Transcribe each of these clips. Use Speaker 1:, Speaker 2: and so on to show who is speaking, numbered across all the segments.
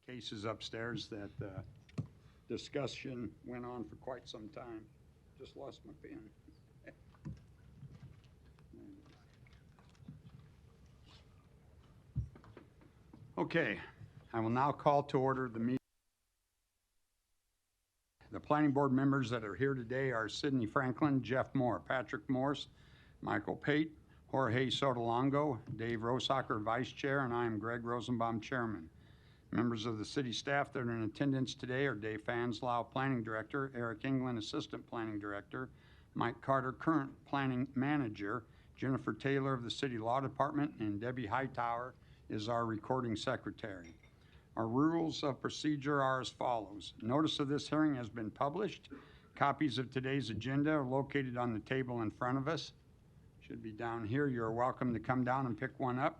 Speaker 1: cases upstairs that discussion went on for quite some time. Just lost my pen. Okay, I will now call to order the meeting. The planning board members that are here today are Sidney Franklin, Jeff Moore, Patrick Morse, Michael Pate, Jorge Sotolongo, Dave Rosacker, Vice Chair, and I am Greg Rosenbaum, Chairman. Members of the city staff that are in attendance today are Dave Fanslau, Planning Director, Eric England, Assistant Planning Director, Mike Carter, Current Planning Manager, Jennifer Taylor of the City Law Department, and Debbie Hightower is our Recording Secretary. Our rules of procedure are as follows. Notice of this hearing has been published. Copies of today's agenda are located on the table in front of us. Should be down here. You're welcome to come down and pick one up.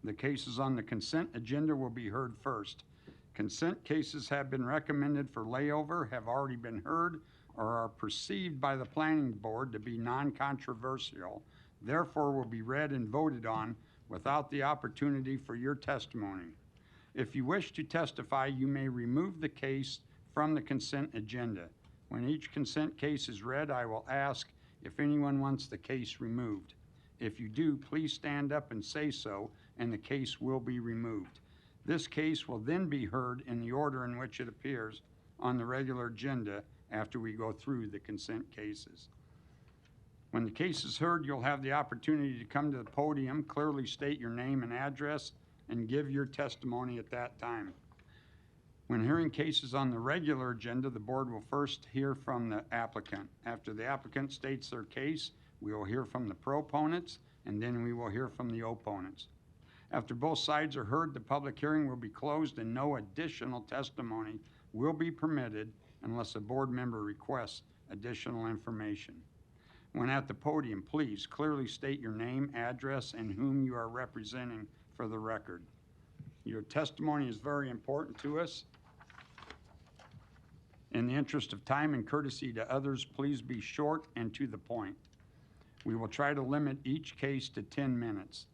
Speaker 1: The cases on the consent agenda will be heard first. Consent cases have been recommended for layover, have already been heard, or are perceived by the planning board to be non-controversial, therefore will be read and voted on without the opportunity for your testimony. If you wish to testify, you may remove the case from the consent agenda. When each consent case is read, I will ask if anyone wants the case removed. If you do, please stand up and say so, and the case will be removed. This case will then be heard in the order in which it appears on the regular agenda after we go through the consent cases. When the case is heard, you'll have the opportunity to come to the podium, clearly state your name and address, and give your testimony at that time. When hearing cases on the regular agenda, the board will first hear from the applicant. After the applicant states their case, we will hear from the proponents, and then we will hear from the opponents. After both sides are heard, the public hearing will be closed and no additional testimony will be permitted unless a board member requests additional information. When at the podium, please clearly state your name, address, and whom you are representing for the record. Your testimony is very important to us. In the interest of time and courtesy to others, please be short and to the point. We will try to limit each case to 10 minutes.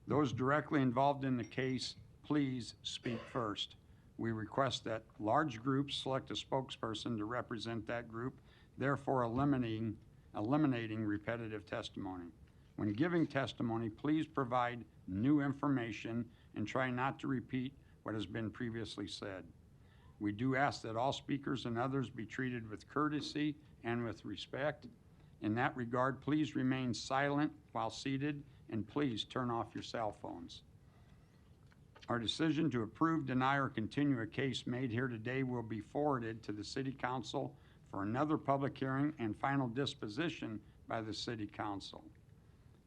Speaker 1: Those directly involved in the case, please speak first. We request that large groups select a spokesperson to represent that group, therefore eliminating repetitive testimony. When giving testimony, please provide new information and try not to repeat what has been previously said. We do ask that all speakers and others be treated with courtesy and with respect. In that regard, please remain silent while seated, and please turn off your cell phones. Our decision to approve, deny, or continue a case made here today will be forwarded to the City Council for another public hearing and final disposition by the City Council.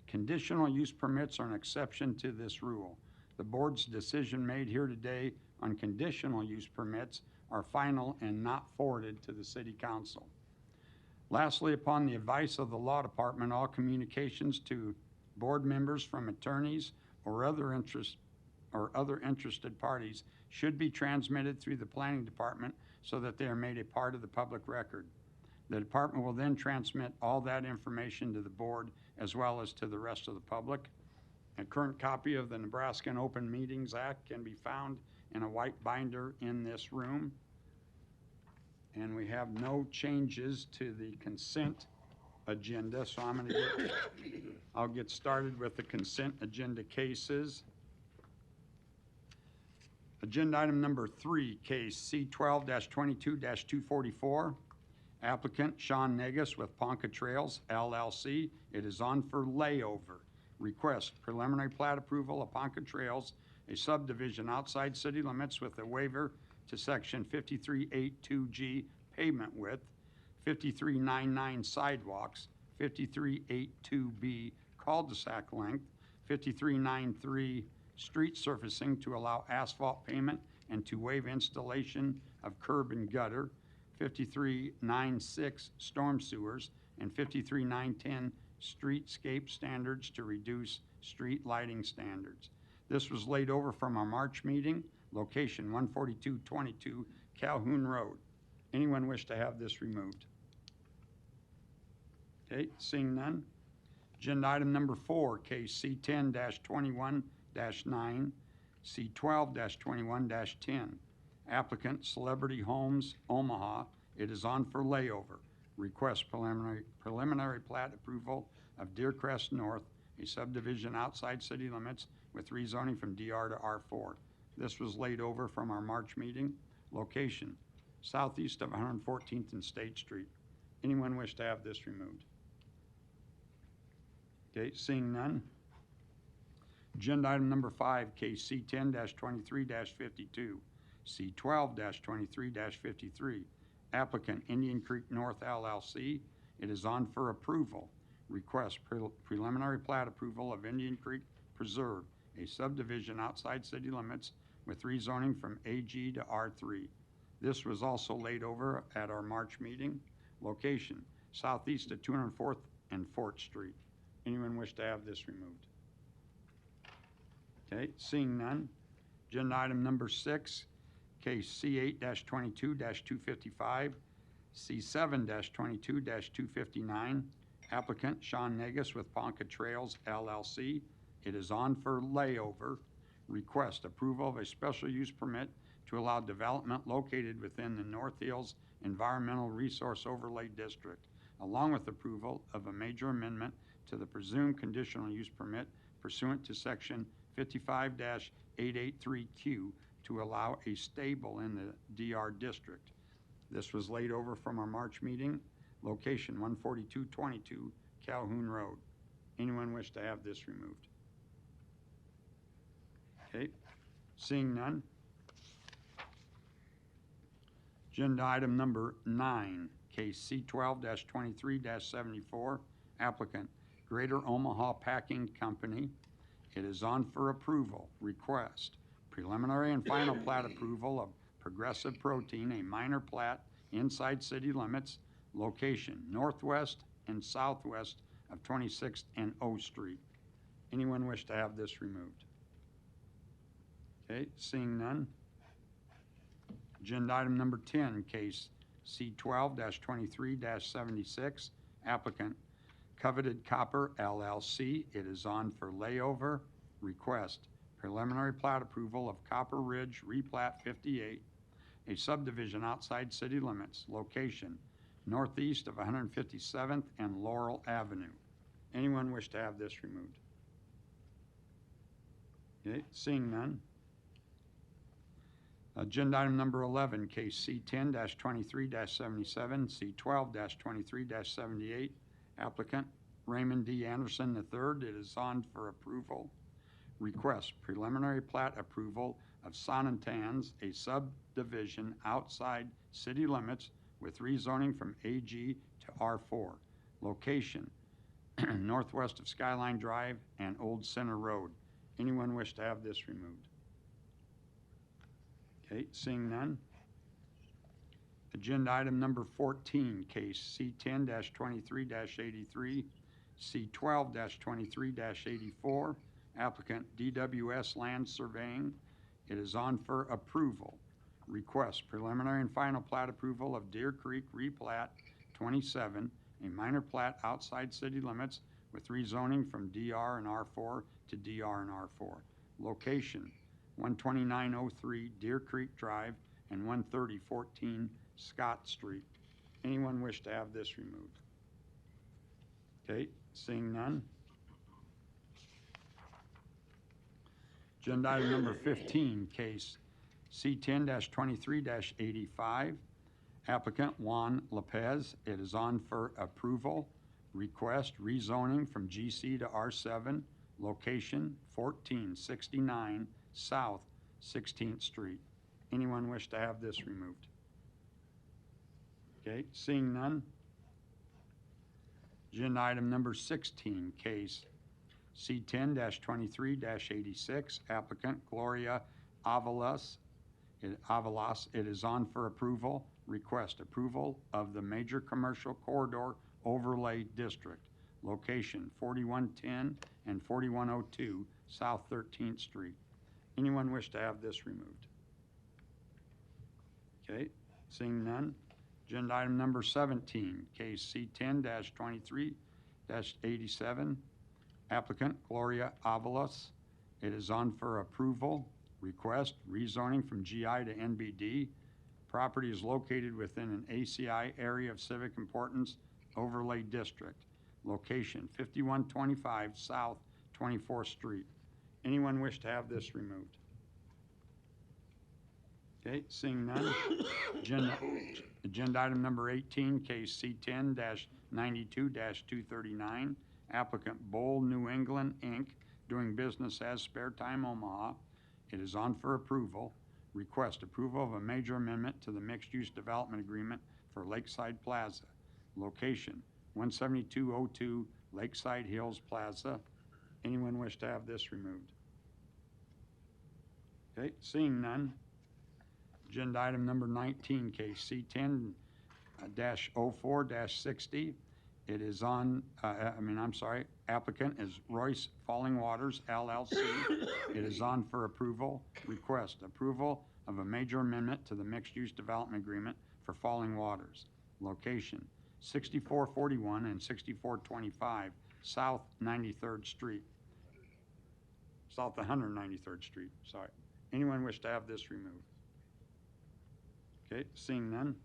Speaker 1: Conditional use permits are an exception to this rule. The board's decision made here today on conditional use permits are final and not forwarded to the City Council. Lastly, upon the advice of the Law Department, all communications to board members from attorneys or other interested parties should be transmitted through the Planning Department so that they are made a part of the public record. The department will then transmit all that information to the board as well as to the rest of the public. A current copy of the Nebraska Open Meetings Act can be found in a white binder in this room. And we have no changes to the consent agenda, so I'll get started with the consent agenda cases. Agenda item number 3, case C12-22-244. Applicant Sean Negus with Ponca Trails, LLC. It is on for layover. Request preliminary plat approval of Ponca Trails, a subdivision outside city limits with a waiver to section 5382G pavement width, 5399 sidewalks, 5382B cul-de-sac length, 5393 street surfacing to allow asphalt pavement and to waive installation of curb and gutter, 5396 storm sewers, and 53910 streetscape standards to reduce street lighting standards. This was laid over from our March meeting, location 14222 Calhoun Road. Anyone wish to have this removed? Okay, seeing none. Agenda item number 4, case C10-21-9, C12-21-10. Applicant Celebrity Homes, Omaha. It is on for layover. Request preliminary plat approval of Deer Crest North, a subdivision outside city limits with rezoning from DR to R4. This was laid over from our March meeting. Location, southeast of 114th and State Street. Anyone wish to have this removed? Okay, seeing none. Agenda item number 5, case C10-23-52, C12-23-53. Applicant Indian Creek North LLC. It is on for approval. Request preliminary plat approval of Indian Creek Preserve, a subdivision outside city limits with rezoning from AG to R3. This was also laid over at our March meeting. Location, southeast of 204th and 4th Street. Anyone wish to have this removed? Okay, seeing none. Agenda item number 6, case C8-22-255, C7-22-259. Applicant Sean Negus with Ponca Trails LLC. It is on for layover. Request approval of a special use permit to allow development located within the North Hills Environmental Resource Overlay District, along with approval of a major amendment to the presumed conditional use permit pursuant to section 55-883Q to allow a stable in the DR district. This was laid over from our March meeting. Location 14222 Calhoun Road. Anyone wish to have this removed? Okay, seeing none. Agenda item number 9, case C12-23-74. Applicant Greater Omaha Packing Company. It is on for approval. Request preliminary and final plat approval of Progressive Protein, a minor plat inside city limits. Location northwest and southwest of 26th and O Street. Anyone wish to have this removed? Okay, seeing none. Agenda item number 10, case C12-23-76. Applicant Coveted Copper LLC. It is on for layover. Request preliminary plat approval of Copper Ridge Replat 58, a subdivision outside city limits. Location northeast of 157th and Laurel Avenue. Anyone wish to have this removed? Okay, seeing none. Agenda item number 11, case C10-23-77, C12-23-78. Applicant Raymond D. Anderson III. It is on for approval. Request preliminary plat approval of Sonantans, a subdivision outside city limits with rezoning from AG to R4. Location northwest of Skyline Drive and Old Center Road. Anyone wish to have this removed? Okay, seeing none. Agenda item number 14, case C10-23-83, C12-23-84. Applicant DWS Land Surveying. It is on for approval. Request preliminary and final plat approval of Deer Creek Replat 27, a minor plat outside city limits with rezoning from DR and R4 to DR and R4. Location 12903 Deer Creek Drive and 13014 Scott Street. Anyone wish to have this removed? Okay, seeing none. Agenda item number 15, case C10-23-85. Applicant Juan Lopez. It is on for approval. Request rezoning from GC to R7. Location 1469 South 16th Street. Anyone wish to have this removed? Okay, seeing none. Agenda item number 16, case C10-23-86. Applicant Gloria Avalos. It is on for approval. Request approval of the Major Commercial Corridor Overlay District. Location 4110 and 4102 South 13th Street. Anyone wish to have this removed? Okay, seeing none. Agenda item number 17, case C10-23-87. Applicant Gloria Avalos. It is on for approval. Request rezoning from GI to NBD. Property is located within an ACI area of civic importance overlay district. Location 5125 South 24th Street. Anyone wish to have this removed? Okay, seeing none. Agenda item number 18, case C10-92-239. Applicant Bowl New England, Inc., doing business as Spare Time Omaha. It is on for approval. Request approval of a major amendment to the mixed-use development agreement for Lakeside Plaza. Location 17202 Lakeside Hills Plaza. Anyone wish to have this removed? Okay, seeing none. Agenda item number 19, case C10-04-60. It is on, applicant is Royce Falling Waters LLC. It is on for approval. Request approval of a major amendment to the mixed-use development agreement for Falling Waters. Location 6441 and 6425 South 93rd Street. South 193rd Street, sorry. Anyone wish to have this removed? Okay, seeing none.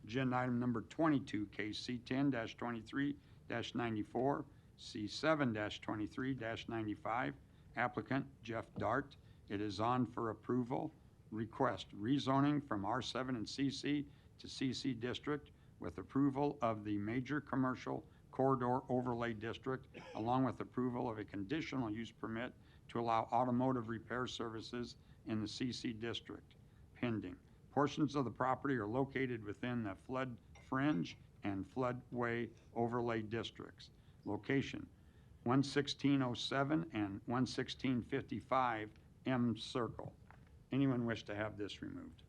Speaker 1: Agenda item number 22, case C10-23-94, C7-23-95. Applicant Jeff Dart. It is on for approval. Request rezoning from R7 and CC to CC District with approval of the Major Commercial Corridor Overlay District, along with approval of a conditional use permit to allow automotive repair services in the CC District. Pending. Portions of the property are located within the flood fringe and floodway overlay districts. Location 11607 and 11655 M Circle. Anyone wish to have this removed?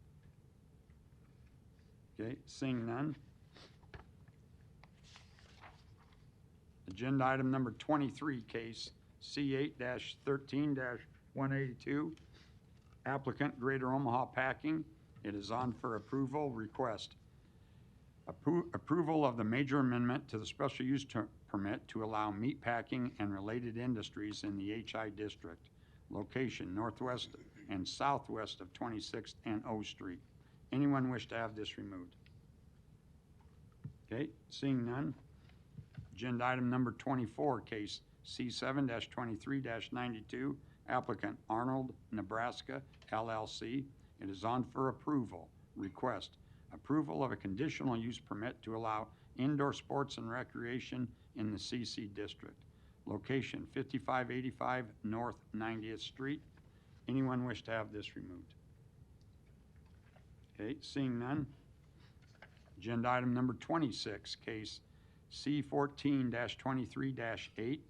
Speaker 1: Okay, seeing none. Agenda item number 23, case C8-13-182. Applicant Greater Omaha Packing. It is on for approval. Request approval of the major amendment to the special use permit to allow meat packing and related industries in the HI district. Location northwest and southwest of 26th and O Street. Anyone wish to have this removed? Okay, seeing none. Agenda item number 24, case C7-23-92. Applicant Arnold, Nebraska, LLC. It is on for approval. Request approval of a conditional use permit to allow indoor sports and recreation in the CC District. Location 5585 North 90th Street. Anyone wish to have this removed? Okay, seeing none. Agenda item number 26, case C14-23-8.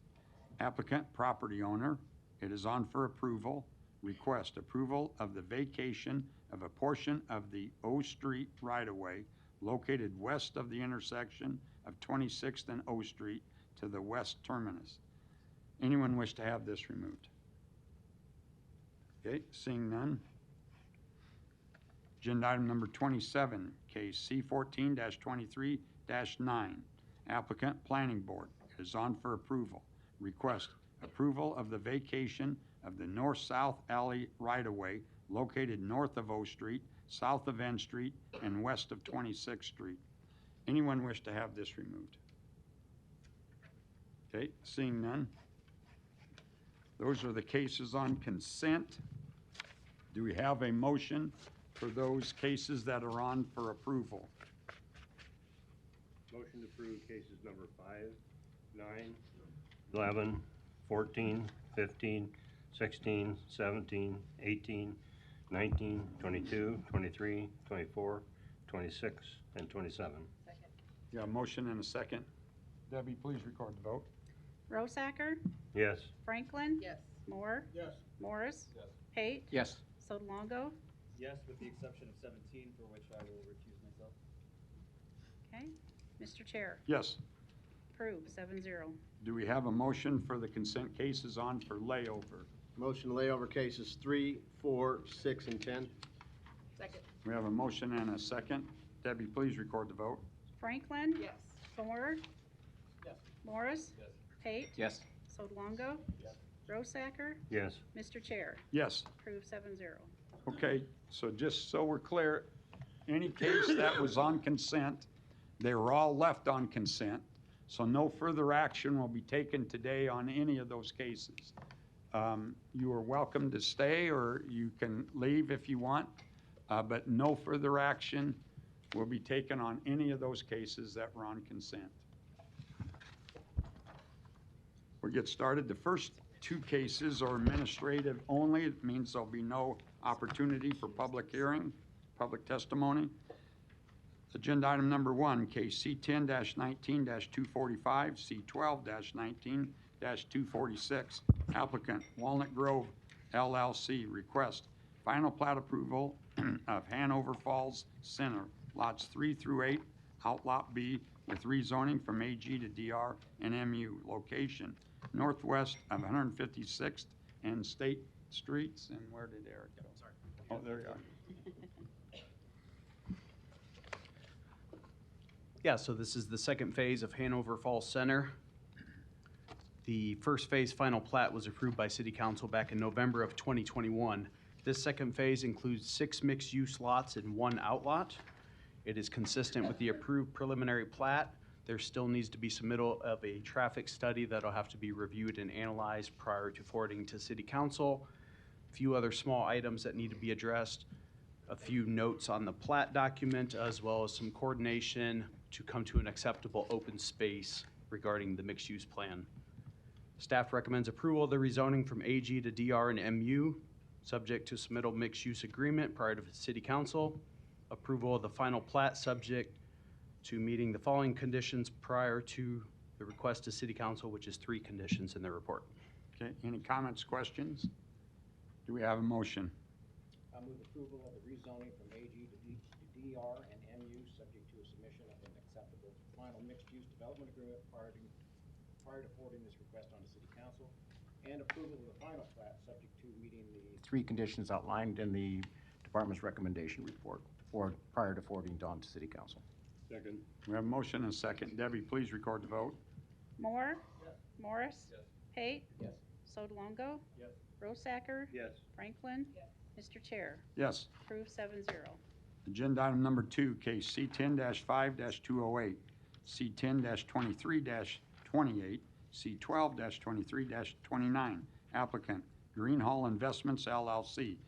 Speaker 1: Applicant property owner. It is on for approval. Request approval of the vacation of a portion of the O Street right-of-way located west of the intersection of 26th and O Street to the west terminus. Anyone wish to have this removed? Okay, seeing none. Agenda item number 27, case C14-23-9. Applicant Planning Board. It is on for approval. Request approval of the vacation of the north-south alley right-of-way located north of O Street, south of N Street, and west of 26th Street. Anyone wish to have this removed? Okay, seeing none. Those are the cases on consent. Do we have a motion for those cases that are on for approval?
Speaker 2: Motion to approve cases number 5, 9, 11, 14, 15, 16, 17, 18, 19, 22, 23, 24, 26, and 27.
Speaker 3: Second.
Speaker 1: You have a motion and a second. Debbie, please record the vote.
Speaker 4: Rosacker,
Speaker 2: Yes.
Speaker 4: Franklin.
Speaker 3: Yes.
Speaker 4: Moore.
Speaker 2: Yes.
Speaker 4: Morris.
Speaker 2: Yes.
Speaker 4: Pate.
Speaker 5: Yes.
Speaker 4: Sotolongo.
Speaker 6: Yes, with the exception of 17, for which I will recuse myself.
Speaker 4: Okay. Mr. Chair,
Speaker 1: Yes.
Speaker 4: approved 7-0.
Speaker 1: Do we have a motion for the consent cases on for layover?
Speaker 5: Motion to lay over cases 3, 4, 6, and 10.
Speaker 3: Second.
Speaker 1: We have a motion and a second. Debbie, please record the vote.
Speaker 4: Franklin.
Speaker 3: Yes.
Speaker 4: Moore.
Speaker 2: Yes.
Speaker 4: Morris.
Speaker 2: Yes.
Speaker 4: Pate.
Speaker 5: Yes.
Speaker 4: Sotolongo.
Speaker 2: Yes.
Speaker 4: Rosacker,
Speaker 2: Yes.
Speaker 4: Mr. Chair,
Speaker 1: Yes.
Speaker 4: approved 7-0.
Speaker 1: Okay, so just so we're clear, any case that was on consent, they were all left on consent, so no further action will be taken today on any of those cases. You are welcome to stay, or you can leave if you want, but no further action will be taken on any of those cases that were on consent. We'll get started. The first two cases are administrative only. It means there'll be no opportunity for public hearing, public testimony. Agenda item number 1, case C10-19-245, C12-19-246. Applicant Walnut Grove LLC request final plat approval of Hanover Falls Center, lots 3 through 8, outlot B, with rezoning from AG to DR and MU. Location northwest of 156th and State Streets. And where did Eric go? Sorry. Oh, there you are.
Speaker 3: Yeah, so this is the second phase of Hanover Falls Center. The first phase final plat was approved by City Council back in November of 2021. This second phase includes 6 mixed-use lots and 1 outlot. It is consistent with the approved preliminary plat. There still needs to be submittal of a traffic study that'll have to be reviewed and analyzed prior to forwarding to City Council. A few other small items that need to be addressed, a few notes on the plat document, as well as some coordination to come to an acceptable open space regarding the mixed-use plan. Staff recommends approval of the rezoning from AG to DR and MU, subject to submittal mixed-use agreement prior to City Council. Approval of the final plat subject to meeting the following conditions prior to the request to City Council, which is 3 conditions in the report.
Speaker 1: Okay, any comments, questions? Do we have a motion?
Speaker 7: I move approval of the rezoning from AG to DR and MU, subject to a submission of an acceptable final mixed-use development agreement prior to forwarding this request on to City Council, and approval of the final plat, subject to meeting the 3 conditions outlined in the Department's recommendation report, or prior to forwarding on to City Council.
Speaker 2: Second.
Speaker 1: We have a motion and a second. Debbie, please record the vote.
Speaker 4: Moore? Morris?
Speaker 6: Yes.
Speaker 4: Pate?
Speaker 7: Yes.
Speaker 4: Sodolongo?
Speaker 6: Yes.
Speaker 4: Rosacker?
Speaker 2: Yes.
Speaker 4: Franklin? Mr. Chair,
Speaker 1: Yes.
Speaker 4: approved 7-0.
Speaker 1: Agenda item number 2, case C10-5-208, C10-23-28, C12-23-29. Applicant Greenhall Investments LLC.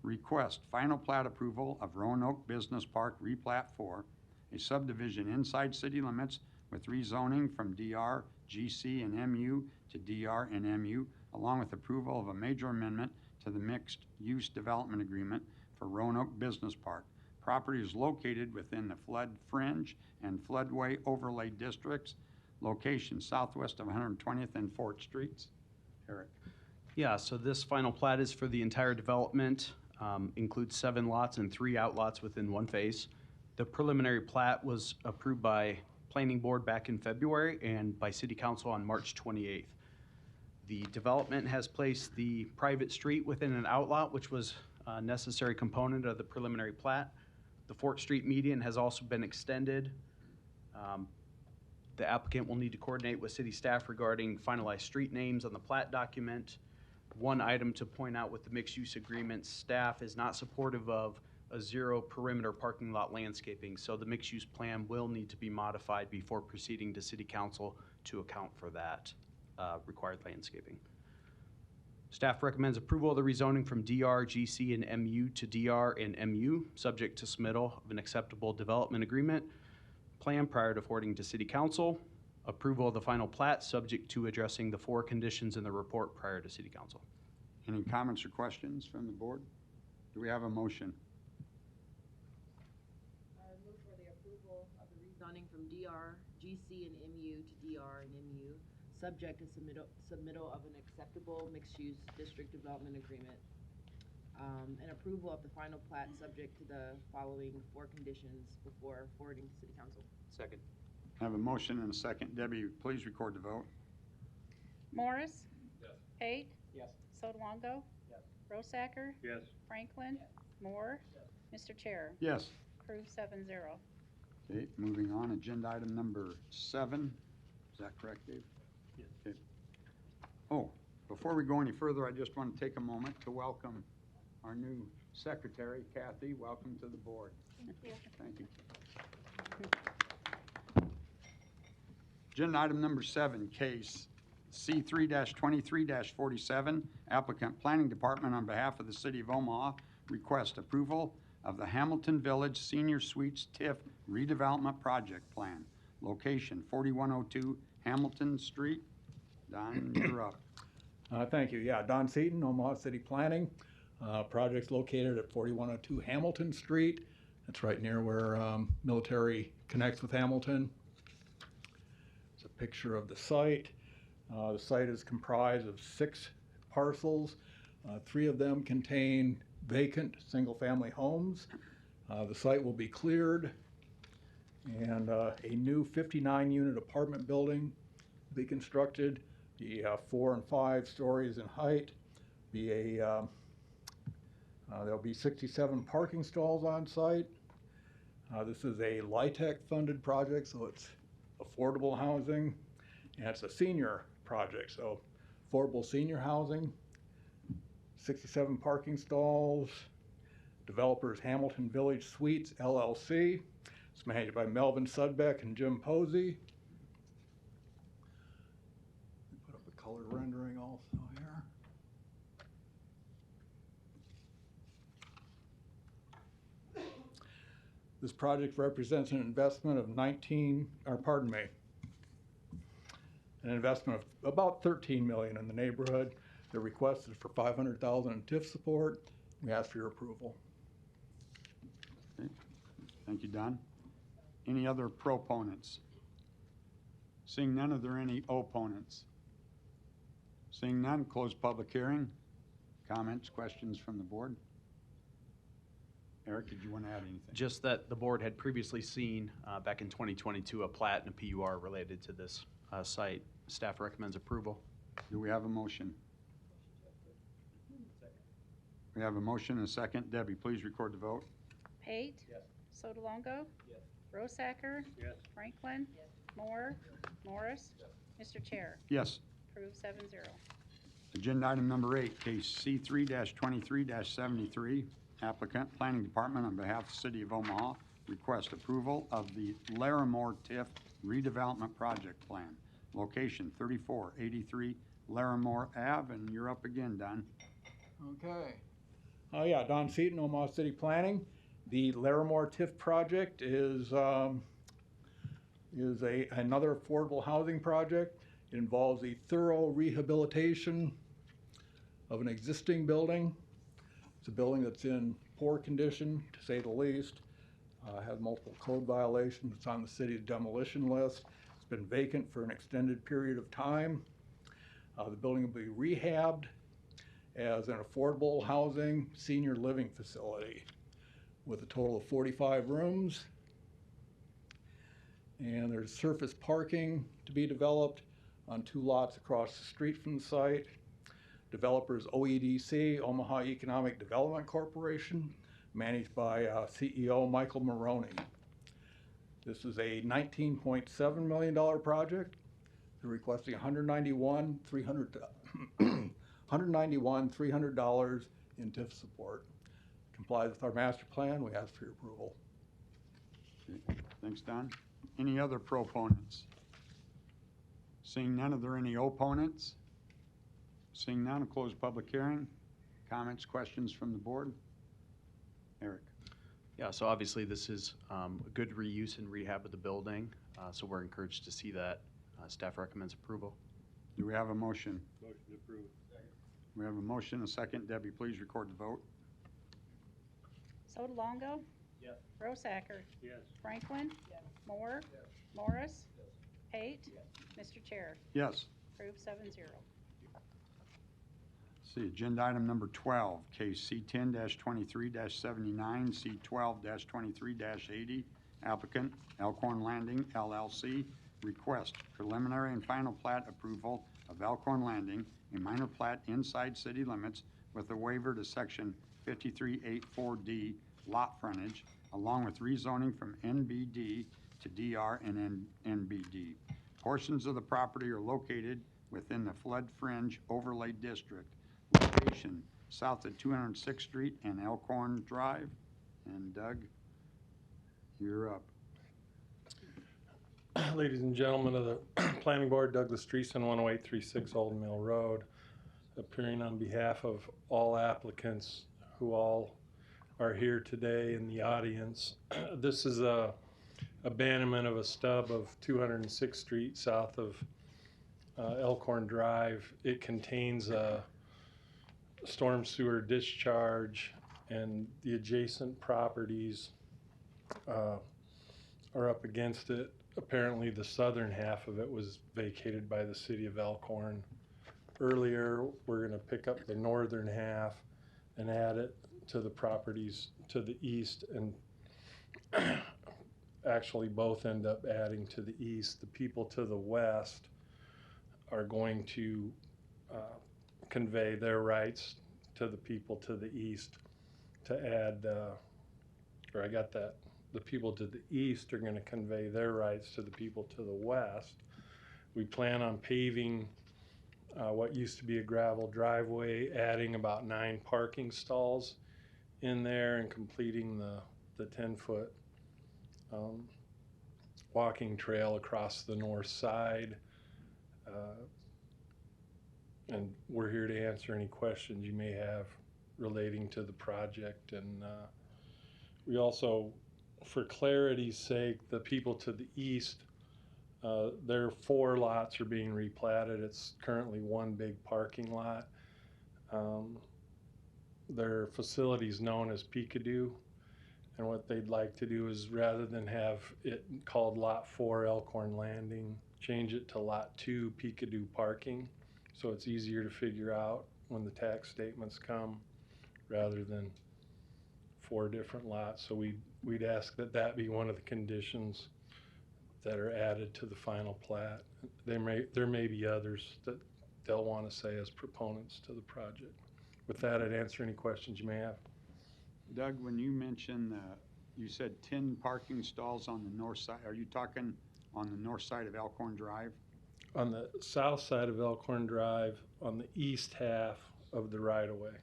Speaker 1: Request final plat approval of Roanoke Business Park replat 4, a subdivision inside city limits with rezoning from DR, GC, and MU to DR and MU, along with approval of a major amendment to the mixed-use development agreement for Roanoke Business Park. Property is located within the flood fringe and floodway overlay districts. Location southwest of 120th and Fort Streets. Eric.
Speaker 3: Yeah, so this final plat is for the entire development, includes 7 lots and 3 outlots within 1 phase. The preliminary plat was approved by Planning Board back in February and by City Council on March 28th. The development has placed the private street within an outlot, which was a necessary component of the preliminary plat. The Fort Street median has also been extended. The applicant will need to coordinate with city staff regarding finalized street names on the plat document. One item to point out with the mixed-use agreement, staff is not supportive of a 0 perimeter parking lot landscaping, so the mixed-use plan will need to be modified before proceeding to City Council to account for that required landscaping. Staff recommends approval of the rezoning from DR, GC, and MU to DR and MU, subject to submittal of an acceptable development agreement plan prior to forwarding to City Council. Approval of the final plat, subject to addressing the 4 conditions in the report prior to City Council.
Speaker 1: Any comments or questions from the board? Do we have a motion?
Speaker 8: I move for the approval of the rezoning from DR, GC, and MU to DR and MU, subject to submittal of an acceptable mixed-use district development agreement, and approval of the final plat, subject to the following 4 conditions before forwarding to City Council.
Speaker 3: Second.
Speaker 1: I have a motion and a second. Debbie, please record the vote.
Speaker 4: Morris?
Speaker 6: Yes.
Speaker 4: Pate?
Speaker 7: Yes.
Speaker 4: Sodolongo?
Speaker 7: Yes.
Speaker 4: Rosacker?
Speaker 2: Yes.
Speaker 4: Franklin? Moore? Mr. Chair,
Speaker 1: Yes.
Speaker 4: approved 7-0.
Speaker 1: Okay, moving on. Agenda item number 7. Is that correct, Dave?
Speaker 2: Yes.
Speaker 1: Okay. Oh, Before we go any further, I just want to take a moment to welcome our new secretary, Kathy. Welcome to the board.
Speaker 4: Thank you.
Speaker 1: Thank you. Agenda item number 7, case C3-23-47, applicant Planning Department on behalf of the City of Omaha request approval of the Hamilton Village Senior Suites TIF redevelopment project plan. Location 4102 Hamilton Street. Don, you're up.
Speaker 9: Thank you. Yeah, Don Seaton, Omaha City Planning. Project's located at 4102 Hamilton Street. That's right near where military connects with Hamilton. It's a picture of the site. The site is comprised of 6 parcels. 3 of them contain vacant single-family homes. The site will be cleared, and a new 59-unit apartment building will be constructed. Be 4 and 5 stories in height. There'll be 67 parking stalls on site. This is a LIHTC funded project, so it's affordable housing, and it's a senior project, so affordable senior housing. 67 parking stalls. Developers Hamilton Village Suites LLC. It's managed by Melvin Sudbeck and Jim Posey. Put up a color rendering also here. This project represents an investment of an investment of about $13 million in the neighborhood. The request is for $500,000 in TIF support. We ask for your approval.
Speaker 1: Okay. Thank you, Don. Any other proponents? Seeing none, are there any opponents? Seeing none, close public hearing. Comments, questions from the board? Eric, did you want to add anything?
Speaker 3: Just that the board had previously seen back in 2022 a plat and a PUR related to this site. Staff recommends approval.
Speaker 1: Do we have a motion? We have a motion and a second. Debbie, please record the vote.
Speaker 4: Pate?
Speaker 6: Yes.
Speaker 4: Sotolongo?
Speaker 6: Yes.
Speaker 4: Rosacker?
Speaker 2: Yes.
Speaker 4: Franklin? Moore? Morris? Mr. Chair?
Speaker 1: Yes.
Speaker 4: Approved 7-0.
Speaker 1: Agenda item number 8, case C3-23-73, applicant Planning Department on behalf of the City of Omaha request approval of the Larimore TIF redevelopment project plan. Location 3483 Larimore Ave, and you're up again, Don.
Speaker 9: Okay. Yeah, Don Seaton, Omaha City Planning. The Larimore TIF project is another affordable housing project. It involves a thorough rehabilitation of an existing building. It's a building that's in poor condition, to say the least. Has multiple code violations. It's on the city's demolition list. It's been vacant for an extended period of time. The building will be rehabbed as an affordable housing senior living facility with a total of 45 rooms. And there's surface parking to be developed on 2 lots across the street from the site. Developers OEDC, Omaha Economic Development Corporation, managed by CEO Michael Maroney. This is a $19.7 million project. They're requesting $191,300 in TIF support. Complies with our master plan. We ask for your approval.
Speaker 1: Okay. Thanks, Don. Any other proponents? Seeing none, are there any opponents? Seeing none, close public hearing. Comments, questions from the board? Eric.
Speaker 3: Yeah, so obviously this is a good reuse and rehab of the building, so we're encouraged to see that. Staff recommends approval.
Speaker 1: Do we have a motion?
Speaker 2: Motion approved.
Speaker 1: We have a motion, a second. Debbie, please record the vote.
Speaker 4: Sotolongo?
Speaker 6: Yes.
Speaker 4: Rosacker?
Speaker 2: Yes.
Speaker 4: Franklin?
Speaker 6: Yes.
Speaker 4: Moore?
Speaker 6: Yes.
Speaker 4: Morris?
Speaker 6: Yes.
Speaker 4: Pate?
Speaker 6: Yes.
Speaker 4: Mr. Chair?
Speaker 1: Yes.
Speaker 4: Approved 7-0.
Speaker 1: See, agenda item number 12, case C10-23-79, C12-23-80, applicant Elkhorn Landing LLC, request preliminary and final plat approval of Elkhorn Landing, a minor plat inside city limits with a waiver to section 5384D lot frontage, along with rezoning from NBD to DR and NBD. Portions of the property are located within the flood fringe overlay district, location south of 206th Street and Elkhorn Drive. And Doug, you're up.
Speaker 10: Ladies and gentlemen of the Planning Board, Douglas Dreesen, 10836 Old Mill Road, appearing on behalf of all applicants who all are here today in the audience. This is a abandonment of a stub of 206th Street south of Elkhorn Drive. It contains a storm sewer discharge, and the adjacent properties are up against it. Apparently the southern half of it was vacated by the city of Elkhorn. Earlier, we're gonna pick up the northern half and add it to the properties to the east, and actually both end up adding to the east. The people to the west are going to convey their rights to the people to the east to add, or I got that. The people to the east are going to convey their rights to the people to the west. We plan on paving what used to be a gravel driveway, adding about 9 parking stalls in there and completing the 10-foot walking trail across the north side. And we're here to answer any questions you may have relating to the project. And we also, for clarity's sake, the people to the east, their 4 lots are being replatted. It's currently one big parking lot. Their facility is known as Peekadoo, and what they'd like to do is, rather than have it called Lot 4 Elkhorn Landing, change it to Lot 2 Peekadoo Parking, so it's easier to figure out when the tax statements come, rather than 4 different lots. So we'd ask that that be one of the conditions that are added to the final plat. There may be others that they'll want to say as proponents to the project. With that, I'd answer any questions you may have.
Speaker 1: Doug, when you mentioned, you said 10 parking stalls on the north side, are you talking on the north side of Elkhorn Drive?
Speaker 10: On the south side of Elkhorn Drive, on the east half of the right-of-way,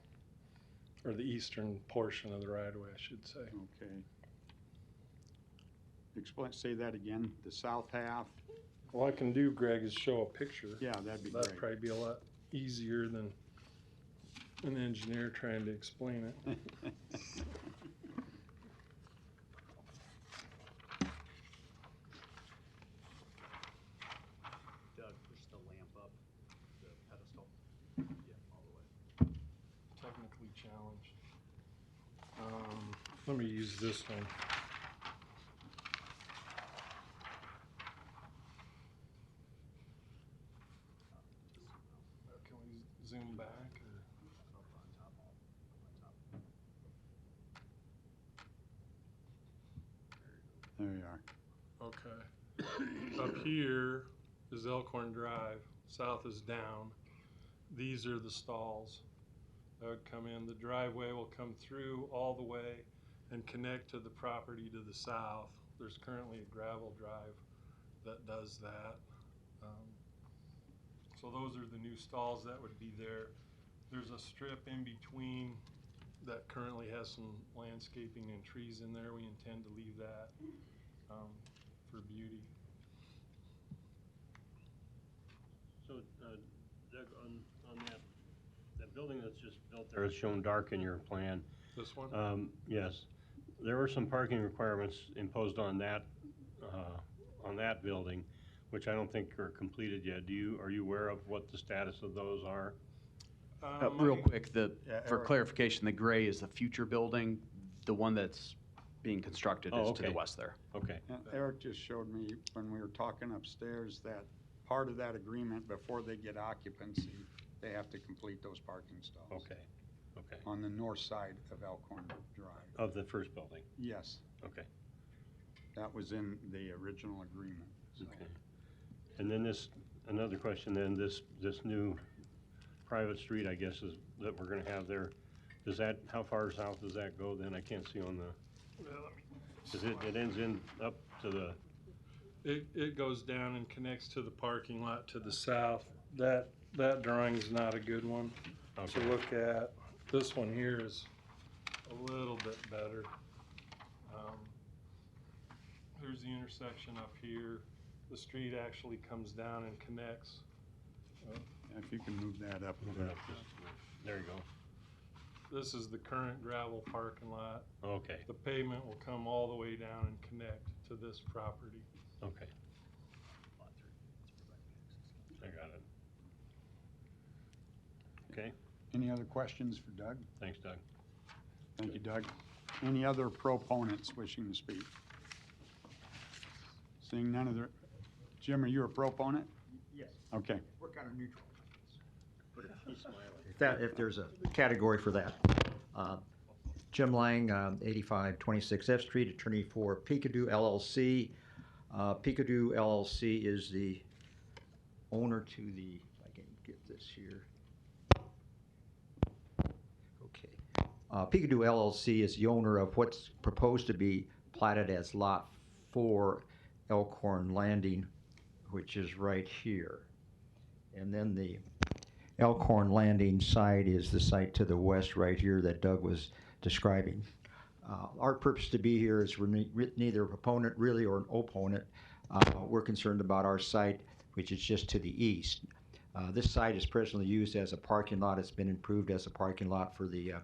Speaker 10: or the eastern portion of the right-of-way, I should say.
Speaker 1: Okay. Say that again, the south half?
Speaker 10: All I can do, Greg, is show a picture.
Speaker 1: Yeah, that'd be
Speaker 10: That'd
Speaker 1: great.
Speaker 10: probably be a lot easier than an engineer trying to explain it.
Speaker 3: Doug, push the lamp up, the pedestal. Yeah, all the way.
Speaker 10: Technically challenged. Let me use this one. Can we zoom back?
Speaker 1: There you are.
Speaker 10: Okay. Up here is Elkhorn Drive. South is down. These are the stalls that would come in. The driveway will come through all the way and connect to the property to the south. There's currently a gravel drive that does that. So those are the new stalls that would be there. There's a strip in between that currently has some landscaping and trees in there. We intend to leave that for beauty.
Speaker 2: So, Doug, on that building that's just built there, it's shown dark in your plan.
Speaker 10: This one?
Speaker 2: Yes, there were some parking requirements imposed on that building, which I don't think are completed yet. Are you aware of what the status of those are?
Speaker 3: Real quick,
Speaker 1: Yeah,
Speaker 3: for
Speaker 1: Eric.
Speaker 3: clarification, the gray is the future building. The one that's being constructed
Speaker 2: Oh,
Speaker 3: is to the
Speaker 2: okay.
Speaker 3: west there.
Speaker 2: Okay.
Speaker 1: Eric just showed me when we were talking upstairs that part of that agreement, before they get occupancy, they have to complete those parking stalls.
Speaker 2: Okay. Okay.
Speaker 1: On the north side of Elkhorn Drive.
Speaker 2: Of the first building.
Speaker 1: Yes,
Speaker 2: Okay.
Speaker 1: that was in the original agreement. So.
Speaker 2: Okay. And then another question then, this new private street, I guess, is that we're gonna have there, how far south does that go then? I can't see on the, it ends up to the,
Speaker 10: It goes down and connects to the parking lot to the south. that drawing's not a good one. To
Speaker 2: Okay.
Speaker 10: look at, this one here is a little bit better. Here's the intersection up here. The street actually comes down and connects.
Speaker 1: If you can move that up a
Speaker 2: Move it
Speaker 1: bit.
Speaker 2: up just a bit. There you go.
Speaker 10: This is the current gravel parking lot.
Speaker 2: Okay,
Speaker 10: The pavement will come all the way down and connect to this property.
Speaker 2: okay. I got it. Okay,
Speaker 1: Any other questions for Doug?
Speaker 2: thanks, Doug.
Speaker 1: Thank you, Doug. Any other proponents wishing to speak? Seeing none of the, Jim, are you a proponent?
Speaker 5: Yes,
Speaker 1: Okay.
Speaker 5: we're kind of neutral. He's smiling.
Speaker 11: If there's a category for that. Jim Lang, 8526 F Street, attorney for Peekadoo LLC. Peekadoo LLC is the owner to the, if I can get this here. Okay. Peekadoo LLC is the owner of what's proposed to be platted as Lot 4 Elkhorn Landing, which is right here. And then the Elkhorn Landing site is the site to the west right here that Doug was describing. Our purpose to be here is we're neither a proponent really or an opponent. We're concerned about our site, which is just to the east. This site is presently used as a parking lot. It's been improved as a parking lot for the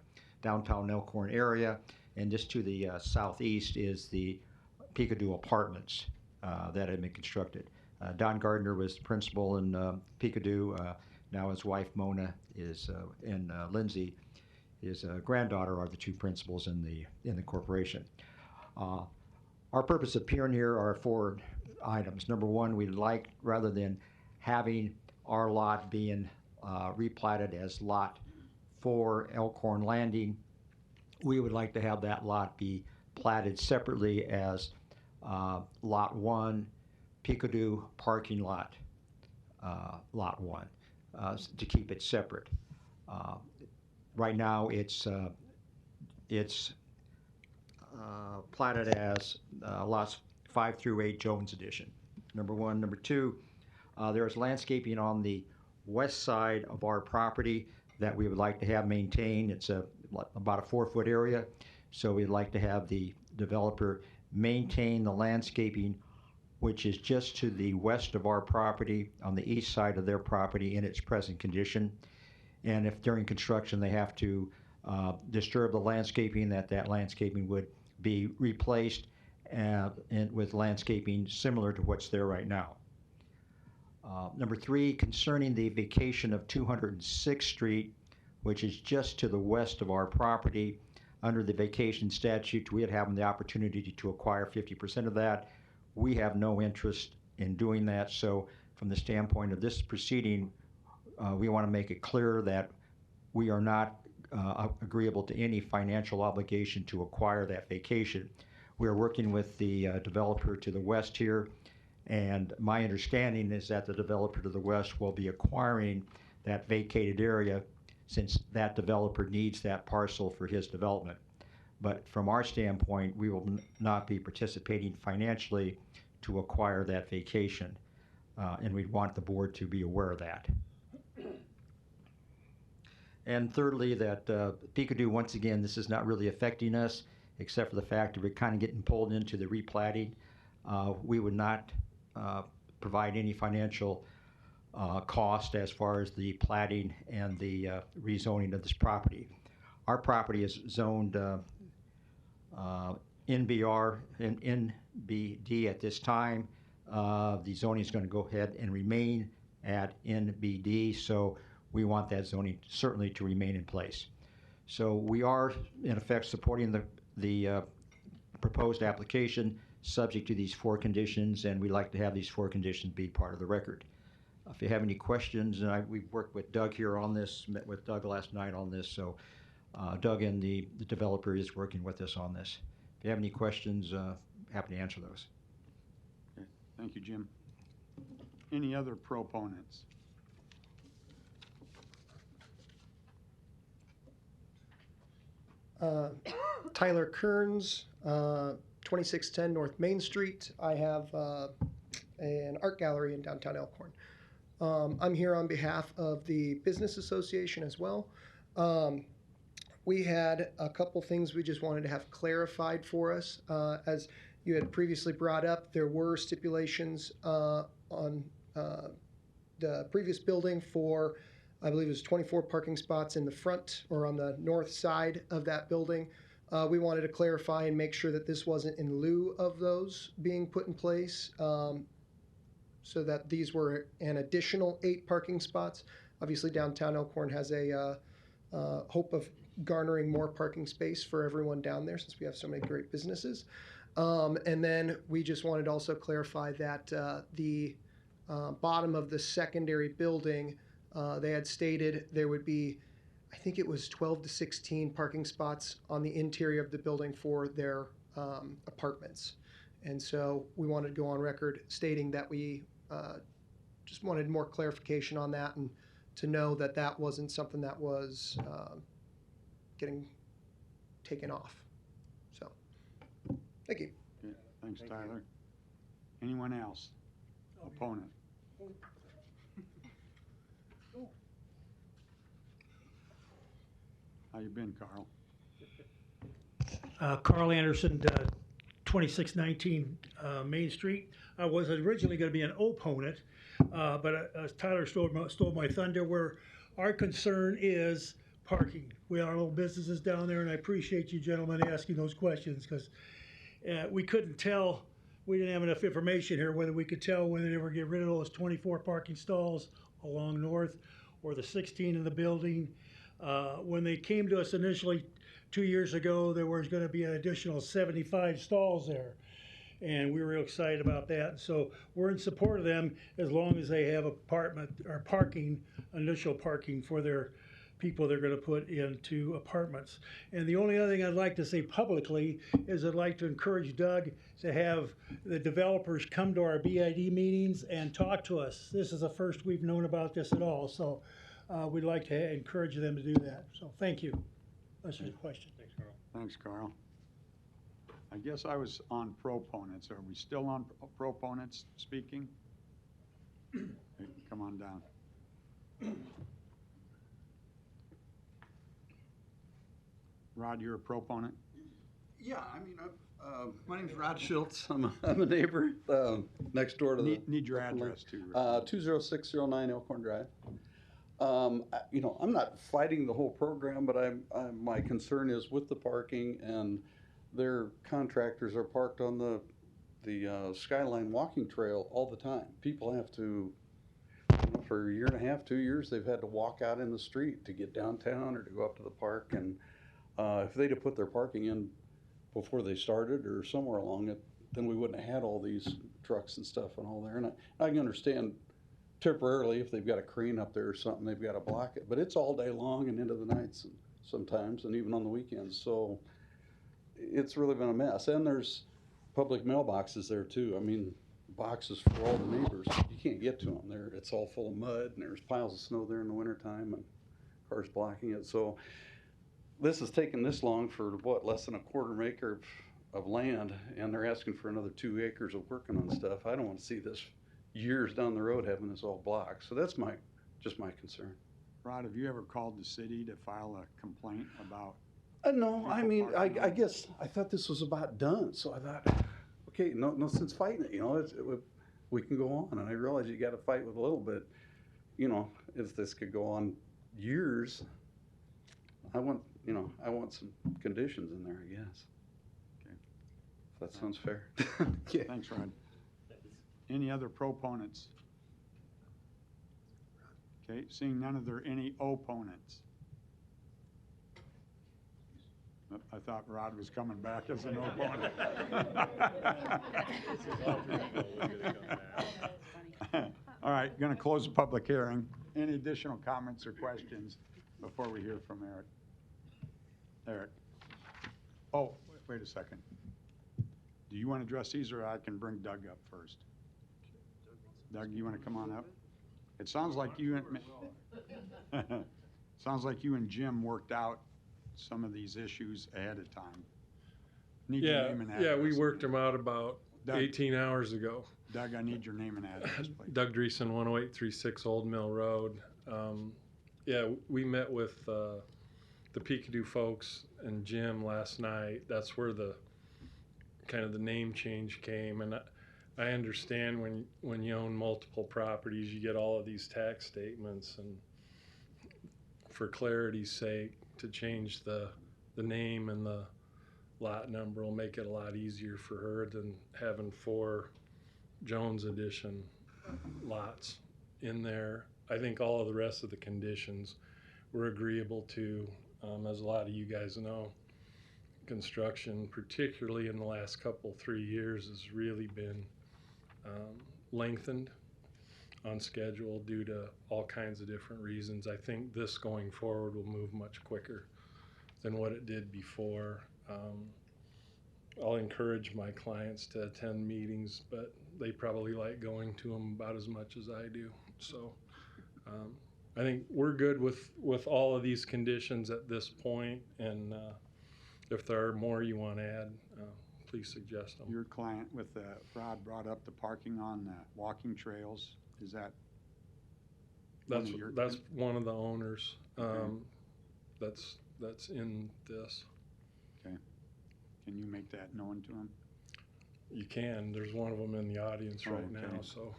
Speaker 11: downtown Elkhorn area. And just to the southeast is the Peekadoo Apartments that have been constructed. Don Gardner was the principal in Peekadoo. Now his wife Mona is, and Lindsay, his granddaughter, are the two principals in the corporation. Our purpose of appearing here are 4 items. Number one, we'd like, rather than having our lot being replatted as Lot 4 Elkhorn Landing, we would like to have that lot be platted separately as Lot 1 Peekadoo Parking Lot, Lot 1. To keep it separate. Right now, it's platted as lots 5 through 8 Jones Edition. Number one. Number two, there's landscaping on the west side of our property that we would like to have maintained. It's about a 4-foot area, so we'd like to have the developer maintain the landscaping which is just to the west of our property, on the east side of their property in its present condition. And if during construction they have to disturb the landscaping, that landscaping would be replaced and with landscaping similar to what's there right now. Number three, concerning the vacation of 206th Street, which is just to the west of our property, under the vacation statute, we had having the opportunity to acquire 50% of that. We have no interest in doing that, so from the standpoint of this proceeding, we want to make it clear that we are not agreeable to any financial obligation to acquire that vacation. We are working with the developer to the west here, and my understanding is that the developer to the west will be acquiring that vacated area since that developer needs that parcel for his development. But from our standpoint, we will not be participating financially to acquire that vacation, and we'd want the board to be aware of that. And thirdly, that Peekadoo, once again, this is not really affecting us, except for the fact that we're kind of getting pulled into the replatting. We would not provide any financial cost as far as the platting and the rezoning of this property. Our property is zoned NBR and NBD at this time. The zoning is going to go ahead and remain at NBD, so we want that zoning certainly to remain in place. So we are, in effect, supporting the proposed application subject to these 4 conditions, and we'd like to have these 4 conditions be part of the record. If you have any questions, and we've worked with Doug here on this, met with Doug last night on this, so Doug and the developer is working with us on this. If you have any questions, happy to answer those.
Speaker 1: Okay. Thank you, Jim. Any other proponents?
Speaker 12: Tyler Kearns, 2610 North Main Street. I have an art gallery in downtown Elkhorn. I'm here on behalf of the Business Association as well. We had a couple things we just wanted to have clarified for us. As you had previously brought up, there were stipulations on the previous building for, I believe it was 24 parking spots in the front or on the north side of that building. We wanted to clarify and make sure that this wasn't in lieu of those being put in place, so that these were an additional 8 parking spots. Obviously, downtown Elkhorn has a hope of garnering more parking space for everyone down there since we have so many great businesses. And then we just wanted to also clarify that the bottom of the secondary building, they had stated there would be, I think it was 12 to 16 parking spots on the interior of the building for their apartments. And so we wanted to go on record stating that we just wanted more clarification on that and to know that that wasn't something that was getting taken off. So, thank you.
Speaker 1: Okay, thanks, Tyler. Anyone else? Opponent? How you been, Carl?
Speaker 13: Carl Anderson, 2619 Main Street. I was originally going to be an opponent, but Tyler stole my thunder. Where our concern is parking. We are little businesses down there, and I appreciate you gentlemen asking those questions because we couldn't tell. We didn't have enough information here whether we could tell whether they were get rid of those 24 parking stalls along north or the 16 in the building. When they came to us initially 2 years ago, there was going to be an additional 75 stalls there. And we were real excited about that. So we're in support of them as long as they have apartment or parking, initial parking for their people they're going to put into apartments. And the only other thing I'd like to say publicly is I'd like to encourage Doug to have the developers come to our BID meetings and talk to us. This is the first we've known about this at all. So we'd like to encourage them to do that. So thank you. That's just a question.
Speaker 2: Thanks, Carl.
Speaker 1: Thanks, Carl. I guess I was on proponents. Are we still on proponents speaking? Hey, come on down. Rod, you're a proponent?
Speaker 14: Yeah, I mean, my name's Rod Schultz. I'm a neighbor next door to the.
Speaker 1: Need your address too.
Speaker 14: 20609 Elkhorn Drive. I'm not fighting the whole program, but my concern is with the parking, and their contractors are parked on the Skyline walking trail all the time. People have to, for a year and a half, 2 years, they've had to walk out in the street to get downtown or to go up to the park. And if they'd have put their parking in before they started or somewhere along it, then we wouldn't have had all these trucks and stuff and all there. And I can understand temporarily if they've got a crane up there or something, they've got to block it. But it's all day long and into the nights and sometimes, and even on the weekends. So it's really been a mess. And there's public mailboxes there too. I mean, boxes for all the neighbors. You can't get to them there. It's all full of mud, and there's piles of snow there in the wintertime, and cars blocking it. So this has taken this long for what, less than a quarter acre of land, and they're asking for another 2 acres of working on stuff. I don't want to see this years down the road having this all blocked. So that's just my concern.
Speaker 1: Rod, have you ever called the city to file a complaint about?
Speaker 14: No, I mean, I guess I thought this was about done. So I thought, okay, no sense fighting it. We can go on. And I realize you got to fight with a little bit. If this could go on years, I want some conditions in there, I guess.
Speaker 1: Okay.
Speaker 14: If that sounds fair.
Speaker 1: Yeah. Thanks, Rod. Any other proponents? Okay, seeing none, are there any opponents? I thought Rod was coming back as an opponent. All right, going to close the public hearing. Any additional comments or questions before we hear from Eric? Eric. Oh, wait a second. Do you want to address these, or I can bring Doug up first? Doug, you want to come on up? It sounds like you and Jim worked out some of these issues ahead of time. Need your name and
Speaker 10: Yeah, we
Speaker 1: address.
Speaker 10: worked them out about
Speaker 1: Doug.
Speaker 10: 18 hours ago.
Speaker 1: Doug, I need your name and address, please.
Speaker 10: Doug Dreesen, 10836 Old Mill Road. Yeah, we met with the Peekadoo folks and Jim last night. That's where the kind of the name change came. And I understand when you own multiple properties, you get all of these tax statements. And for clarity's sake, to change the name and the lot number will make it a lot easier for her than having 4 Jones Edition lots in there. I think all of the rest of the conditions were agreeable to. As a lot of you guys know, construction, particularly in the last 3 years, has really been lengthened on schedule due to all kinds of different reasons. I think this going forward will move much quicker than what it did before. I'll encourage my clients to attend meetings, but they probably like going to them about as much as I do. So I think we're good with all of these conditions at this point, and if there are more you want to add, please suggest them.
Speaker 1: Your client with Rod brought up the parking on the walking trails. Is that?
Speaker 10: That's one of the owners. That's in this.
Speaker 1: Okay. Can you make that known to him?
Speaker 10: You can. There's one of them in the audience right
Speaker 1: okay.
Speaker 10: now. So,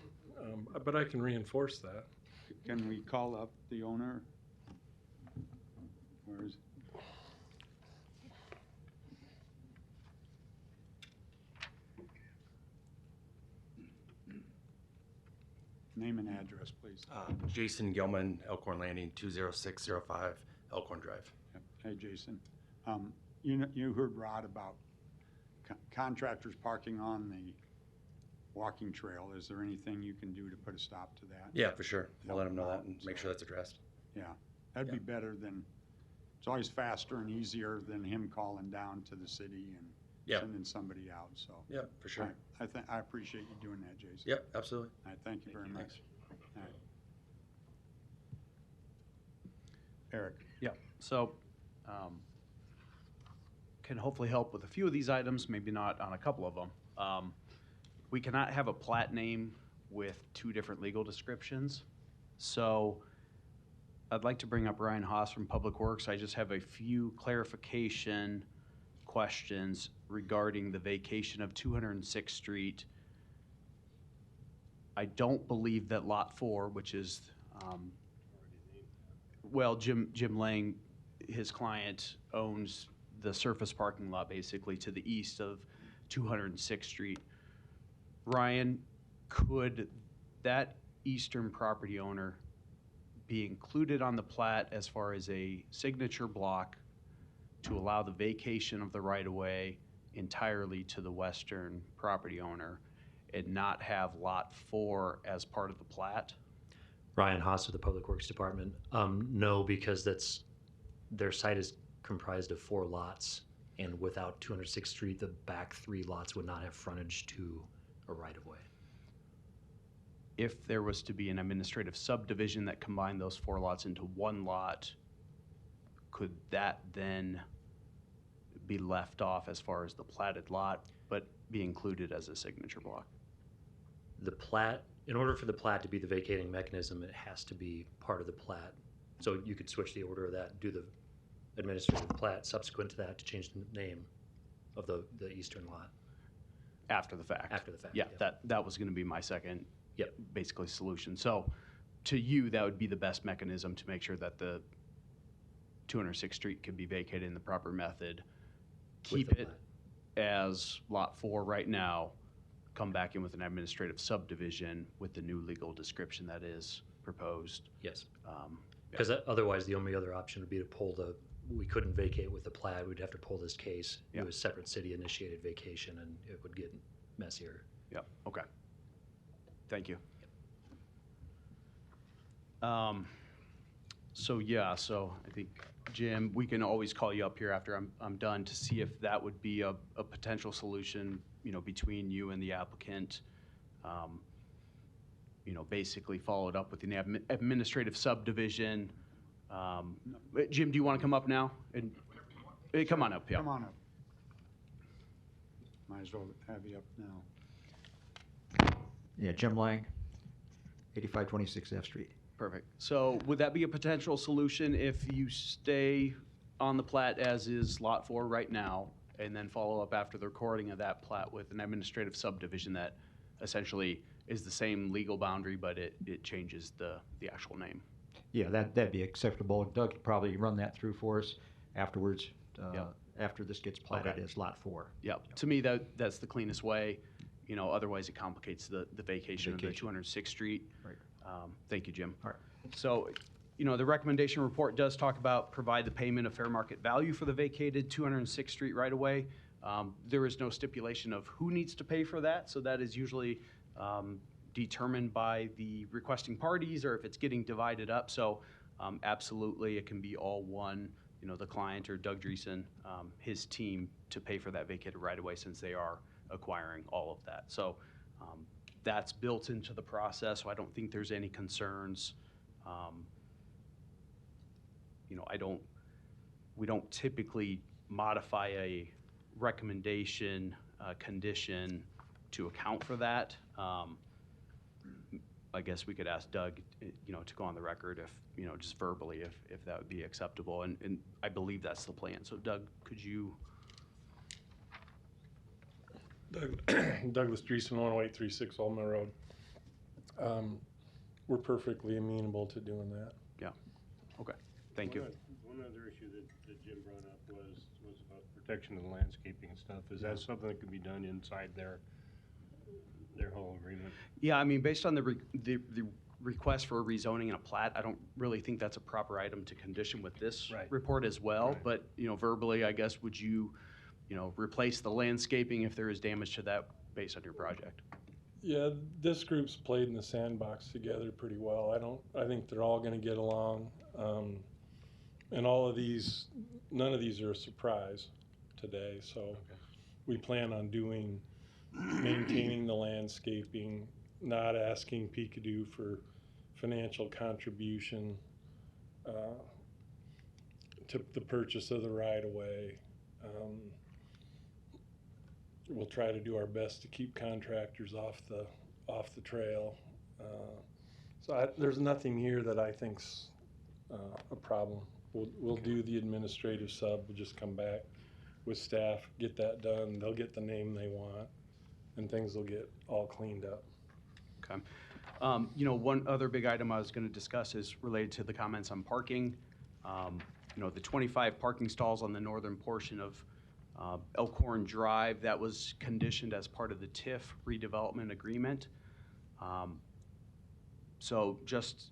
Speaker 10: but I can reinforce that.
Speaker 1: Can we call up the owner? Where is it? Name and address, please.
Speaker 15: Jason Gilman, Elkhorn Landing, 20605 Elkhorn Drive.
Speaker 1: Yep. Hey, Jason. You heard Rod about contractors parking on the walking trail. Is there anything you can do to put a stop to that?
Speaker 15: Yeah, for sure. We'll let them know that and make sure that's addressed.
Speaker 1: Yeah, that'd be better than, it's always faster and easier than him calling down to the city and sending somebody out, so.
Speaker 15: Yeah, for sure.
Speaker 1: I appreciate you doing that, Jason.
Speaker 15: Yep, absolutely.
Speaker 1: All right, thank you very much.
Speaker 15: Thanks.
Speaker 1: All right. Eric.
Speaker 3: Yeah, so can hopefully help with a few of these items, maybe not on a couple of them. We cannot have a plat name with 2 different legal descriptions. So I'd like to bring up Ryan Haas from Public Works. I just have a few clarification questions regarding the vacation of 206th Street. I don't believe that Lot 4, which is, well, Jim Lang, his client, owns the surface parking lot basically to the east of 206th Street. Ryan, could that eastern property owner be included on the plat as far as a signature block to allow the vacation of the right-of-way entirely to the western property owner and not have Lot 4 as part of the plat?
Speaker 16: Ryan Haas with the Public Works Department. No, because their site is comprised of 4 lots, and without 206th Street, the back 3 lots would not have frontage to a right-of-way.
Speaker 3: If there was to be an administrative subdivision that combined those 4 lots into 1 lot, could that then be left off as far as the platted lot, but be included as a signature block?
Speaker 16: The plat, in order for the plat to be the vacating mechanism, it has to be part of the plat. So you could switch the order of that, do the administrative plat subsequent to that to change the name of the eastern lot.
Speaker 3: After the fact?
Speaker 16: After the fact,
Speaker 3: Yeah,
Speaker 16: yeah.
Speaker 3: that was gonna be my second, basically solution. So to you, that would be the best mechanism to make sure that the 206th Street could be vacated in the proper method. Keep it as Lot 4 right now, come back in with an administrative subdivision with the new legal description that is proposed.
Speaker 16: Yes. Because otherwise, the only other option would be to pull we couldn't vacate with the plat. We'd have to pull this case, do a separate city-initiated vacation, and it would get messier.
Speaker 3: Yep, okay. Thank you. So I think, Jim, we can always call you up here after I'm done to see if that would be a potential solution, between you and the applicant. Basically followed up with an administrative subdivision. Jim, do you want to come up now? And come on up, yeah.
Speaker 1: Come on up. Might as well have you up now.
Speaker 11: Yeah, Jim Lang, 8526 F Street.
Speaker 3: Perfect. So would that be a potential solution if you stay on the plat as is Lot 4 right now, and then follow up after the recording of that plat with an administrative subdivision that essentially is the same legal boundary, but it changes the actual name?
Speaker 11: Yeah, that'd be acceptable. Doug could probably run that through for us afterwards,
Speaker 3: Yep.
Speaker 11: after this gets platted
Speaker 3: Okay.
Speaker 11: as Lot 4.
Speaker 3: Yep. To me, that's the cleanest way. You know, otherwise it complicates the vacation of the 206th Street.
Speaker 11: Right.
Speaker 3: Thank you, Jim.
Speaker 11: All right.
Speaker 3: So, you know, the recommendation report does talk about provide the payment of fair market value for the vacated 206th Street right-of-way. There is no stipulation of who needs to pay for that, so that is usually determined by the requesting parties or if it's getting divided up. So absolutely, it can be all one, you know, the client or Doug Dreesen, his team, to pay for that vacated right-of-way since they are acquiring all of that. So that's built into the process, so I don't think there's any concerns. You know, we don't typically modify a recommendation condition to account for that. I guess we could ask Doug, you know, to go on the record if, you know, just verbally if that would be acceptable. And I believe that's the plan. So Doug, could you?
Speaker 10: Douglas Dreesen, 10836 Old Mill Road. We're perfectly amenable to doing that.
Speaker 3: Yeah. Okay. Thank you.
Speaker 2: One other issue that Jim brought up was about protection of the landscaping stuff. Is that something that can be done inside their whole agreement?
Speaker 3: Yeah, I mean, based on the request for a rezoning and a plat, I don't really think that's a proper item to condition with this report as well.
Speaker 2: Right.
Speaker 3: But, you know, verbally, I guess, would you know, replace the landscaping if there is damage to that based on your project?
Speaker 10: Yeah, this group's played in the sandbox together pretty well. I think they're all gonna get along. And none of these are a surprise today, so we plan on maintaining the landscaping, not asking Peekadoo for financial contribution to the purchase of the right-of-way. We'll try to do our best to keep contractors off the trail. There's nothing here that I think's a problem. We'll do the administrative sub. We'll just come back with staff, get that done. They'll get the name they want, and things will get all cleaned up.
Speaker 3: Okay. You know, one other big item I was going to discuss is related to the comments on parking. You know, the 25 parking stalls on the northern portion of Elkhorn Drive, that was conditioned as part of the TIF redevelopment agreement. So just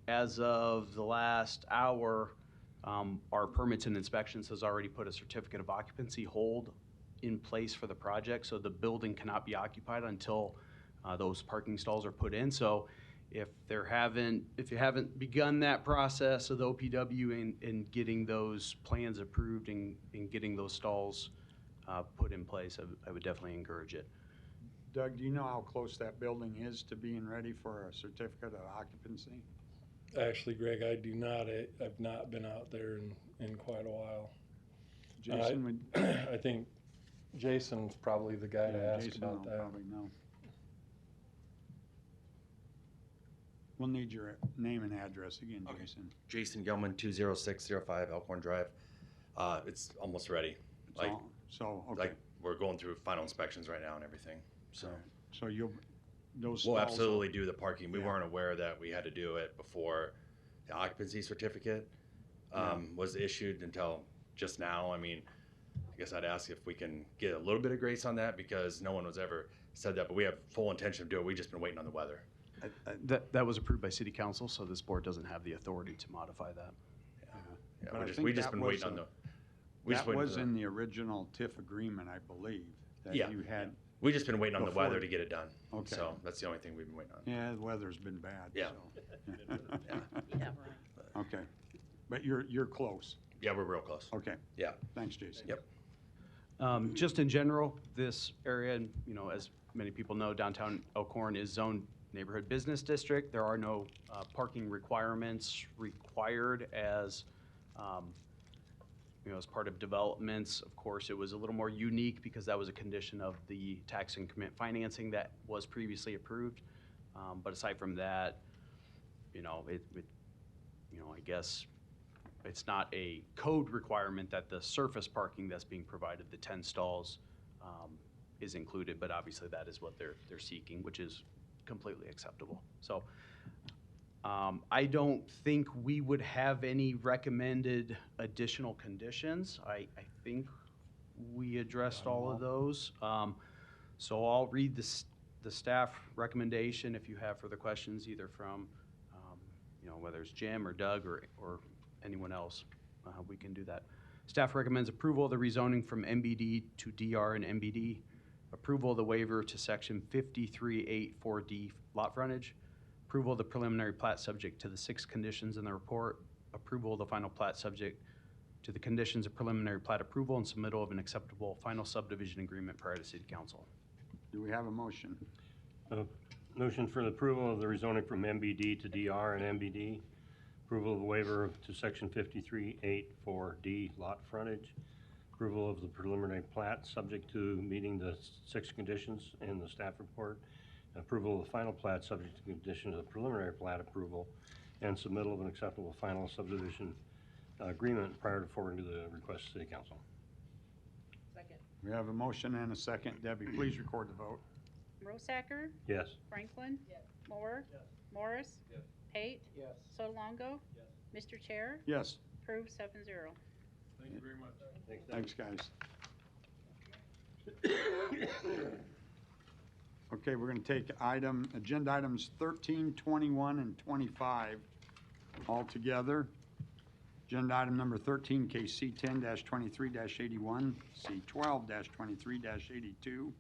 Speaker 3: as of the last hour, our permits and inspections has already put a certificate of occupancy hold in place for the project. So the building cannot be occupied until those parking stalls are put in. So if you haven't begun that process of the OPW in getting those plans approved and getting those stalls put in place, I would definitely encourage it.
Speaker 1: Doug, do you know how close that building is to being ready for a certificate of occupancy?
Speaker 10: Actually, Greg, I do not. I've not been out there in quite a while.
Speaker 1: Jason,
Speaker 10: I think Jason's probably the guy to ask
Speaker 1: Jason
Speaker 10: about
Speaker 1: will
Speaker 10: that.
Speaker 1: probably know. We'll need your name and address again, Jason.
Speaker 15: Jason Gilman, 20605 Elkhorn Drive. It's almost ready.
Speaker 1: Okay.
Speaker 15: Like we're going through final inspections right now and everything. So
Speaker 1: those
Speaker 15: we'll
Speaker 1: stalls
Speaker 15: absolutely do the parking. We weren't aware that we had to do it before the occupancy certificate was issued until just now. I mean, I guess I'd ask if we can get a little bit of grace on that because no one was ever said that, but we have full intention of doing it. We've just been waiting on the weather.
Speaker 3: That was approved by City Council, so this board doesn't have the authority to modify that.
Speaker 1: Yeah,
Speaker 15: we just been waiting on the.
Speaker 1: That was in the original TIF agreement, I believe. That you had.
Speaker 15: We just been waiting on the weather to get it done.
Speaker 1: Okay.
Speaker 15: So that's the only thing we've been waiting on.
Speaker 1: Yeah, the weather's been bad.
Speaker 15: Yeah.
Speaker 1: So. Okay, but you're close.
Speaker 15: Yeah, we're real close.
Speaker 1: Okay.
Speaker 15: Yeah.
Speaker 1: Thanks, Jason.
Speaker 15: Yep.
Speaker 3: Just in general, this area, and you know, as many people know, downtown Elkhorn is zoned neighborhood business district. There are no parking requirements required as as part of developments. Of course, it was a little more unique because that was a condition of the tax increment financing that was previously approved. But aside from that, I guess it's not a code requirement that the surface parking that's being provided, the 10 stalls, is included, but obviously that is what they're seeking, which is completely acceptable. So I don't think we would have any recommended additional conditions. I think we addressed all of those. So I'll read the staff recommendation if you have further questions, either from, whether it's Jim or Doug or anyone else, we can do that. Staff recommends approval of the rezoning from MBD to DR and MBD, approval of the waiver to section 5384D lot frontage, approval of the preliminary plat subject to the 6 conditions in the report, approval of the final plat subject to the conditions of preliminary plat approval, and submittal of an acceptable final subdivision agreement prior to City Council.
Speaker 1: Do we have a motion?
Speaker 2: Motion for the approval of the rezoning from MBD to DR and MBD. Approval of the waiver to section 5384D lot frontage. Approval of the preliminary plat subject to meeting the 6 conditions in the staff report. Approval of the final plat subject to conditions of preliminary plat approval, and submittal of an acceptable final subdivision agreement prior to forwarding to the request to City Council.
Speaker 8: Second.
Speaker 1: We have a motion and a second. Debbie, please record the vote.
Speaker 4: Rosacker,
Speaker 2: Yes.
Speaker 4: Franklin.
Speaker 8: Yes.
Speaker 4: Moore.
Speaker 6: Yes.
Speaker 4: Morris.
Speaker 6: Yes.
Speaker 4: Pate.
Speaker 7: Yes.
Speaker 4: Sotolongo.
Speaker 6: Yes.
Speaker 4: Mr. Chair,
Speaker 1: Yes.
Speaker 4: approved 7-0.
Speaker 10: Thank you very much.
Speaker 1: Thanks, guys. Okay, we're going to take agenda items 13, 21, and 25 all together. Agenda item number 13, case C10-23-81, C12-23-82.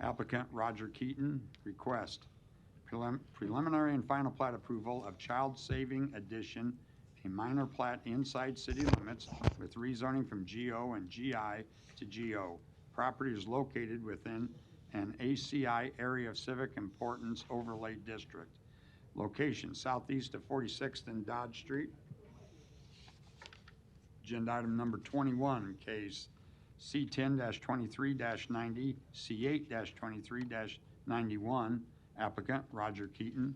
Speaker 1: Applicant Roger Keaton, request preliminary and final plat approval of Child Saving Addition, a minor plat inside city limits with rezoning from GO and GI to GO. Property is located within an ACI area of civic importance overlay district. Location southeast of 46th and Dodge Street. Agenda item number 21, case C10-23-90, C8-23-91, applicant Roger Keaton,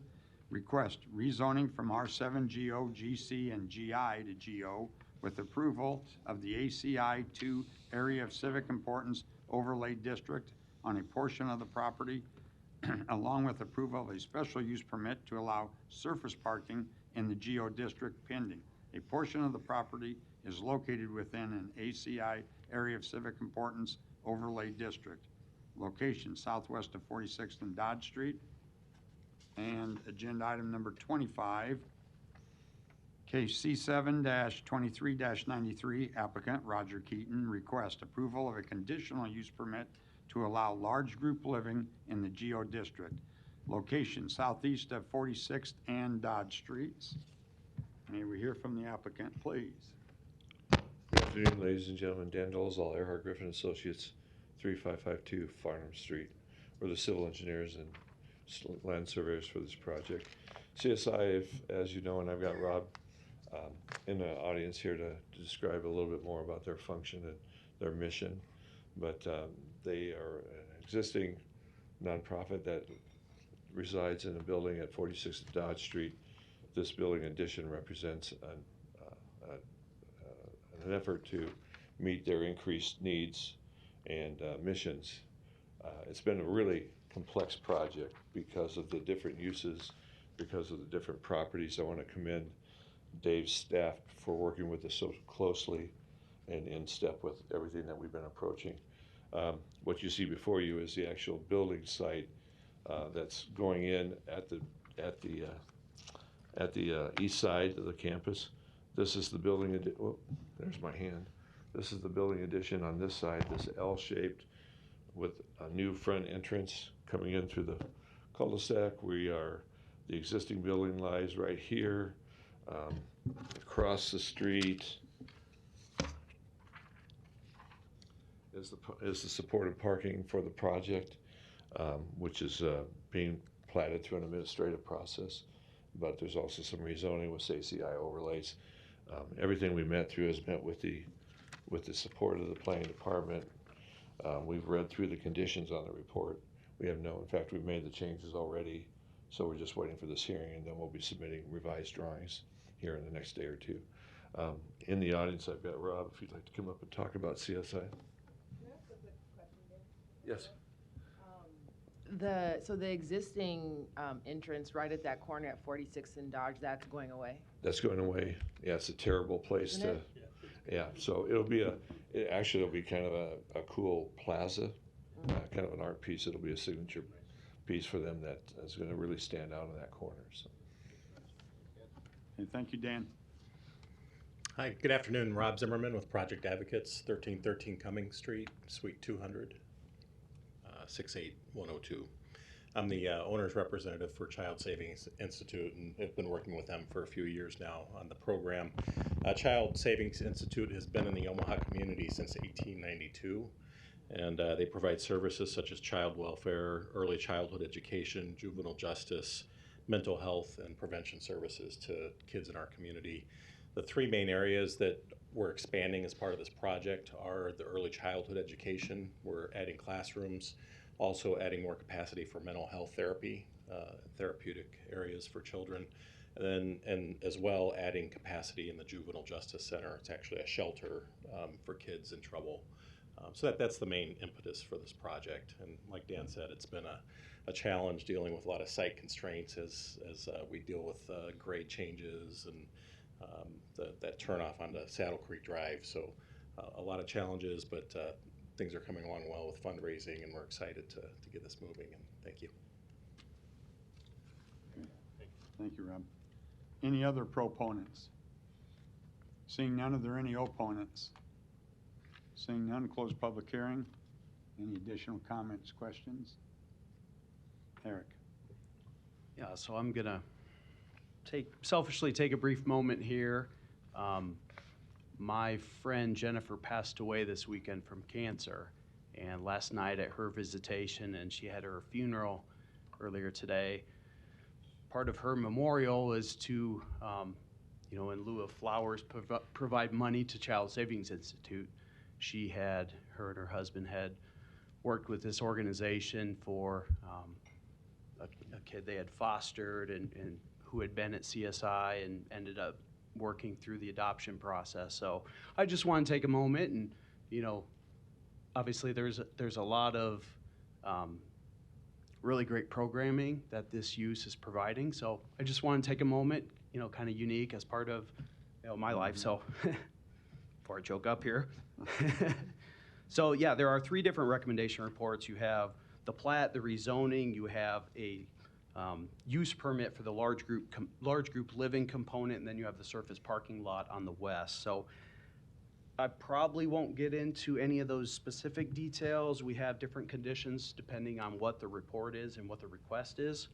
Speaker 1: request rezoning from R7 GO, GC, and GI to GO with approval of the ACI 2 area of civic importance overlay district on a portion of the property, along with approval of a special use permit to allow surface parking in the GO district pending. A portion of the property is located within an ACI area of civic importance overlay district. Location southwest of 46th and Dodge Street. And agenda item number 25, case C7-23-93, applicant Roger Keaton, request approval of a conditional use permit to allow large group living in the GO district. Location southeast of 46th and Dodge Streets. May we hear from the applicant, please?
Speaker 17: Good afternoon, ladies and gentlemen. Dan Dolezal, Earhart Griffin Associates, 3552 Farnham Street. We're the civil engineers and land surveyors for this project. CSI, as you know, and I've got Rob in the audience here to describe a little bit more about their function and their mission. But they are an existing nonprofit that resides in a building at 46th Dodge Street. This building addition represents an effort to meet their increased needs and missions. It's been a really complex project because of the different uses, because of the different properties. I want to commend Dave's staff for working with us so closely and in step with everything that we've been approaching. What you see before you is the actual building site that's going in at the east side of the campus. This is the building. Oh, there's my hand. This is the building addition on this side. This L-shaped with a new front entrance coming in through the cul-de-sac. The existing building lies right here. Across the street is the supported parking for the project, which is being platted through an administrative process. But there's also some rezoning with ACI overlays. Everything we met through has met with the with the support of the planning department. We've read through the conditions on the report. In fact, we've made the changes already, so we're just waiting for this hearing, and then we'll be submitting revised drawings here in the next day or two. In the audience, I've got Rob, if you'd like to come up and talk about CSI.
Speaker 8: Can I ask a quick question, Dan?
Speaker 17: Yes.
Speaker 8: So the existing entrance right at that corner at 46th and Dodge, that's going away?
Speaker 17: That's going away. Yeah, it's a terrible place
Speaker 8: Isn't
Speaker 17: to.
Speaker 8: it?
Speaker 17: Yeah, so it'll be it'll be kind of a cool plaza, kind of an art piece. It'll be a signature piece for them that is going to really stand out in that corner. So.
Speaker 1: Okay, thank you, Dan.
Speaker 18: Hi, good afternoon. Rob Zimmerman with Project Advocates, 1313 Cumming Street, Suite 200, 68102. I'm the owner's representative for Child Savings Institute and have been working with them for a few years now on the program. Child Savings Institute has been in the Omaha community since 1892, and they provide services such as child welfare, early childhood education, juvenile justice, mental health, and prevention services to kids in our community. The three main areas that we're expanding as part of this project are the early childhood education. We're adding classrooms, also adding more capacity for mental health therapy, therapeutic areas for children, and as well adding capacity in the juvenile justice center. It's actually a shelter for kids in trouble. So that's the main impetus for this project. And like Dan said, it's been a challenge dealing with a lot of site constraints as we deal with grade changes and that turnoff onto Saddle Creek Drive. So a lot of challenges, but things are coming along well with fundraising, and we're excited to get this moving. And thank you.
Speaker 1: Thank you, Rob. Any other proponents? Seeing none, are there any opponents? Seeing none, close public hearing. Any additional comments, questions? Eric.
Speaker 3: Yeah, so I'm gonna selfishly take a brief moment here. My friend Jennifer passed away this weekend from cancer, and last night at her visitation, and she had her funeral earlier today. Part of her memorial was to, in lieu of flowers, provide money to Child Savings Institute. Her and her husband had worked with this organization for a kid they had fostered and who had been at CSI and ended up working through the adoption process. So I just want to take a moment and, obviously there's a lot of really great programming that this use is providing. So I just want to take a moment, kind of unique as part of my life. So before I choke up here. So yeah, there are three different recommendation reports. You have the plat, the rezoning, you have a use permit for the large group living component, and then you have the surface parking lot on the west. So I probably won't get into any of those specific details. We have different conditions depending on what the report is and what the request is.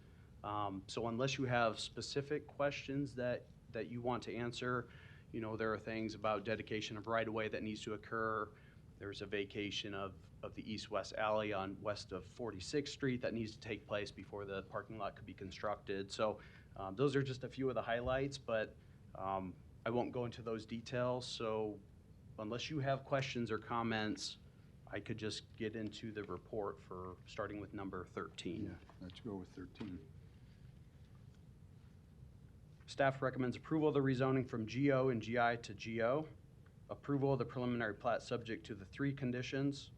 Speaker 3: So unless you have specific questions that you want to answer, there are things about dedication of right-of-way that needs to occur. There's a vacation of the east-west alley on west of 46th Street that needs to take place before the parking lot could be constructed. So those are just a few of the highlights, but I won't go into those details. So unless you have questions or comments, I could just get into the report for starting with number 13.
Speaker 1: Yeah, let's go with 13.
Speaker 3: Staff recommends approval of the rezoning from GO and GI to GO, approval of the preliminary plat subject to the three conditions,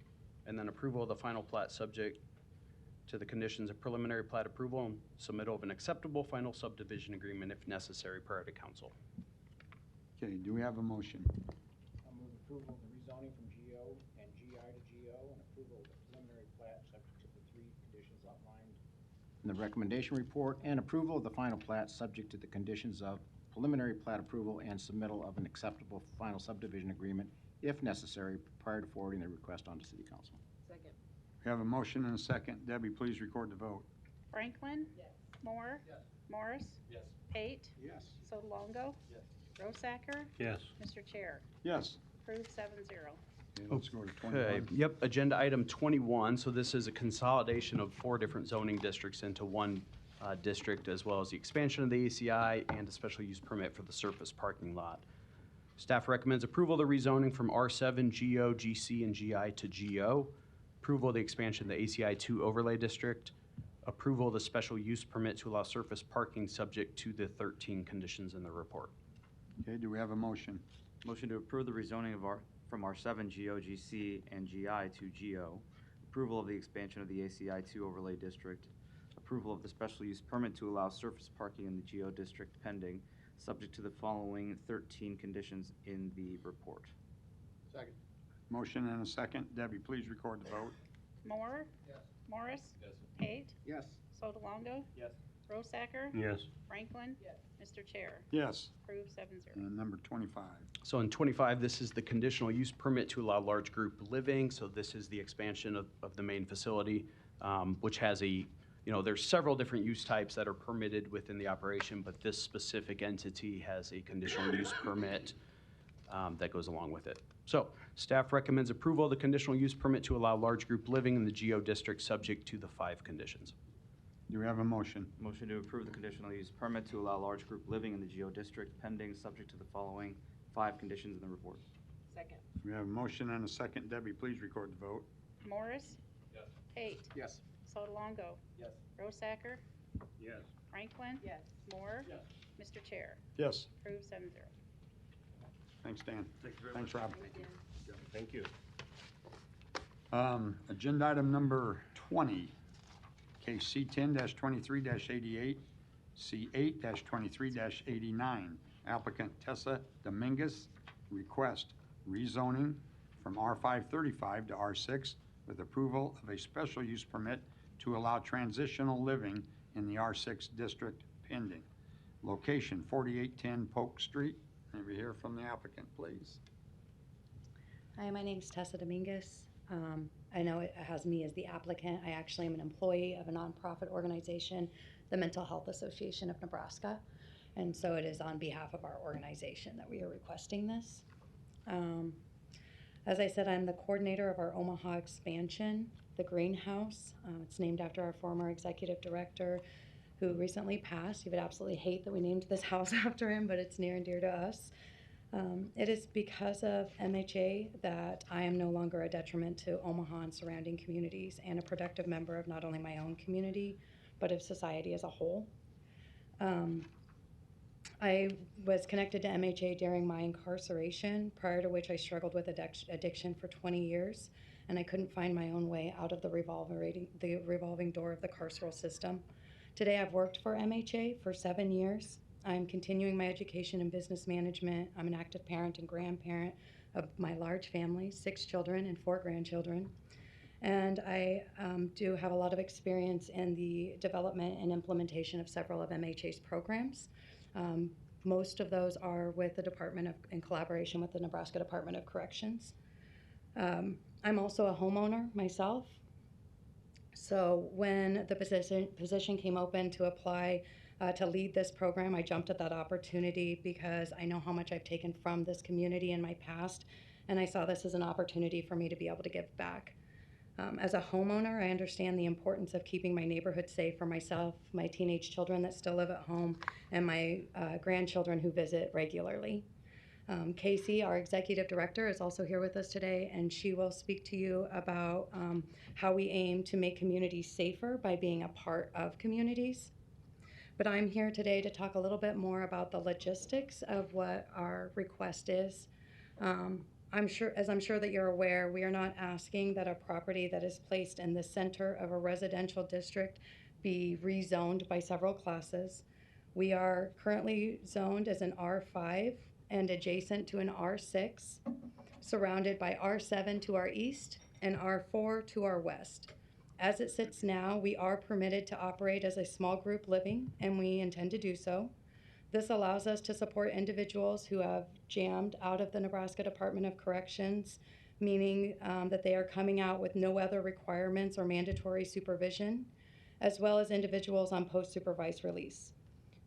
Speaker 3: and then approval of the final plat subject to the conditions of preliminary plat approval and submittal of an acceptable final subdivision agreement if necessary prior to council.
Speaker 1: Okay, do we have a motion?
Speaker 7: I'll move approval of the rezoning from GO and GI to GO and approval of the preliminary plat subject to the three conditions outlined in the recommendation report, and approval of the final plat subject to the conditions of preliminary plat approval and submittal of an acceptable final subdivision agreement if necessary prior to forwarding the request on to City Council.
Speaker 8: Second.
Speaker 1: We have a motion and a second. Debbie, please record the vote.
Speaker 4: Franklin.
Speaker 8: Yes.
Speaker 4: Moore.
Speaker 6: Yes.
Speaker 4: Morris.
Speaker 6: Yes.
Speaker 4: Pate.
Speaker 7: Yes.
Speaker 4: Sotolongo.
Speaker 6: Yes.
Speaker 4: Rosacker.
Speaker 2: Yes.
Speaker 4: Mr. Chair.
Speaker 1: Yes.
Speaker 4: Approved 7-0.
Speaker 1: Okay, let's go to 21.
Speaker 3: Okay, yep, agenda item 21. So this is a consolidation of 4 different zoning districts into one district, as well as the expansion of the ACI and a special use permit for the surface parking lot. Staff recommends approval of the rezoning from R7 GO, GC, and GI to GO. Approval of the expansion of the ACI 2 overlay district. Approval of the special use permit to allow surface parking subject to the 13 conditions in the report.
Speaker 1: Okay, do we have a motion?
Speaker 6: Motion to approve the rezoning from R7 GO, GC, and GI to GO. Approval of the expansion of the ACI 2 overlay district. Approval of the special use permit to allow surface parking in the GO district pending, subject to the following 13 conditions in the report.
Speaker 5: Second.
Speaker 1: Motion and a second. Debbie, please record the vote.
Speaker 4: Moore?
Speaker 5: Yes.
Speaker 4: Morris?
Speaker 6: Yes.
Speaker 4: Pate?
Speaker 5: Yes.
Speaker 4: Sotolongo?
Speaker 6: Yes.
Speaker 4: Rosacker?
Speaker 2: Yes.
Speaker 4: Franklin? Mr. Chair?
Speaker 1: Yes.
Speaker 4: Approved 7-0.
Speaker 1: And number 25.
Speaker 3: So in 25, this is the conditional use permit to allow large group living. So this is the expansion of the main facility, which has there's several different use types that are permitted within the operation, but this specific entity has a conditional use permit that goes along with it. So staff recommends approval of the conditional use permit to allow large group living in the GO district subject to the 5 conditions.
Speaker 1: Do we have a motion?
Speaker 6: Motion to approve the conditional use permit to allow large group living in the GO district pending, subject to the following 5 conditions in the report.
Speaker 8: Second.
Speaker 1: We have a motion and a second. Debbie, please record the vote.
Speaker 4: Morris?
Speaker 6: Yes.
Speaker 4: Pate?
Speaker 5: Yes.
Speaker 4: Sotolongo?
Speaker 6: Yes.
Speaker 4: Rosacker?
Speaker 2: Yes.
Speaker 4: Franklin?
Speaker 8: Yes.
Speaker 4: Moore?
Speaker 6: Yes.
Speaker 4: Mr. Chair?
Speaker 1: Yes.
Speaker 4: Approved 7-0.
Speaker 1: Thanks, Dan.
Speaker 6: Thank you very
Speaker 1: Thanks,
Speaker 6: much.
Speaker 1: Rob.
Speaker 2: Thank you.
Speaker 1: Agenda item number 20, case C10-23-88, C8-23-89. Applicant Tessa Dominguez, request rezoning from R535 to R6 with approval of a special use permit to allow transitional living in the R6 district pending. Location 4810 Polk Street. May we hear from the applicant, please?
Speaker 19: Hi, my name's Tessa Dominguez. I know it has me as the applicant. I actually am an employee of a nonprofit organization, the Mental Health Association of Nebraska. And so it is on behalf of our organization that we are requesting this. As I said, I'm the coordinator of our Omaha expansion, the greenhouse. It's named after our former executive director who recently passed. You would absolutely hate that we named this house after him, but it's near and dear to us. It is because of MHA that I am no longer a detriment to Omaha and surrounding communities and a productive member of not only my own community, but of society as a whole. I was connected to MHA during my incarceration, prior to which I struggled with addiction for 20 years, and I couldn't find my own way out of the revolving door of the carceral system. Today I've worked for MHA for 7 years. I'm continuing my education in business management. I'm an active parent and grandparent of my large family, 6 children and 4 grandchildren. And I do have a lot of experience in the development and implementation of several of MHA's programs. Most of those are with the in collaboration with the Nebraska Department of Corrections. I'm also a homeowner myself. So when the position came open to apply to lead this program, I jumped at that opportunity because I know how much I've taken from this community in my past, and I saw this as an opportunity for me to be able to give back. As a homeowner, I understand the importance of keeping my neighborhood safe for myself, my teenage children that still live at home, and my grandchildren who visit regularly. Casey, our executive director, is also here with us today, and she will speak to you about how we aim to make communities safer by being a part of communities. But I'm here today to talk a little bit more about the logistics of what our request is. I'm sure that you're aware, we are not asking that a property that is placed in the center of a residential district be rezoned by several classes. We are currently zoned as an R5 and adjacent to an R6, surrounded by R7 to our east and R4 to our west. As it sits now, we are permitted to operate as a small group living, and we intend to do so. This allows us to support individuals who have jammed out of the Nebraska Department of Corrections, meaning that they are coming out with no other requirements or mandatory supervision, as well as individuals on post-supervised release.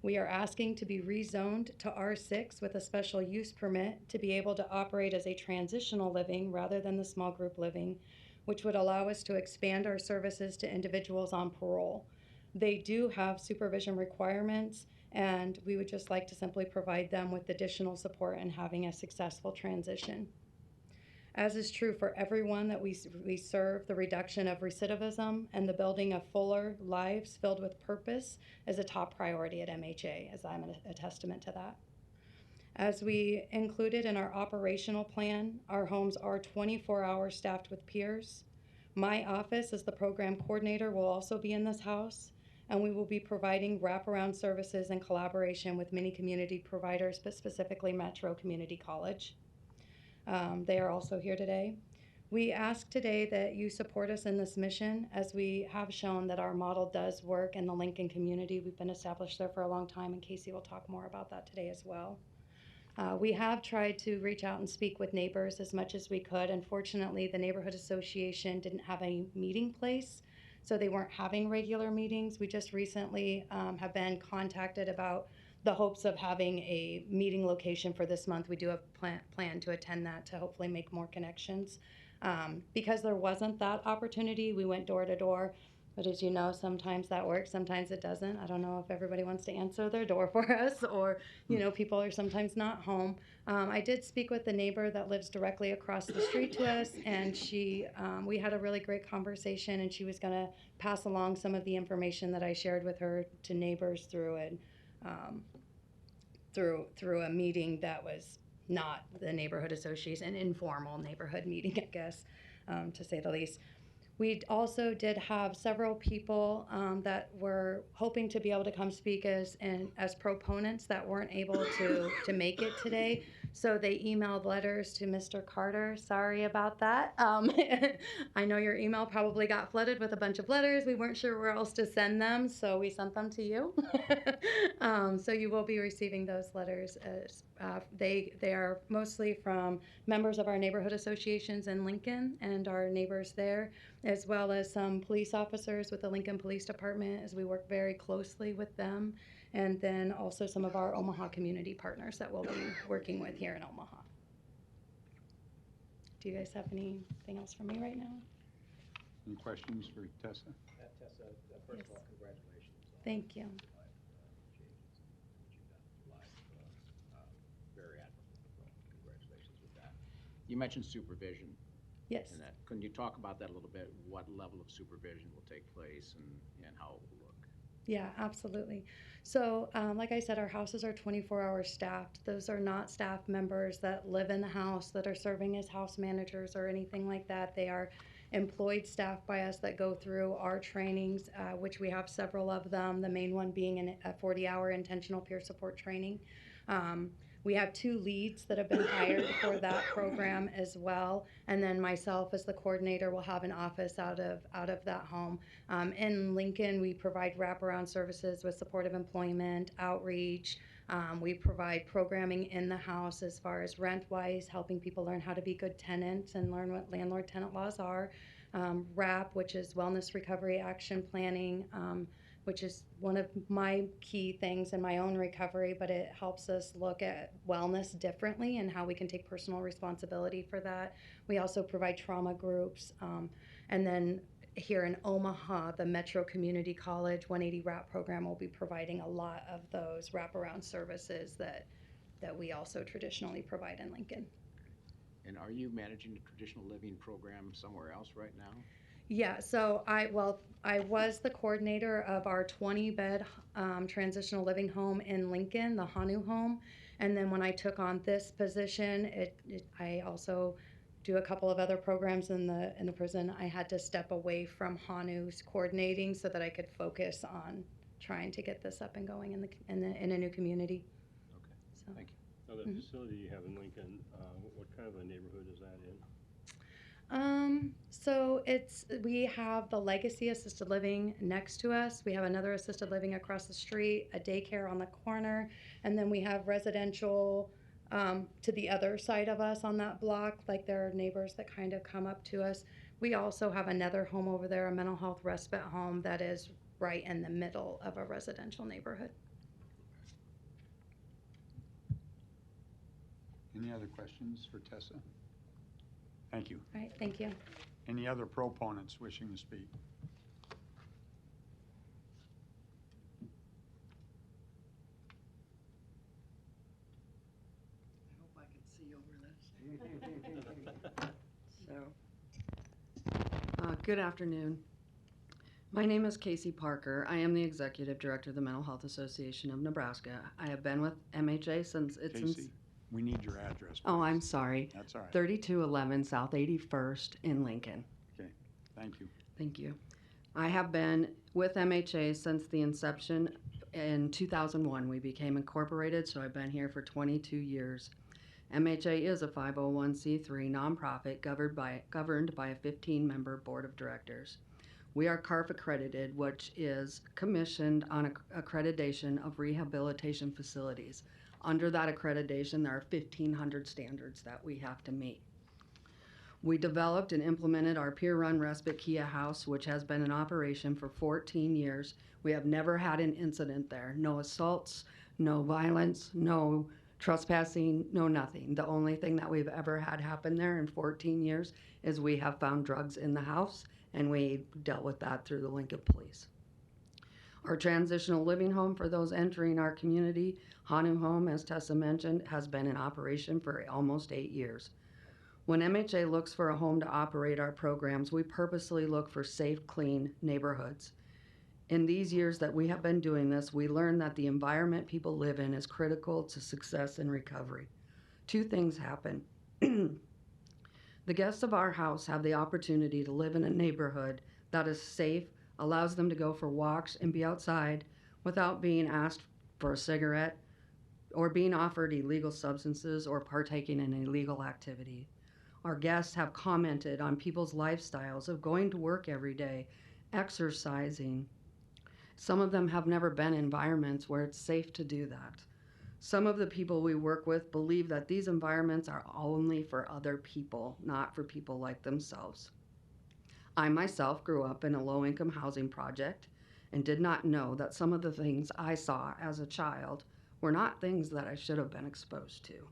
Speaker 19: We are asking to be rezoned to R6 with a special use permit to be able to operate as a transitional living rather than the small group living, which would allow us to expand our services to individuals on parole. They do have supervision requirements, and we would just like to simply provide them with additional support in having a successful transition. As is true for everyone that we serve, the reduction of recidivism and the building of fuller lives filled with purpose is a top priority at MHA, as I'm a testament to that. As we included in our operational plan, our homes are 24 hours staffed with peers. My office as the program coordinator will also be in this house, and we will be providing wraparound services in collaboration with many community providers, but specifically Metro Community College. They are also here today. We ask today that you support us in this mission, as we have shown that our model does work in the Lincoln community. We've been established there for a long time, and Casey will talk more about that today as well. We have tried to reach out and speak with neighbors as much as we could. Unfortunately, the neighborhood association didn't have a meeting place, so they weren't having regular meetings. We just recently have been contacted about the hopes of having a meeting location for this month. We do have plan to attend that to hopefully make more connections. Because there wasn't that opportunity, we went door to door. But as you know, sometimes that works, sometimes it doesn't. I don't know if everybody wants to answer their door for us, or, you know, people are sometimes not home. I did speak with the neighbor that lives directly across the street to us, and we had a really great conversation, and she was going to pass along some of the information that I shared with her to neighbors through a meeting that was not the neighborhood association, an informal neighborhood meeting, I guess, to say the least. We also did have several people that were hoping to be able to come speak as proponents that weren't able to make it today. So they emailed letters to Mr. Carter. Sorry about that. I know your email probably got flooded with a bunch of letters. We weren't sure where else to send them, so we sent them to you. So you will be receiving those letters. They are mostly from members of our neighborhood associations in Lincoln and our neighbors there, as well as some police officers with the Lincoln Police Department, as we work very closely with them, and then also some of our Omaha community partners that we'll be working with here in Omaha. Do you guys have anything else for me right now?
Speaker 1: Any questions for Tessa?
Speaker 7: Tessa, first of all, congratulations.
Speaker 19: Thank you.
Speaker 7: Very admirable. Congratulations with that. You mentioned supervision.
Speaker 19: Yes.
Speaker 7: And that, can you talk about that a little bit? What level of supervision will take place and how it will look?
Speaker 19: Yeah, absolutely. So, like I said, our houses are 24 hours staffed. Those are not staff members that live in the house that are serving as house managers or anything like that. They are employed staff by us that go through our trainings, which we have several of them, the main one being a 40-hour intentional peer support training. We have 2 leads that have been hired for that program as well, and then myself as the coordinator will have an office out of that home. In Lincoln, we provide wraparound services with supportive employment, outreach. We provide programming in the house as far as rent-wise, helping people learn how to be good tenants and learn what landlord-tenant laws are. WRAP, which is Wellness Recovery Action Planning, which is one of my key things in my own recovery, but it helps us look at wellness differently and how we can take personal responsibility for that. We also provide trauma groups. And then here in Omaha, the Metro Community College 180 WRAP program will be providing a lot of those wraparound services that we also traditionally provide in Lincoln.
Speaker 7: And are you managing the traditional living program somewhere else right now?
Speaker 19: Yeah, so I was the coordinator of our 20-bed transitional living home in Lincoln, the Hanu home, and then when I took on this position, I also do a couple of other programs in the prison. I had to step away from Hanu's coordinating so that I could focus on trying to get this up and going in a new community.
Speaker 7: Okay,
Speaker 19: so.
Speaker 7: Thank you.
Speaker 2: Now, the facility you have in Lincoln, what kind of a neighborhood is that in?
Speaker 19: So we have the Legacy Assisted Living next to us. We have another assisted living across the street, a daycare on the corner, and then we have residential to the other side of us on that block. Like, there are neighbors that kind of come up to us. We also have another home over there, a mental health respite home that is right in the middle of a residential neighborhood.
Speaker 1: Any other questions for Tessa? Thank you.
Speaker 19: All right, thank you.
Speaker 1: Any other proponents wishing to speak?
Speaker 20: Good afternoon. My name is Casey Parker. I am the Executive Director of the Mental Health Association of Nebraska. I have been with MHA since its...
Speaker 1: Casey, we need your address.
Speaker 20: Oh, I'm sorry.
Speaker 1: That's all right.
Speaker 20: 3211 South 81st in Lincoln.
Speaker 1: Okay, thank you.
Speaker 20: Thank you. I have been with MHA since the inception. In 2001, we became incorporated, so I've been here for 22 years. MHA is a 501c3 nonprofit governed by a 15-member board of directors. We are CARF accredited, which is commissioned on accreditation of rehabilitation facilities. Under that accreditation, there are 1,500 standards that we have to meet. We developed and implemented our peer-run respite Kia house, which has been in operation for 14 years. We have never had an incident there. No assaults, no violence, no trespassing, no nothing. The only thing that we've ever had happen there in 14 years is we have found drugs in the house, and we dealt with that through the Lincoln Police. Our transitional living home for those entering our community, Hanu Home, as Tessa mentioned, has been in operation for almost 8 years. When MHA looks for a home to operate our programs, we purposely look for safe, clean neighborhoods. In these years that we have been doing this, we learned that the environment people live in is critical to success and recovery. 2 things happen. The guests of our house have the opportunity to live in a neighborhood that is safe, allows them to go for walks and be outside without being asked for a cigarette or being offered illegal substances or partaking in illegal activity. Our guests have commented on people's lifestyles of going to work every day, exercising. Some of them have never been in environments where it's safe to do that. Some of the people we work with believe that these environments are only for other people, not for people like themselves. I myself grew up in a low-income housing project and did not know that some of the things I saw as a child were not things that I should have been exposed to.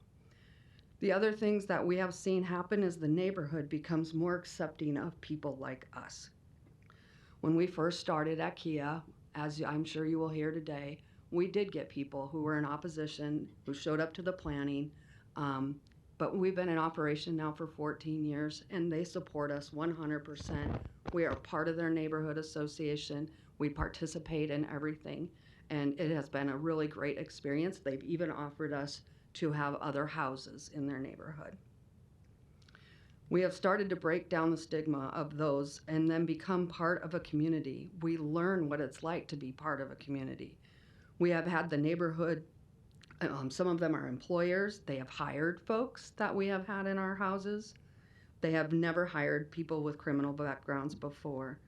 Speaker 20: The other things that we have seen happen is the neighborhood becomes more accepting of people like us. When we first started at Kia, as I'm sure you will hear today, we did get people who were in opposition, who showed up to the planning, but we've been in operation now for 14 years, and they support us 100%. We are part of their neighborhood association. We participate in everything, and it has been a really great experience. They've even offered us to have other houses in their neighborhood. We have started to break down the stigma of those and then become part of a community. We learn what it's like to be part of a community. We have had the neighborhood, some of them are employers. They have hired folks that we have had in our houses. They have never hired people with criminal backgrounds before.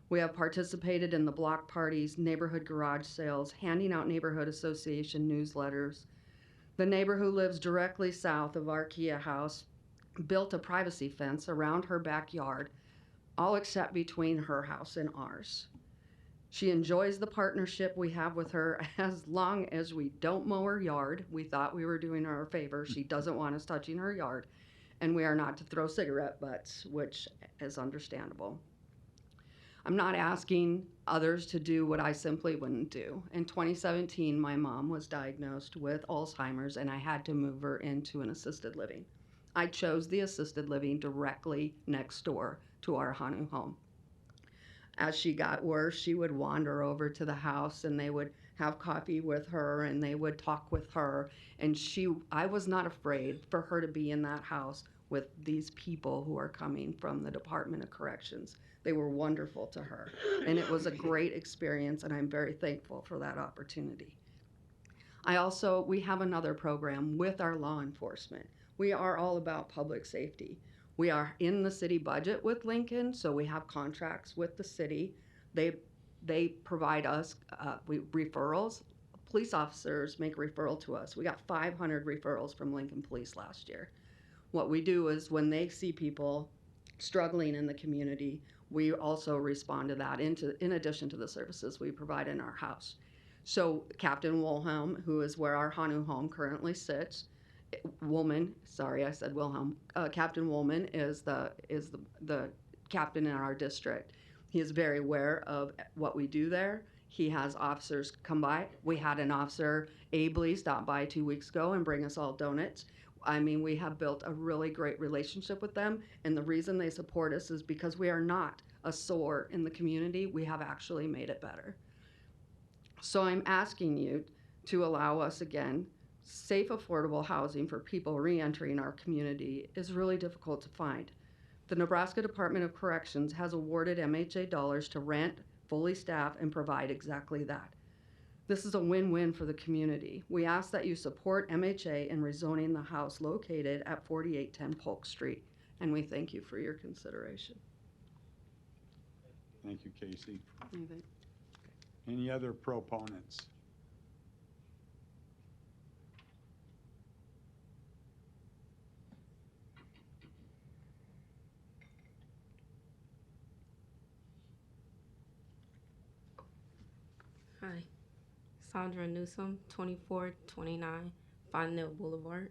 Speaker 20: We have participated in the block parties, neighborhood garage sales, handing out neighborhood association newsletters. The neighbor who lives directly south of our Kia house built a privacy fence around her backyard, all except between her house and ours. She enjoys the partnership we have with her as long as we don't mow her yard. We thought we were doing her a favor. She doesn't want us touching her yard. And we are not to throw cigarette butts, which is understandable. I'm not asking others to do what I simply wouldn't do. In 2017, my mom was diagnosed with Alzheimer's, and I had to move her into an assisted living. I chose the assisted living directly next door to our Hanu home. As she got worse, she would wander over to the house, and they would have coffee with her, and they would talk with her. And I was not afraid for her to be in that house with these people who are coming from the Department of Corrections. They were wonderful to her, and it was a great experience, and I'm very thankful for that opportunity. We have another program with our law enforcement. We are all about public safety. We are in the city budget with Lincoln, so we have contracts with the city. They provide us referrals. Police officers make referral to us. We got 500 referrals from Lincoln Police last year. What we do is when they see people struggling in the community, we also respond to that in addition to the services we provide in our house. So Captain Wilhelm, who is where our Hanu home currently sits, Woolman, sorry, I said Wilhelm. Captain Woolman is the captain in our district. He is very aware of what we do there. He has officers come by. We had an officer ably stop by 2 weeks ago and bring us all donuts. I mean, we have built a really great relationship with them, and the reason they support us is because we are not a sore in the community. We have actually made it better. So I'm asking you to allow us again. Safe, affordable housing for people re-entering our community is really difficult to find. The Nebraska Department of Corrections has awarded MHA dollars to rent, fully staff, and provide exactly that. This is a win-win for the community. We ask that you support MHA in rezoning the house located at 4810 Polk Street, and we thank you for your consideration.
Speaker 1: Thank you, Casey.
Speaker 20: Anything?
Speaker 1: Any other proponents?
Speaker 21: Hi, Sandra Newsom, 2429 Fontenelle Boulevard.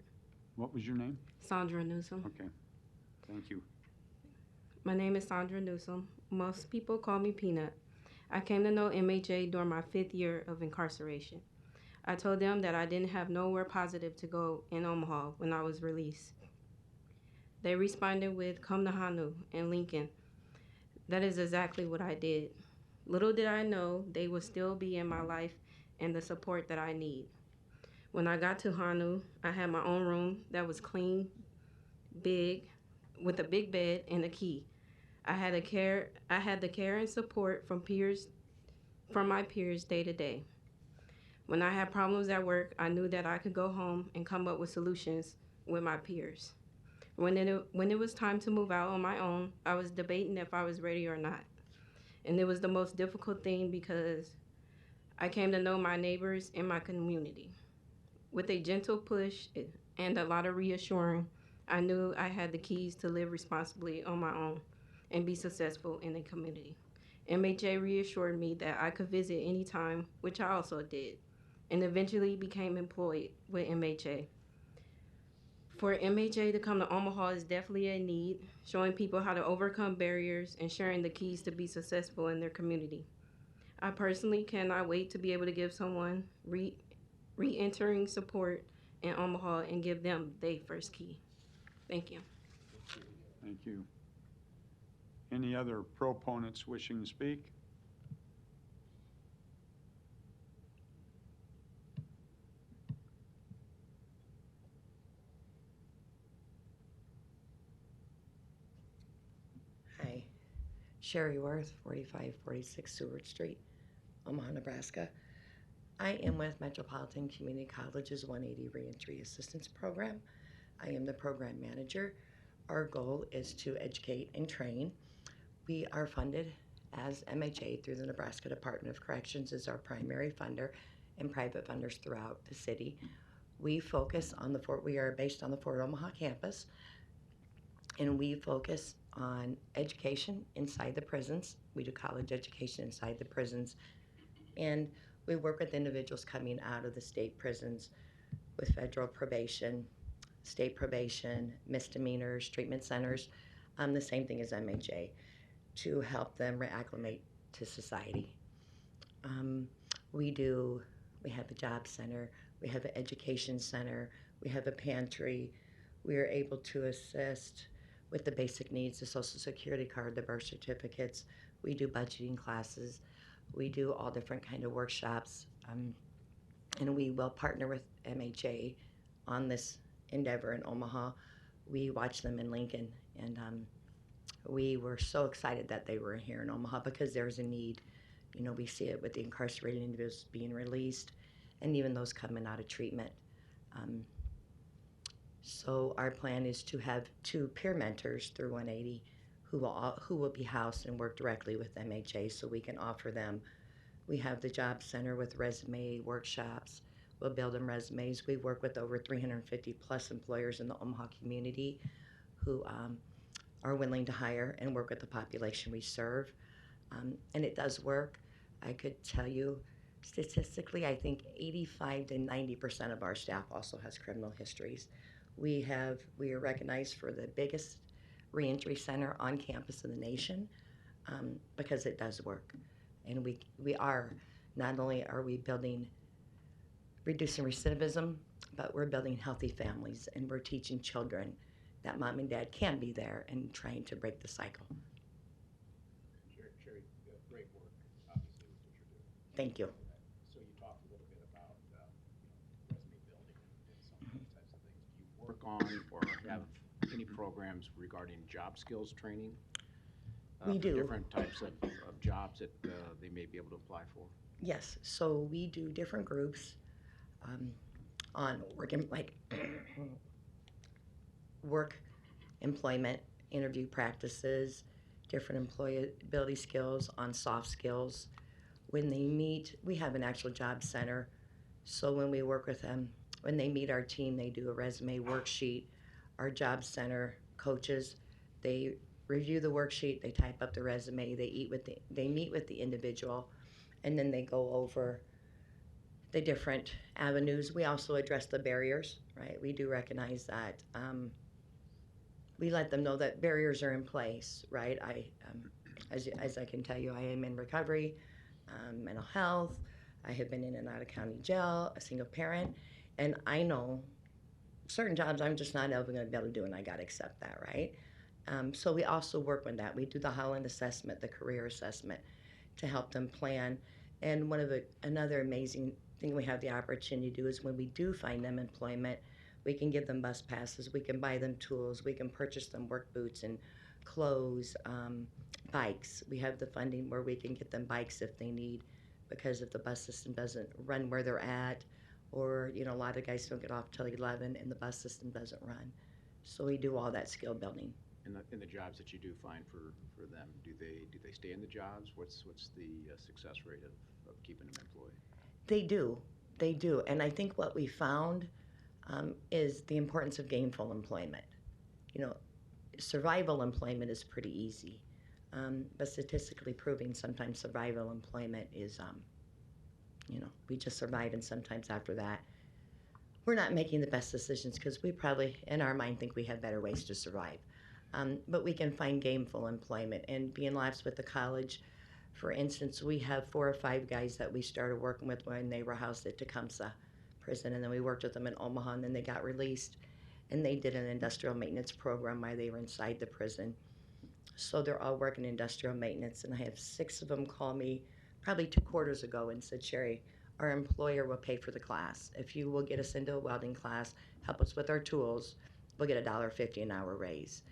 Speaker 1: What was your name?
Speaker 21: Sandra Newsom.
Speaker 1: Okay, thank you.
Speaker 21: My name is Sandra Newsom. Most people call me Peanut. I came to know MHA during my 5th year of incarceration. I told them that I didn't have nowhere positive to go in Omaha when I was released. They responded with, "Come to Hanu in Lincoln." That is exactly what I did. Little did I know they would still be in my life and the support that I need. When I got to Hanu, I had my own room that was clean, big, with a big bed and a key. I had the care and support from my peers day to day. When I had problems at work, I knew that I could go home and come up with solutions with my peers. When it was time to move out on my own, I was debating if I was ready or not. And it was the most difficult thing because I came to know my neighbors and my community. With a gentle push and a lot of reassuring, I knew I had the keys to live responsibly on my own and be successful in the community. MHA reassured me that I could visit anytime, which I also did, and eventually became employed with MHA. For MHA to come to Omaha is definitely a need, showing people how to overcome barriers and sharing the keys to be successful in their community. I personally cannot wait to be able to give someone re-entering support in Omaha and give them their first key. Thank you.
Speaker 1: Thank you. Any other proponents wishing to speak?
Speaker 22: Hi, Sherry Worth, 4546 Seward Street, Omaha, Nebraska. I am with Metropolitan Community College's 180 Reentry Assistance Program. I am the program manager. Our goal is to educate and train. We are funded as MHA through the Nebraska Department of Corrections as our primary funder and private funders throughout the city. We focus on we are based on the Fort Omaha campus, and we focus on education inside the prisons. We do college education inside the prisons, and we work with individuals coming out of the state prisons with federal probation, state probation, misdemeanors, treatment centers, the same thing as MHA, to help them reacclimate to society. We have a job center, we have an education center, we have a pantry. We are able to assist with the basic needs, the Social Security card, the birth certificates. We do budgeting classes. We do all different kind of workshops. And we will partner with MHA on this endeavor in Omaha. We watch them in Lincoln, and we were so excited that they were here in Omaha because there's a need. You know, we see it with the incarcerated individuals being released and even those coming out of treatment. So our plan is to have 2 peer mentors through 180 who will be housed and work directly with MHA so we can offer them. We have the job center with resume workshops. We'll build them resumes. We work with over 350 plus employers in the Omaha community who are willing to hire and work with the population we serve. And it does work. I could tell you statistically, I think 85 to 90% of our staff also has criminal histories. We are recognized for the biggest reentry center on campus in the nation because it does work. And we are, not only are we reducing recidivism, but we're building healthy families and we're teaching children that mom and dad can be there and trying to break the cycle.
Speaker 7: Sherry, great work, obviously, with what you're doing.
Speaker 22: Thank you.
Speaker 7: So you talked a little bit about, resume building and some of those types of things. Do you work on or have any programs regarding job skills training?
Speaker 22: We
Speaker 7: for
Speaker 22: do.
Speaker 7: Different types of jobs that they may be able to apply for?
Speaker 22: Yes, so we do different groups on working like work, employment, interview practices, different employability skills, on soft skills. When they meet, we have an actual job center. So when we work with them, when they meet our team, they do a resume worksheet. Our job center coaches, they review the worksheet, they type up the resume, they meet with the individual, and then they go over the different avenues. We also address the barriers, right? We do recognize that. We let them know that barriers are in place, right? As I can tell you, I am in recovery, mental health. I have been in and out of county jail, a single parent, and I know certain jobs I'm just not ever going to be able to do, and I got to accept that, right? So we also work on that. We do the Holland assessment, the career assessment, to help them plan. And another amazing thing we have the opportunity to do is when we do find them employment, we can give them bus passes, we can buy them tools, we can purchase them work boots and clothes, bikes. We have the funding where we can get them bikes if they need, because if the bus system doesn't run where they're at, or a lot of guys don't get off till 11 and the bus system doesn't run. So we do all that skill building.
Speaker 7: In the jobs that you do find for them, do they stay in the jobs? What's the success rate of keeping them employed?
Speaker 22: They do. And I think what we found is the importance of gainful employment. Survival employment is pretty easy, but statistically proving sometimes survival employment is, we just survive, and sometimes after that, we're not making the best decisions because we probably, in our mind, think we have better ways to survive. But we can find gainful employment and be in labs with the college. For instance, we have 4 or 5 guys that we started working with when they were housed at Tecumseh prison, and then we worked with them in Omaha, and then they got released, and they did an industrial maintenance program while they were inside the prison. So they're all working industrial maintenance, and I have 6 of them call me probably 2 quarters ago and said, Sherry, our employer will pay for the class. If you will get us into a welding class, help us with our tools, we'll get $1.50 an hour raise.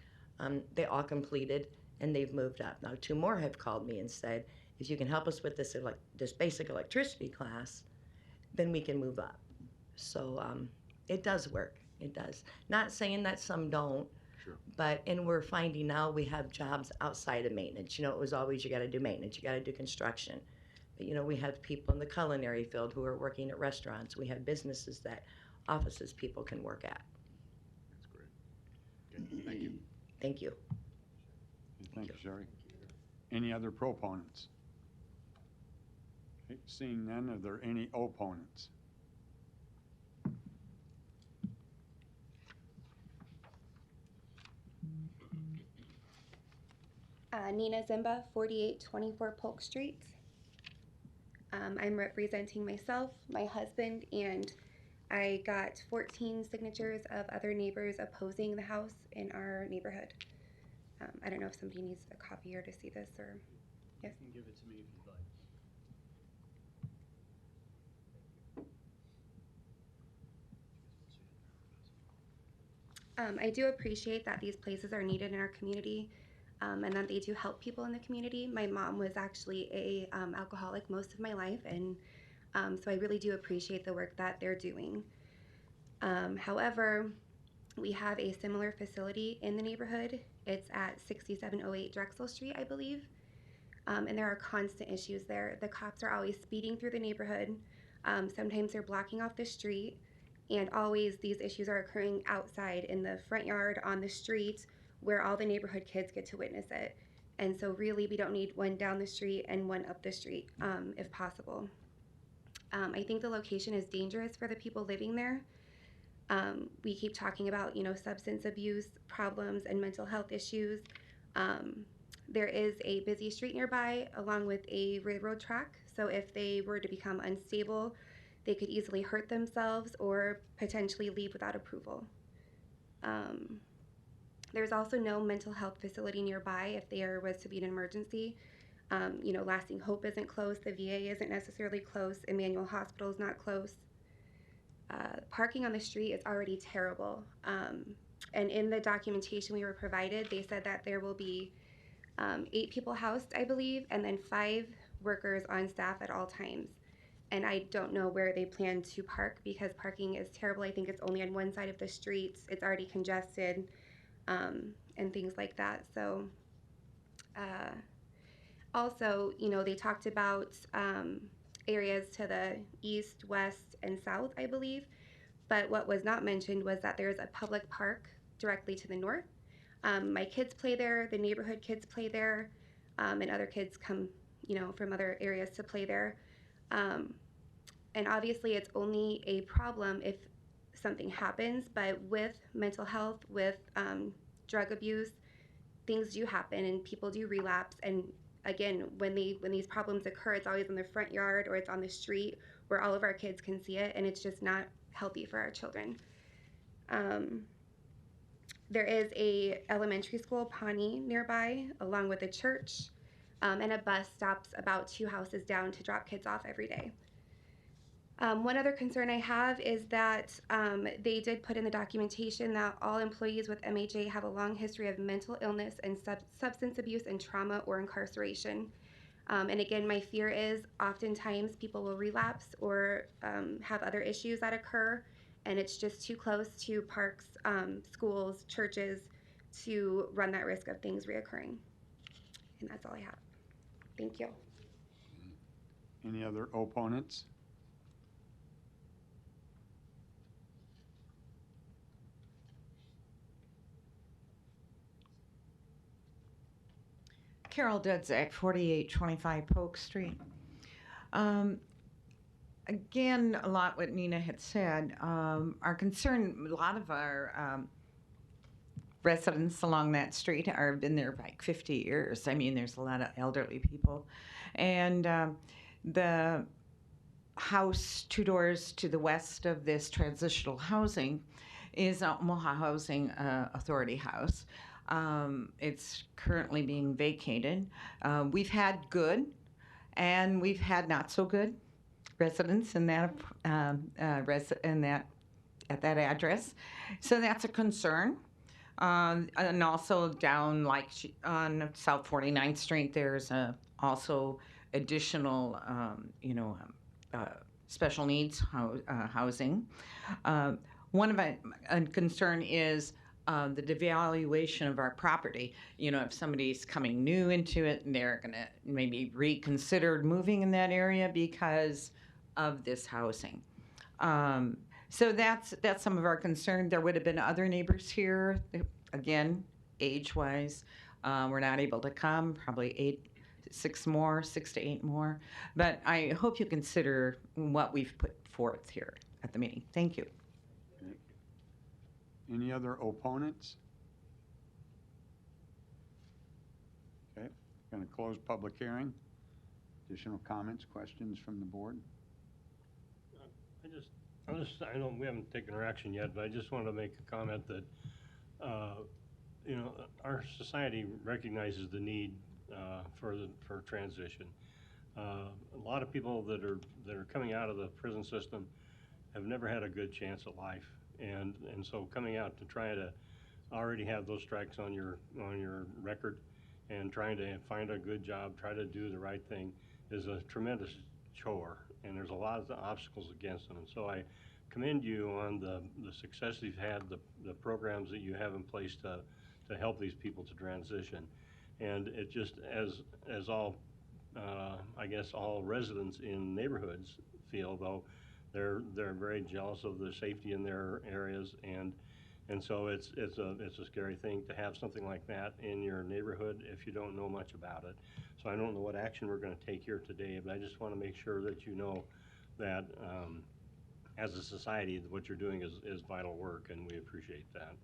Speaker 22: They all completed, and they've moved up. Now 2 more have called me and said, if you can help us with this basic electricity class, then we can move up. So it does work. It does. Not saying that some don't,
Speaker 7: Sure.
Speaker 22: and we're finding now we have jobs outside of maintenance. It was always you got to do maintenance, you got to do construction. But we have people in the culinary field who are working at restaurants. We have businesses offices people can work at.
Speaker 7: That's great. Okay, thank you.
Speaker 22: Thank you.
Speaker 1: Thank you, Sherry. Any other proponents? Okay, seeing none, are there any opponents?
Speaker 9: Nina Zimba, 4824 Polk Street. I'm representing myself, my husband, and I got 14 signatures of other neighbors opposing the house in our neighborhood. I don't know if somebody needs a copy here to see this, or yes.
Speaker 3: You can give it to me if you'd like.
Speaker 9: I do appreciate that these places are needed in our community, and that they do help people in the community. My mom was actually a alcoholic most of my life, and so I really do appreciate the work that they're doing. However, we have a similar facility in the neighborhood. It's at 6708 Drexel Street, I believe, and there are constant issues there. The cops are always speeding through the neighborhood. Sometimes they're blocking off the street, and always these issues are occurring outside in the front yard, on the street, where all the neighborhood kids get to witness it. And so really we don't need one down the street and one up the street, if possible. I think the location is dangerous for the people living there. We keep talking about, substance abuse problems and mental health issues. There is a busy street nearby along with a railroad track. So if they were to become unstable, they could easily hurt themselves or potentially leave without approval. There's also no mental health facility nearby if there was to be an emergency. Lasting Hope isn't close, the VA isn't necessarily close, Emmanuel Hospital is not close. Parking on the street is already terrible. And in the documentation we were provided, they said that there will be 8 people housed, I believe, and then 5 workers on staff at all times. And I don't know where they plan to park because parking is terrible. I think it's only on one side of the streets. It's already congested, and things like that. So also, they talked about areas to the east, west, and south, I believe. But what was not mentioned was that there's a public park directly to the north. My kids play there, the neighborhood kids play there, and other kids come, from other areas to play there. And obviously it's only a problem if something happens, but with mental health, with drug abuse, things do happen and people do relapse. And again, when these problems occur, it's always in the front yard or it's on the street where all of our kids can see it, and it's just not healthy for our children. There is a elementary school, Pawnee, nearby, along with a church, and a bus stops about 2 houses down to drop kids off every day. One other concern I have is that they did put in the documentation that all employees with MHA have a long history of mental illness and substance abuse and trauma or incarceration. And again, my fear is oftentimes people will relapse or have other issues that occur, and it's just too close to parks, schools, churches to run that risk of things reoccurring. And that's all I have. Thank you.
Speaker 1: Any other opponents?
Speaker 12: Carol Dudzak, 4825 Polk Street. Again, a lot what Nina had said. Our concern, a lot of our residents along that street have been there like 50 years. I mean, there's a lot of elderly people. And the house 2 doors to the west of this transitional housing is Omaha Housing Authority house. It's currently being vacated. We've had good and we've had not so good residents in that at that address, so that's a concern. And also down on South 49th Street, there's also additional special needs housing. One of a concern is the devaluation of our property. If somebody's coming new into it and they're going to maybe reconsider moving in that area because of this housing. So that's some of our concern. There would have been other neighbors here, again, age-wise. We're not able to come, probably 6 to 8 more. But I hope you consider what we've put forth here at the meeting. Thank you.
Speaker 1: Any other opponents? Okay, going to close public hearing. Additional comments, questions from the board?
Speaker 2: I know we haven't taken our action yet, but I just wanted to make a comment that, our society recognizes the need for transition. A lot of people that are coming out of the prison system have never had a good chance at life. And so coming out to try to already have those strikes on your record and trying to find a good job, try to do the right thing is a tremendous chore, and there's a lot of obstacles against them. And so I commend you on the success you've had, the programs that you have in place to help these people to transition. And it just, as all, I guess all residents in neighborhoods feel, though, they're very jealous of the safety in their areas, and so it's a scary thing to have something like that in your neighborhood if you don't know much about it. So I don't know what action we're going to take here today, but I just want to make sure that you know that as a society, what you're doing is vital work, and we appreciate that.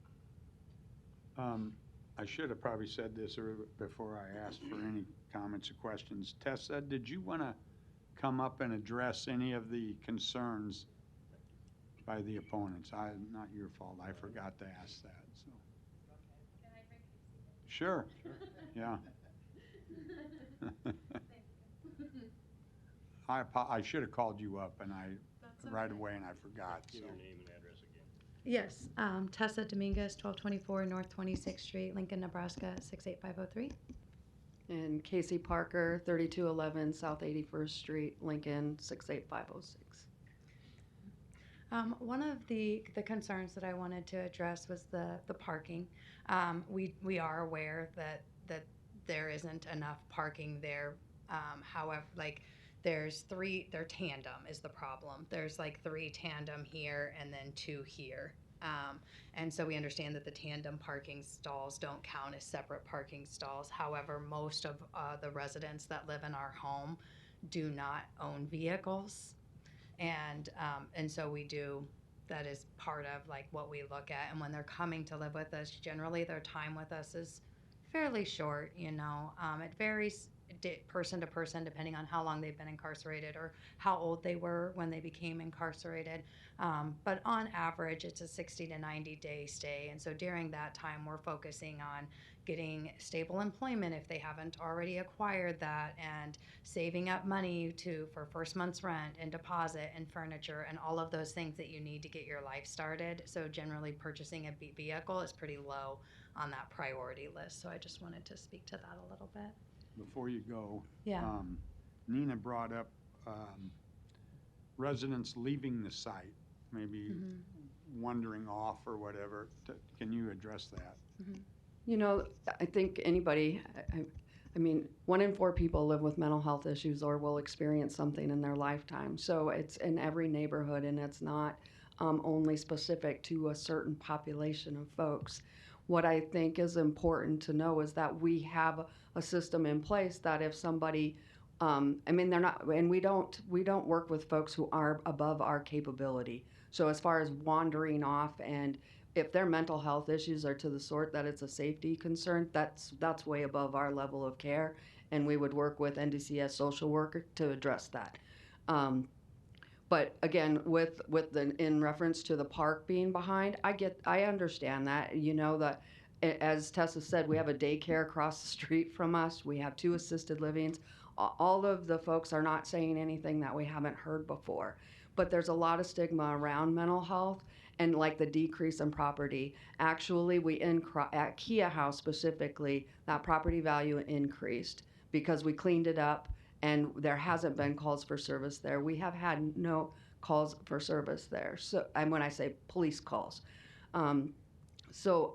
Speaker 1: I should have probably said this before I asked for any comments or questions. Tessa, did you want to come up and address any of the concerns by the opponents. Not your fault, I forgot to ask that, so. Sure, yeah. I should have called you up and right away and I forgot, so.
Speaker 2: Give your name and address again.
Speaker 19: Yes, Tessa Dominguez, 1224 North 26th Street, Lincoln, Nebraska, 68503.
Speaker 20: And Casey Parker, 3211 South 81st Street, Lincoln, 68506.
Speaker 19: One of the concerns that I wanted to address was the parking. We are aware that there isn't enough parking there. However, like their tandem is the problem. There's like 3 tandem here and then 2 here. And so we understand that the tandem parking stalls don't count as separate parking stalls. However, most of the residents that live in our home do not own vehicles. And so we do, that is part of like what we look at. And when they're coming to live with us, generally their time with us is fairly short, you know. It varies person to person depending on how long they've been incarcerated or how old they were when they became incarcerated. But on average, it's a 60 to 90 day stay. And so during that time, we're focusing on getting stable employment if they haven't already acquired that, and saving up money for first month's rent and deposit and furniture and all of those things that you need to get your life started. So generally purchasing a vehicle is pretty low on that priority list. So I just wanted to speak to that a little bit.
Speaker 1: Before you go.
Speaker 19: Yeah.
Speaker 1: Nina brought up residents leaving the site, maybe wandering off or whatever. Can you address that?
Speaker 20: You know, I think anybody, I mean, 1 in 4 people live with mental health issues or will experience something in their lifetime. So it's in every neighborhood, and it's not only specific to a certain population of folks. What I think is important to know is that we have a system in place that if somebody, I mean, they're not, and we don't work with folks who are above our capability. So as far as wandering off, and if their mental health issues are to the sort that it's a safety concern, that's way above our level of care, and we would work with NDCS social worker to address that. But again, in reference to the park being behind, I understand that. You know, that as Tessa said, we have a daycare across the street from us. We have 2 assisted livings. All of the folks are not saying anything that we haven't heard before. But there's a lot of stigma around mental health and like the decrease in property. Actually, at Kia House specifically, that property value increased because we cleaned it up. And there hasn't been calls for service there. We have had no calls for service there. So, and when I say police calls, so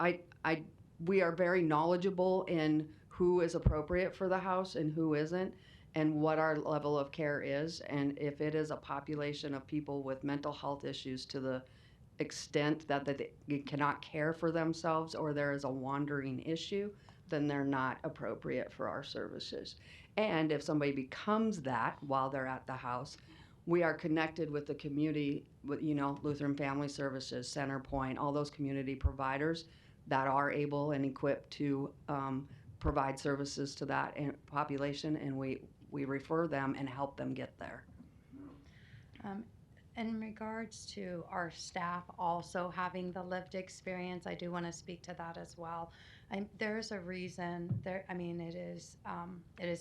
Speaker 20: we are very knowledgeable in who is appropriate for the house and who isn't, and what our level of care is. And if it is a population of people with mental health issues to the extent that they cannot care for themselves, or there is a wandering issue, then they're not appropriate for our services. And if somebody becomes that while they're at the house, we are connected with the community, with, you know, Lutheran Family Services, Centerpoint, all those community providers that are able and equipped to provide services to that population, and we refer them and help them get there.
Speaker 19: In regards to our staff also having the lived experience, I do want to speak to that as well. There's a reason there. I mean, it is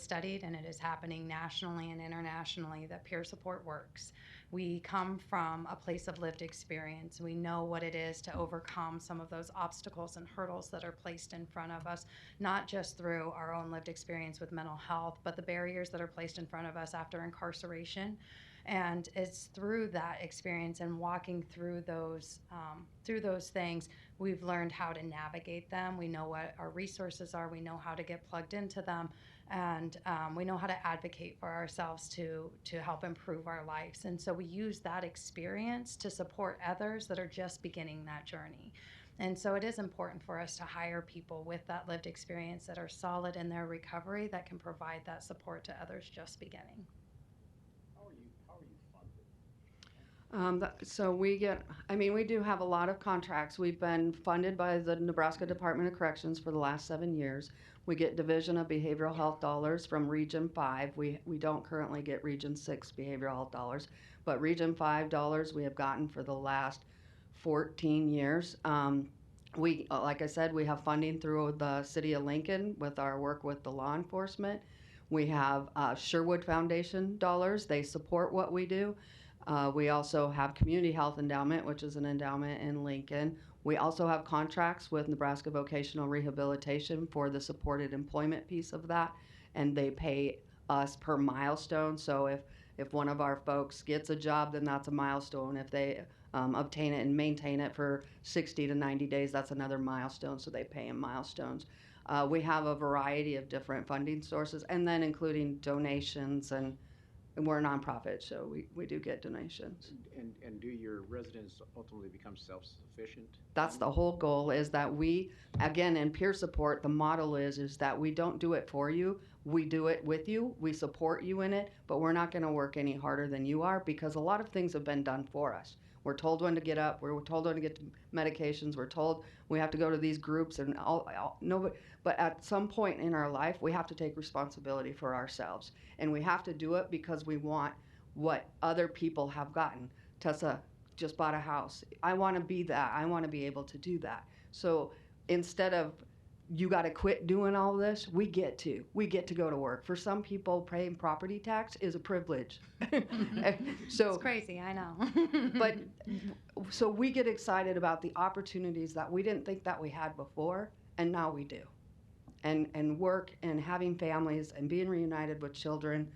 Speaker 19: studied, and it is happening nationally and internationally, that peer support works. We come from a place of lived experience. We know what it is to overcome some of those obstacles and hurdles that are placed in front of us, not just through our own lived experience with mental health, but the barriers that are placed in front of us after incarceration. And it's through that experience and walking through those things, we've learned how to navigate them. We know what our resources are. We know how to get plugged into them, and we know how to advocate for ourselves to help improve our lives. And so we use that experience to support others that are just beginning that journey. And so it is important for us to hire people with that lived experience that are solid in their recovery, that can provide that support to others just beginning.
Speaker 20: So we get, I mean, we do have a lot of contracts. We've been funded by the Nebraska Department of Corrections for the last 7 years. We get Division of Behavioral Health dollars from Region 5. We don't currently get Region 6 behavioral health dollars, but Region 5 dollars we have gotten for the last 14 years. Like I said, we have funding through the City of Lincoln with our work with the law enforcement. We have Sherwood Foundation dollars. They support what we do. We also have Community Health Endowment, which is an endowment in Lincoln. We also have contracts with Nebraska Vocational Rehabilitation for the supported employment piece of that, and they pay us per milestone. So if one of our folks gets a job, then that's a milestone. If they obtain it and maintain it for 60 to 90 days, that's another milestone, so they pay in milestones. We have a variety of different funding sources, and then including donations, and we're a nonprofit, so we do get donations.
Speaker 7: And do your residents ultimately become self-sufficient?
Speaker 20: That's the whole goal, is that we, again, in peer support, the model is that we don't do it for you, we do it with you, we support you in it, but we're not gonna work any harder than you are, because a lot of things have been done for us. We're told when to get up, we're told when to get medications, we're told we have to go to these groups, and nobody, but at some point in our life, we have to take responsibility for ourselves. And we have to do it because we want what other people have gotten. Tessa just bought a house. I want to be that. I want to be able to do that. So instead of you got to quit doing all this, we get to go to work. For some people, paying property tax is a privilege. So
Speaker 13: It's crazy, I know.
Speaker 20: but so we get excited about the opportunities that we didn't think that we had before, and now we do. And work and having families and being reunited with children,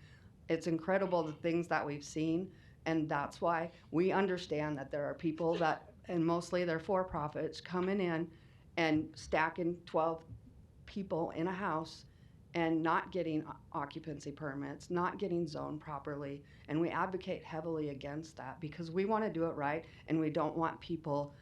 Speaker 20: it's incredible the things that we've seen, and that's why we understand that there are people that, and mostly they're for-profits, coming in and stacking 12 people in a house and not getting occupancy permits, not getting zoned properly, and we advocate heavily against that because we want to do it right, and we don't want people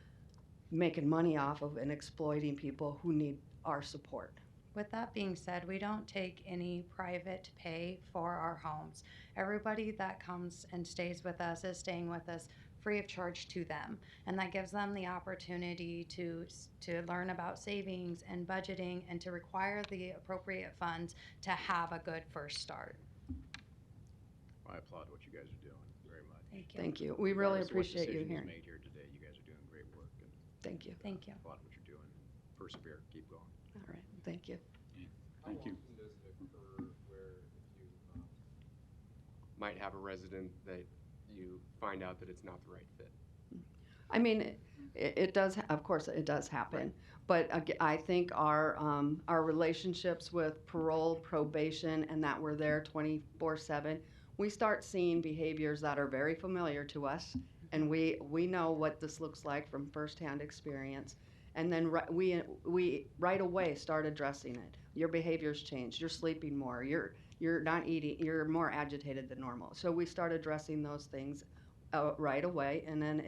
Speaker 20: making money off of and exploiting people who need our support.
Speaker 13: With that being said, we don't take any private pay for our homes. Everybody that comes and stays with us is staying with us free of charge to them. And that gives them the opportunity to learn about savings and budgeting and to require the appropriate funds to have a good first start.
Speaker 7: I applaud what you guys are doing very much.
Speaker 13: Thank you.
Speaker 20: Thank you. We really
Speaker 7: Regardless of what
Speaker 20: appreciate you
Speaker 7: decision is
Speaker 20: here.
Speaker 7: made here today, you guys are doing great work. And
Speaker 20: Thank you.
Speaker 13: Thank you.
Speaker 7: applaud what you're doing. Persevere. Keep going.
Speaker 20: All right. Thank you.
Speaker 1: Thank you.
Speaker 14: How often does it occur where if you might have a resident that you find out that it's not the right fit?
Speaker 20: I mean, it does, of course, it does happen. But I think our relationships with parole, probation, and that we're there 24/7, we start seeing behaviors that are very familiar to us, and we know what this looks like from firsthand experience. And then we right away start addressing it. Your behavior's changed. You're sleeping more. You're not eating. You're more agitated than normal. So we start addressing those things right away. And then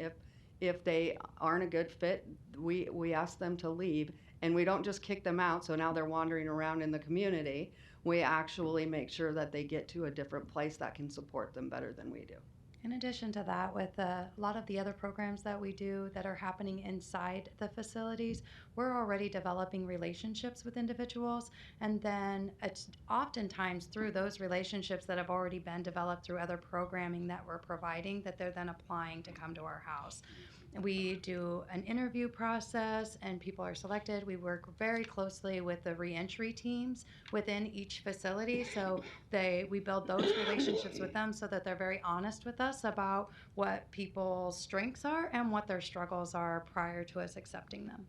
Speaker 20: if they aren't a good fit, we ask them to leave. And we don't just kick them out, so now they're wandering around in the community. We actually make sure that they get to a different place that can support them better than we do.
Speaker 13: In addition to that, with a lot of the other programs that we do that are happening inside the facilities, we're already developing relationships with individuals, and then it's oftentimes through those relationships that have already been developed through other programming that we're providing that they're then applying to come to our house. We do an interview process and people are selected. We work very closely with the reentry teams within each facility. So we build those relationships with them so that they're very honest with us about what people's strengths are and what their struggles are prior to us accepting them.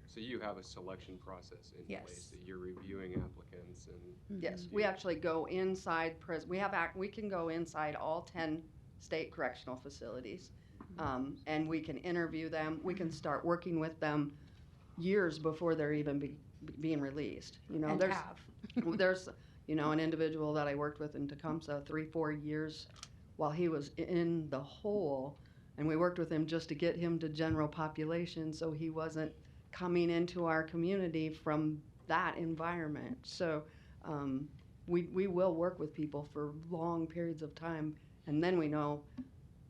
Speaker 14: So you have a selection process in
Speaker 13: Yes.
Speaker 14: place that you're reviewing applicants and
Speaker 20: Yes, we actually go inside prison. We can go inside all 10 state correctional facilities, and we can interview them. We can start working with them years before they're even being released. You know,
Speaker 13: And
Speaker 20: there's
Speaker 13: have.
Speaker 20: there's an individual that I worked with in Tecumseh 3-4 years while he was in the hole, and we worked with him just to get him to general population, so he wasn't coming into our community from that environment. So we will work with people for long periods of time And then we know,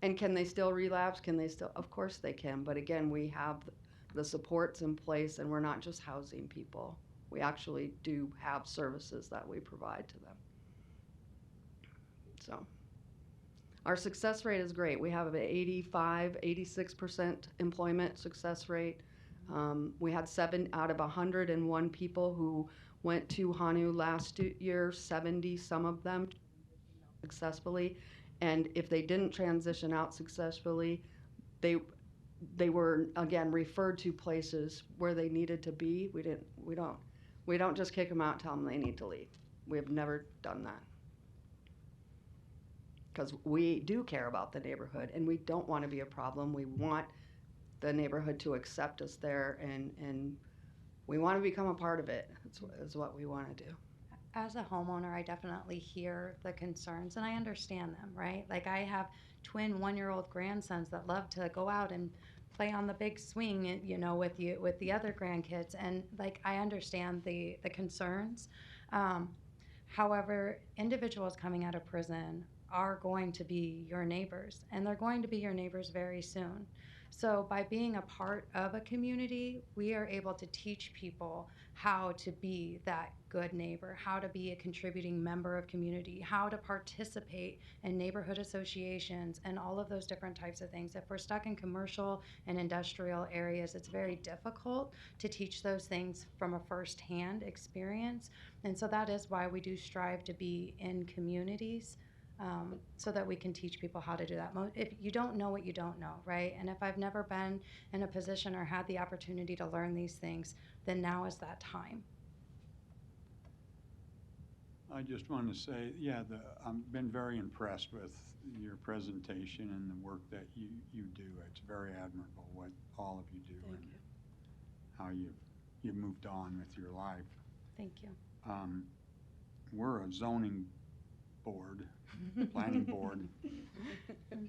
Speaker 20: and can they still relapse? Can they still? Of course they can. But again, we have the supports in place, and we're not just housing people. We actually do have services that we provide to them. So our success rate is great. We have an 86% employment success rate. We had 7 out of 101 people who went to HANU last year, 70, some of them successfully. And if they didn't transition out successfully, they were again referred to places where they needed to be. We don't just kick them out and tell them they need to leave. We have never done that. Because we do care about the neighborhood and we don't want to be a problem. We want the neighborhood to accept us there, and we want to become a part of it. That's what we want to do.
Speaker 13: As a homeowner, I definitely hear the concerns and I understand them, right? Like I have twin 1-year-old grandsons that love to go out and play on the big swing, you know, with the other grandkids, and like I understand the concerns. However, individuals coming out of prison are going to be your neighbors, and they're going to be your neighbors very soon. So by being a part of a community, we are able to teach people how to be that good neighbor, how to be a contributing member of community, how to participate in neighborhood associations and all of those different types of things. If we're stuck in commercial and industrial areas, it's very difficult to teach those things from a firsthand experience. And so that is why we do strive to be in communities. So that we can teach people how to do that. If you don't know what you don't know, right? And if I've never been in a position or had the opportunity to learn these things, then now is that time.
Speaker 1: I just want to say, yeah, I've been very impressed with your presentation and the work that you do. It's very admirable what all of you do.
Speaker 13: Thank
Speaker 1: and
Speaker 13: you.
Speaker 1: How you've moved on with your life.
Speaker 13: Thank you.
Speaker 1: We're a zoning board, planning board,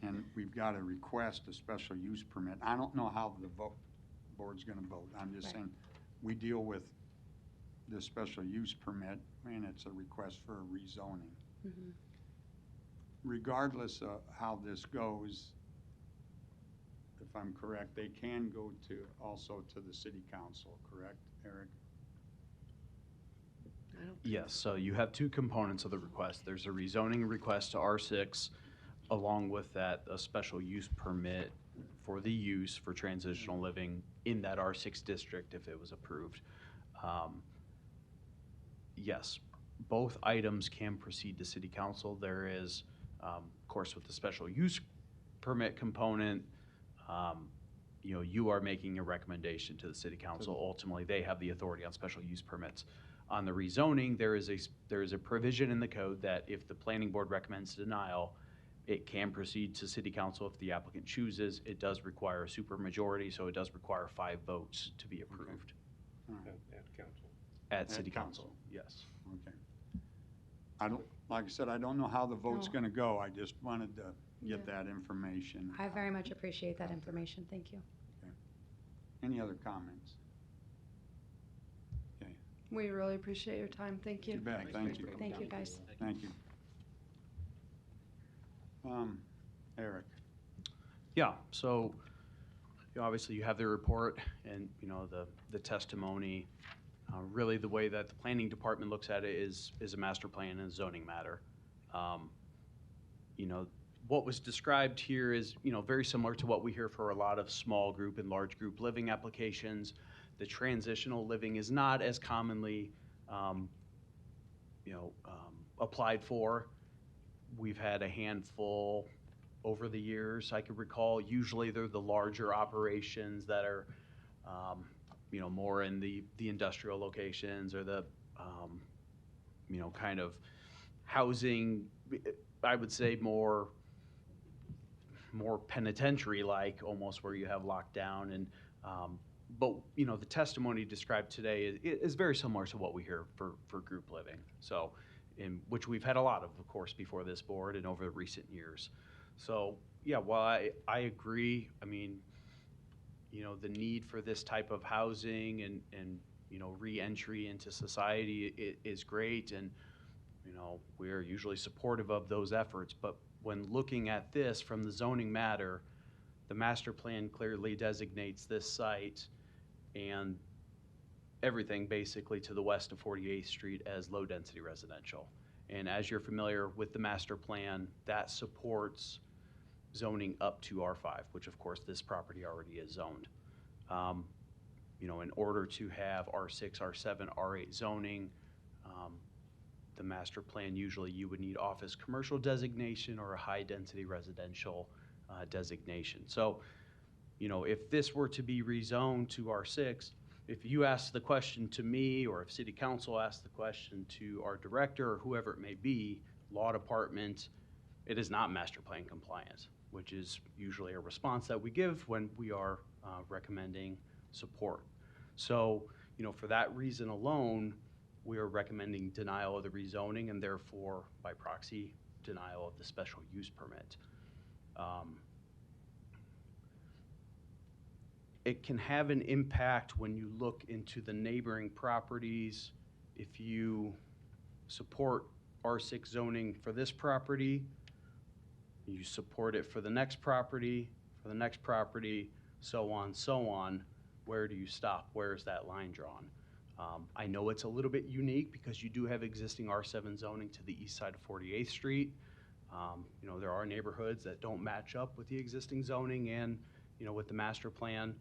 Speaker 1: and we've got to request a special use permit. I don't know how the board's going to vote. I'm just saying we deal with this special use permit, and it's a request for a rezoning.
Speaker 13: Mm-hmm.
Speaker 1: Regardless of how this goes, if I'm correct, they can go also to the city council, correct, Eric?
Speaker 3: Yes, so you have two components of the request. There's a rezoning request to R6, along with that, a special use permit for the use for transitional living in that R6 district if it was approved. Yes, both items can proceed to city council. There is, of course, with the special use permit component, you are making a recommendation to the city council. Ultimately, they have the authority on special use permits. On the rezoning, there is a provision in the code that if the planning board recommends denial, it can proceed to city council if the applicant chooses. It does require a supermajority, so it does require 5 votes to be approved.
Speaker 1: Okay.
Speaker 2: At council.
Speaker 3: At city council, yes.
Speaker 1: Okay. Like I said, I don't know how the vote's
Speaker 13: No.
Speaker 1: going to go. I just wanted to get that information.
Speaker 13: I very much appreciate that information. Thank you.
Speaker 1: Any other comments? Okay.
Speaker 20: We really appreciate your time. Thank you.
Speaker 1: You bet. Thank you.
Speaker 13: Thank you, guys.
Speaker 1: Thank you. Eric.
Speaker 3: Yeah, so obviously you have the report and the testimony. Really, the way that the planning department looks at it is a master plan and a zoning matter. What was described here is very similar to what we hear for a lot of small group and large group living applications. The transitional living is not as commonly applied for. We've had a handful over the years I could recall. Usually they're the larger operations that are more in the industrial locations or the kind of housing, I would say more penitentiary-like, almost, where you have lockdown. And but the testimony described today is very similar to what we hear for group living. So, in which we've had a lot of course, before this board and over the recent years. So yeah, while I agree, I mean, the need for this type of housing and re-entry into society is great, and we're usually supportive of those efforts. But when looking at this from the zoning matter, the master plan clearly designates this site and everything basically to the west of 48th Street as low-density residential. And as you're familiar with the master plan, that supports zoning up to R5, which of course this property already is zoned. You know, in order to have R6, R7, R8 zoning, the master plan, usually you would need office commercial designation or a high-density residential designation. So, you know, if this were to be rezoned to R6, if you ask the question to me, or if city council asks the question to our director or whoever it may be, law department, it is not master plan compliant, which is usually a response that we give when we are recommending support. So, you know, for that reason alone, we are recommending denial of the rezoning and therefore, by proxy, denial of the special use permit. It can have an impact when you look into the neighboring properties. If you support R6 zoning for this property, you support it for the next property, so on. Where do you stop? Where is that line drawn? I know it's a little bit unique because you do have existing R7 zoning to the east side of 48th Street. You know, there are neighborhoods that don't match up with the existing zoning and, you know, with the master plan.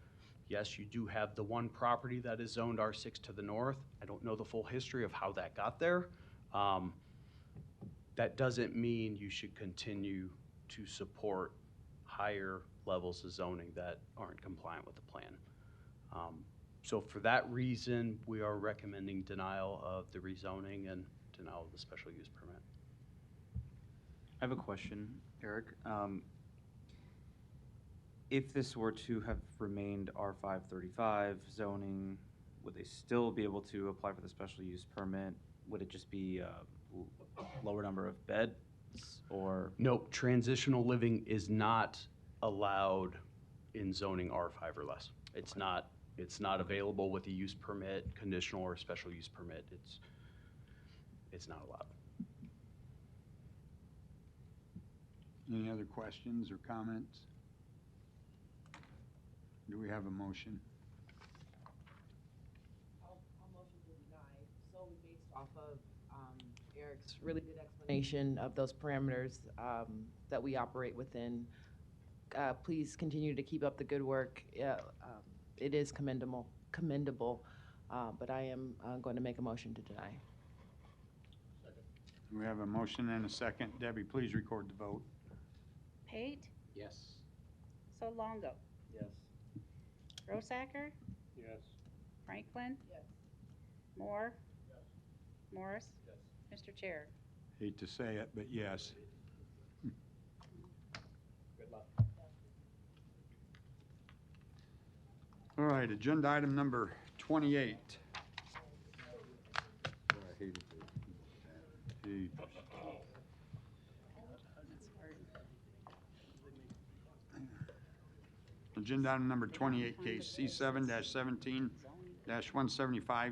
Speaker 3: Yes, you do have the one property that is zoned R6 to the north. I don't know the full history of how that got there. That doesn't mean you should continue to support higher levels of zoning that aren't compliant with the plan. So for that reason, we are recommending denial of the rezoning and denial of the special use permit.
Speaker 6: I have a question, Eric. If this were to have remained R535 zoning, would they still be able to apply for the special use permit? Would it just be a lower number of beds, or?
Speaker 3: Nope, transitional living is not allowed in zoning R5 or less. It's not available with a use permit, conditional or special use permit. It's not allowed.
Speaker 1: Any other questions or comments? Do we have a motion?
Speaker 8: I'll motion to deny, solely based off of Eric's really good explanation of those parameters that we operate within. Please continue to keep up the good work. It is commendable, but I am going to make a motion to deny.
Speaker 1: We have a motion and a second. Debbie, please record the vote.
Speaker 4: Pate,
Speaker 7: Yes.
Speaker 4: Solongo,
Speaker 5: Yes.
Speaker 4: Rosacker,
Speaker 2: Yes.
Speaker 4: Franklin,
Speaker 8: Yes.
Speaker 4: Moore, Morris, Mr. Chair.
Speaker 1: Hate to say it, but yes.
Speaker 7: Good luck.
Speaker 1: All right, agenda item number 28. Agenda item number 28, case C7-17-175,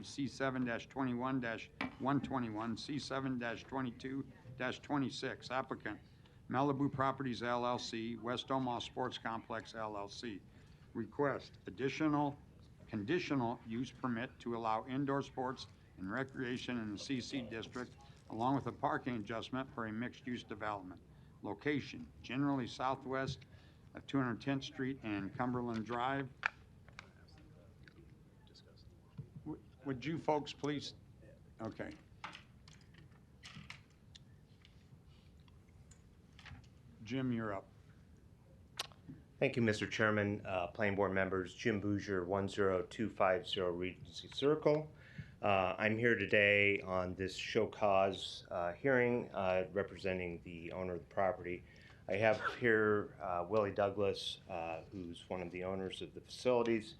Speaker 1: C7-21-121, C7-22-26. Applicant, Malibu Properties LLC, West Omaha Sports Complex LLC. Request conditional use permit to allow indoor sports and recreation in the CC district, along with a parking adjustment for a mixed-use development. Location, generally southwest of 210th Street and Cumberland Drive. Would you folks please? Okay. Jim, you're up.
Speaker 11: Thank you, Mr. Chairman, Planning Board members, Jim Bouger, 10250 Regency Circle. I'm here today on this show cause hearing representing the owner of the property. I have here Willie Douglas, who's one of the owners of the facilities,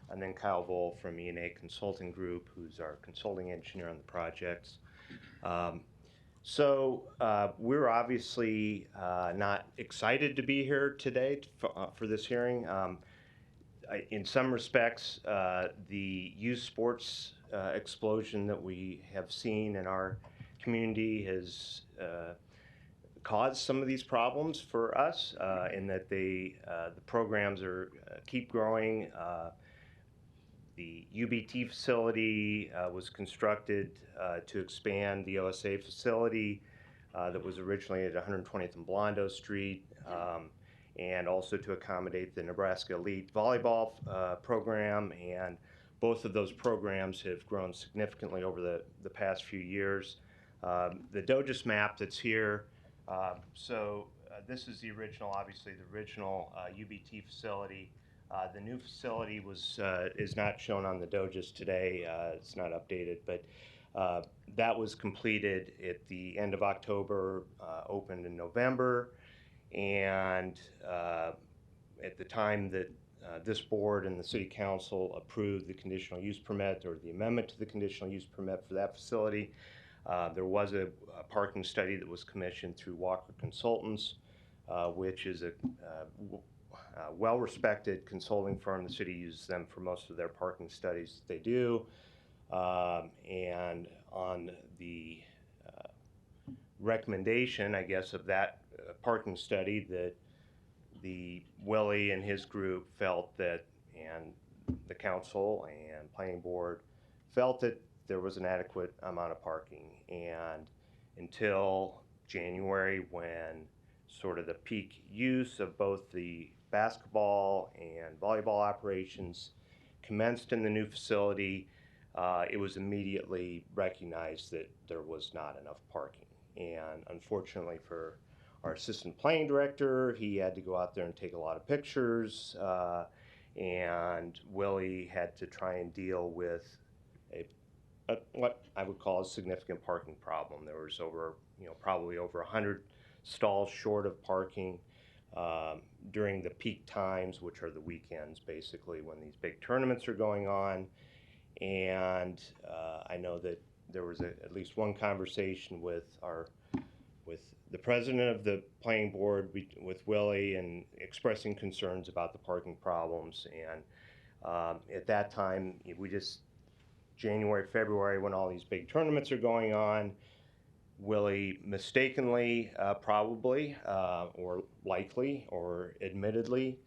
Speaker 11: and then Kyle Voll from E&A Consulting Group, who's our consulting engineer on the projects. So we're obviously not excited to be here today for this hearing. In some respects, the youth sports explosion that we have seen in our community has caused some of these problems for us in that the programs are keep growing. The UBT facility was constructed to expand the OSA facility that was originally at 120th and Blondo Street, and also to accommodate the Nebraska Elite Volleyball program. And both of those programs have grown significantly over the past few years. The DOGIS map that's here, this is the original, obviously the original UBT facility. The new facility is not shown on the DOGIS today. It's not updated, but that was completed at the end of October, opened in November, and at the time that this board and the city council approved the conditional use permit or the amendment to the conditional use permit for that facility, there was a parking study that was commissioned through Walker Consultants, which is a well-respected consulting firm. The city uses them for most of their parking studies that they do. And on the recommendation, I guess, of that parking study, that the Willie and his group felt that, and the council and planning board felt that there was an adequate amount of parking. And until January, when sort of the peak use of both the basketball and volleyball operations commenced in the new facility, it was immediately recognized that there was not enough parking. And unfortunately for our assistant planning director, he had to go out there and take a lot of pictures, and Willie had to try and deal with what I would call a significant parking problem. There was probably over 100 stalls short of parking during the peak times, which are the weekends, basically, when these big tournaments are going on. And I know that there was at least one conversation with the president of the planning board, with Willie, and expressing concerns about the parking problems. And at that time, January, February, when all these big tournaments are going on, Willie mistakenly, probably, or likely, or admittedly,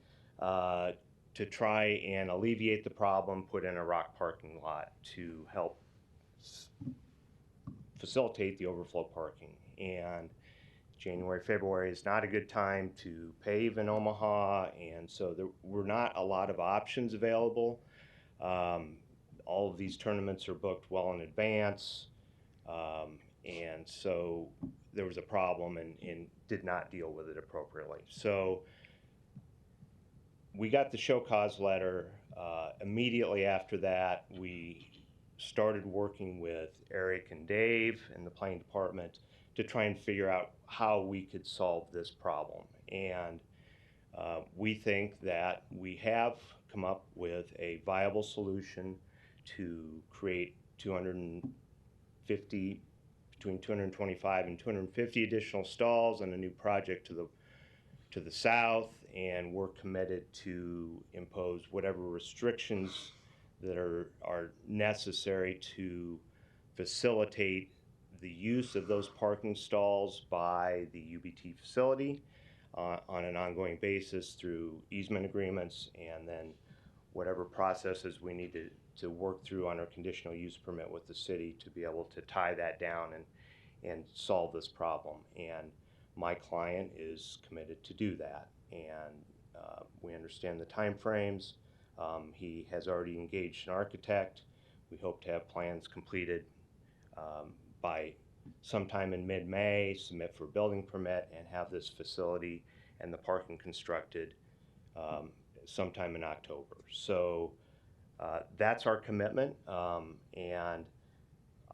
Speaker 11: to try and alleviate the problem, put in a rock parking lot to help facilitate the overflow parking. And January, February is not a good time to pave in Omaha, and so there were not a lot of options available. All of these tournaments are booked well in advance, and so there was a problem, and did not deal with it appropriately. So we got the show cause letter. Immediately after that, we started working with Eric and Dave in the planning department to try and figure out how we could solve this problem. And we think that we have come up with a viable solution to create between 225 and 250 additional stalls on a new project to the south, and we're committed to impose whatever restrictions that are necessary to facilitate the use of those parking stalls by the UBT facility on an ongoing basis through easement agreements, and then whatever processes we need to work through on our conditional use permit with the city to be able to tie that down and solve this problem. And my client is committed to do that, and we understand the time frames. He has already engaged an architect. We hope to have plans completed by sometime in mid-May, submit for a building permit, and have this facility and the parking constructed sometime in October. So that's our commitment, and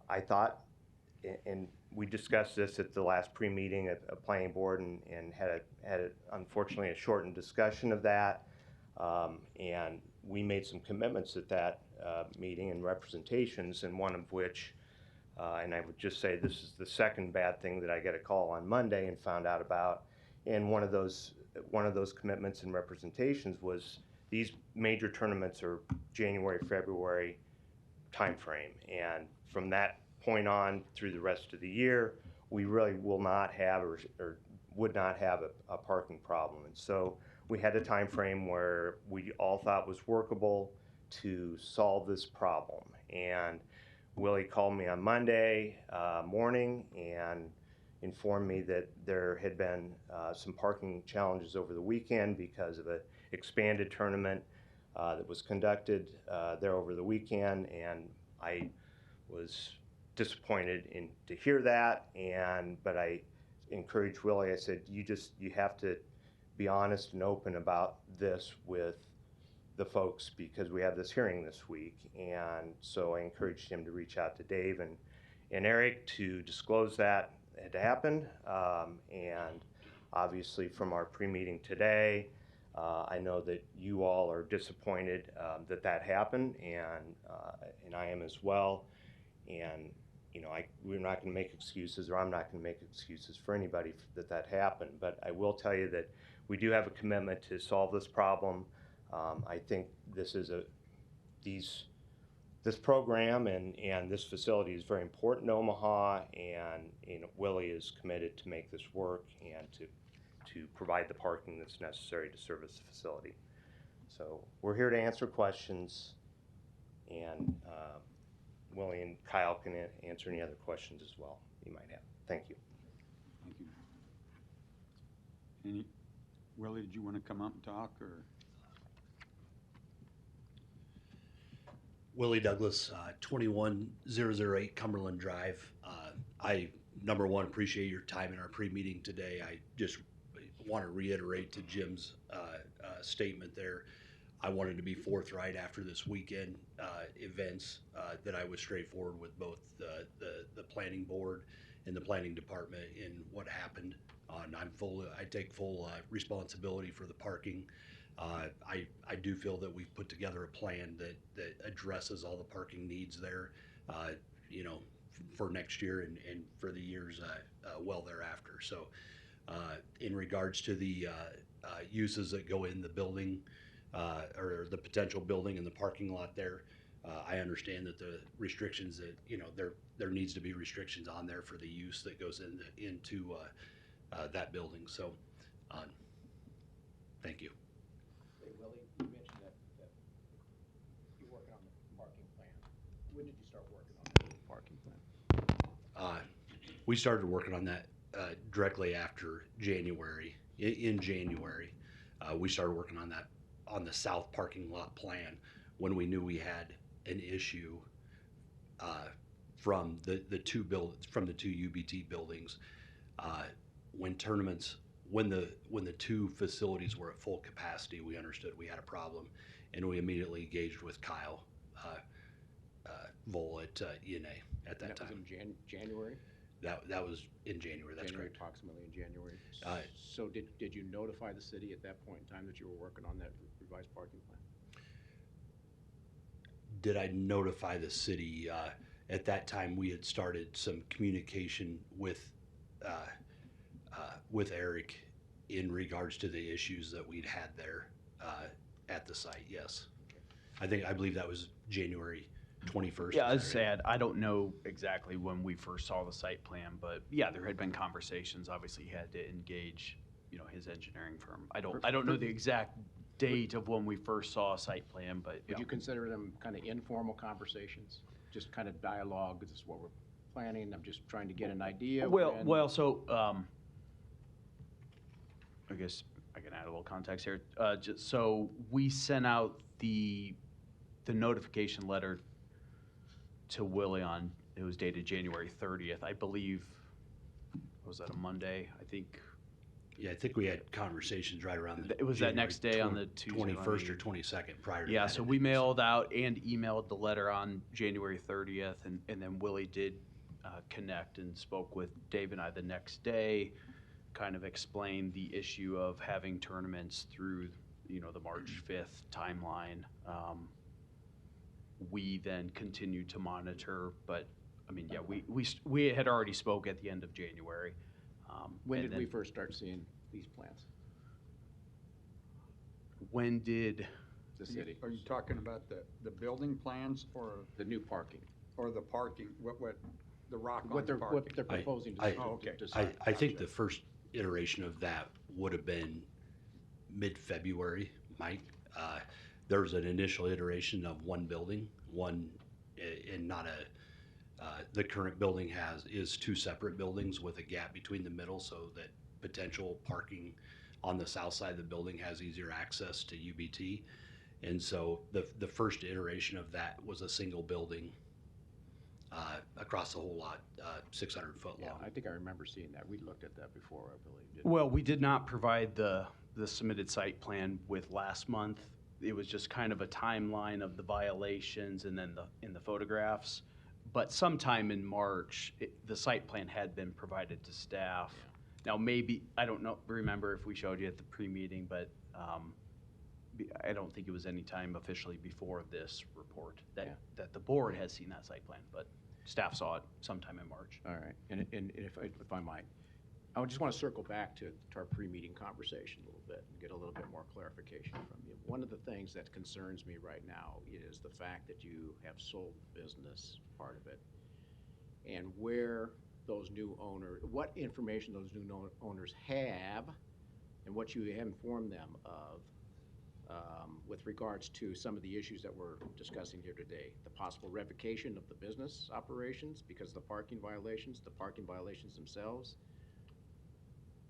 Speaker 11: I thought, and we discussed this at the last pre-meeting at a planning board, and had unfortunately a shortened discussion of that, and we made some commitments at that meeting and representations, and one of which, and I would just say this is the second bad thing that I get a call on Monday and found out about, and one of those commitments and representations was these major tournaments are January, February timeframe, and from that point on through the rest of the year, we really will not have or would not have a parking problem. And so we had a time frame where we all thought was workable to solve this problem. And Willie called me on Monday morning and informed me that there had been some parking challenges over the weekend because of an expanded tournament that was conducted there over the weekend. And I was disappointed to hear that, but I encouraged Willie. I said, you have to be honest and open about this with the folks because we have this hearing this week. And so I encouraged him to reach out to Dave and Eric to disclose that had happened. And obviously from our pre-meeting today, I know that you all are disappointed that happened, and I am as well. And we're not going to make excuses, or I'm not going to make excuses for anybody that happened. But I will tell you that we do have a commitment to solve this problem. I think this program and this facility is very important to Omaha, and Willie is committed to make this work and to provide the parking that's necessary to service the facility. So we're here to answer questions, and Willie and Kyle can answer any other questions as well you might have. Thank you.
Speaker 1: Thank you. Willie, did you want to come up and talk, or?
Speaker 15: Willie Douglas, 21008 Cumberland Drive. I, number one, appreciate your time in our pre-meeting today. I just want to reiterate to Jim's statement there. I wanted to be forthright after this weekend events that I was straightforward with both the planning board and the planning department in what happened. And I take full responsibility for the parking. I do feel that we've put together a plan that addresses all the parking needs there, for next year and for the years well thereafter. So in regards to the uses that go in the building, or the potential building and the parking lot there, I understand that the restrictions that, there needs to be restrictions on there for the use that goes into that building. So, thank you.
Speaker 7: Hey, Willie, you mentioned that you're working on the parking plan. When did you start working on the parking plan?
Speaker 15: We started working on that directly after January. In January, we started working on that, on the south parking lot plan, when we knew we had an issue from the two UBT buildings. When the two facilities were at full capacity, we understood we had a problem, and we immediately engaged with Kyle Vole at ENA at that time.
Speaker 7: That was in January?
Speaker 15: That was in January, that's correct.
Speaker 7: Approximately in January. So did you notify the city at that point in time that you were working on that revised parking plan?
Speaker 15: Did I notify the city? At that time, we had started some communication with Eric in regards to the issues that we'd had there at the site, yes. I believe that was January 21st.
Speaker 3: Yeah, as said, I don't know exactly when we first saw the site plan, but yeah, there had been conversations. Obviously, he had to engage, his engineering firm. I don't know the exact date of when we first saw a site plan, but
Speaker 7: Would you consider them kind of informal conversations? Just kind of dialogue, this is what we're planning, I'm just trying to get an idea?
Speaker 3: So, I guess I can add a little context here. So we sent out the notification letter to Willie it was dated January 30th, I believe. Was that a Monday? I think.
Speaker 15: Yeah, I think we had conversations right around
Speaker 3: it was January that next day on the Tuesday,
Speaker 15: 21st or 22nd prior to
Speaker 3: yeah,
Speaker 15: that.
Speaker 3: so we mailed out and emailed the letter on January 30th, and then Willie did connect and spoke with Dave and I the next day, kind of explained the issue of having tournaments through, the March 5th timeline. We then continued to monitor, but I mean, yeah, we had already spoke at the end of January.
Speaker 7: When did we first start seeing these plans?
Speaker 3: When did
Speaker 7: the city?
Speaker 1: Are you talking about the building plans or
Speaker 7: the new parking?
Speaker 1: Or the parking, what the rock
Speaker 7: what
Speaker 1: on
Speaker 7: they're,
Speaker 1: the parking?
Speaker 7: what they're proposing to
Speaker 15: I
Speaker 7: okay.
Speaker 15: I think the first iteration of that would have been mid-February, Mike. There was an initial iteration of one building, and not the current building is two separate buildings with a gap between the middle so that potential parking on the south side of the building has easier access to UBT. And so the first iteration of that was a single building across the whole lot, 600 foot long.
Speaker 7: I think I remember seeing that. We looked at that before, I believe. Didn't we?
Speaker 3: Well, we did not provide the submitted site plan with last month. It was just kind of a timeline of the violations and then in the photographs. But sometime in March, the site plan had been provided to staff. Now, maybe, I don't remember if we showed you at the pre-meeting, but I don't think it was any time officially before this report that the board has seen that site plan, but staff saw it sometime in March.
Speaker 7: All right, and if I might, I just want to circle back to our pre-meeting conversation a little bit and get a little bit more clarification from you. One of the things that concerns me right now is the fact that you have sold the business part of it, and where those new owners, what information those new owners have, and what you have informed them of with regards to some of the issues that we're discussing here today. The possible revocation of the business operations because of the parking violations themselves.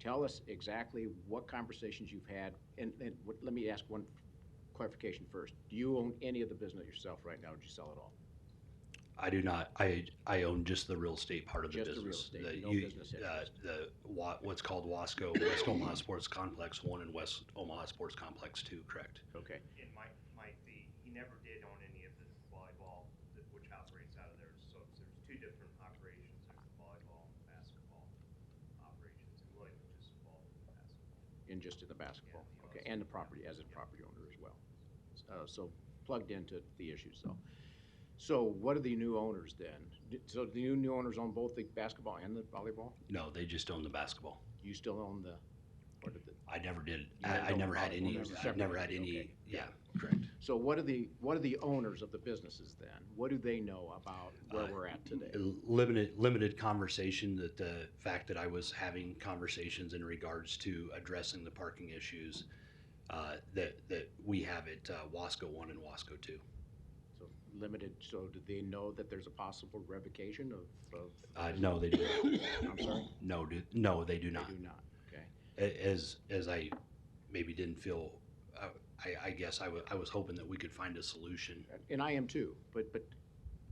Speaker 7: Tell us exactly what conversations you've had, and let me ask one clarification first. Do you own any of the business yourself right now, or did you sell it all?
Speaker 15: I do not. I own just the real estate part of the business.
Speaker 7: Just the real estate, no business interest.
Speaker 15: What's called Wasco, West Omaha Sports Complex 1 and West Omaha Sports Complex 2, correct?
Speaker 7: Okay.
Speaker 11: And he never did own any of the volleyball, which operates out of there. So there's two different operations. There's the volleyball and basketball operations, and William was just involved in the basketball.
Speaker 7: In just in the basketball, okay, and the property, as a property owner as well. So plugged into the issues, though. So what are the new owners then? So the new owners own both the basketball and the volleyball?
Speaker 15: No, they just own the basketball.
Speaker 7: You still own the, or did the?
Speaker 15: I never did.
Speaker 7: You never
Speaker 15: I
Speaker 7: owned
Speaker 15: never had
Speaker 7: volleyball,
Speaker 15: any.
Speaker 7: never
Speaker 15: I've never had
Speaker 7: separated,
Speaker 15: any.
Speaker 7: okay.
Speaker 15: Yeah, correct.
Speaker 7: So what are the owners of the businesses then? What do they know about where we're at today?
Speaker 15: Limited conversation. That the fact that I was having conversations in regards to addressing the parking issues that we have at Wasco 1 and Wasco 2.
Speaker 7: So limited. So do they know that there's a possible revocation of?
Speaker 15: No, they do not.
Speaker 7: I'm sorry.
Speaker 15: No, they do not.
Speaker 7: They do not. Okay.
Speaker 15: As I maybe didn't feel. I guess I was hoping that we could find a solution.
Speaker 7: And I am too, but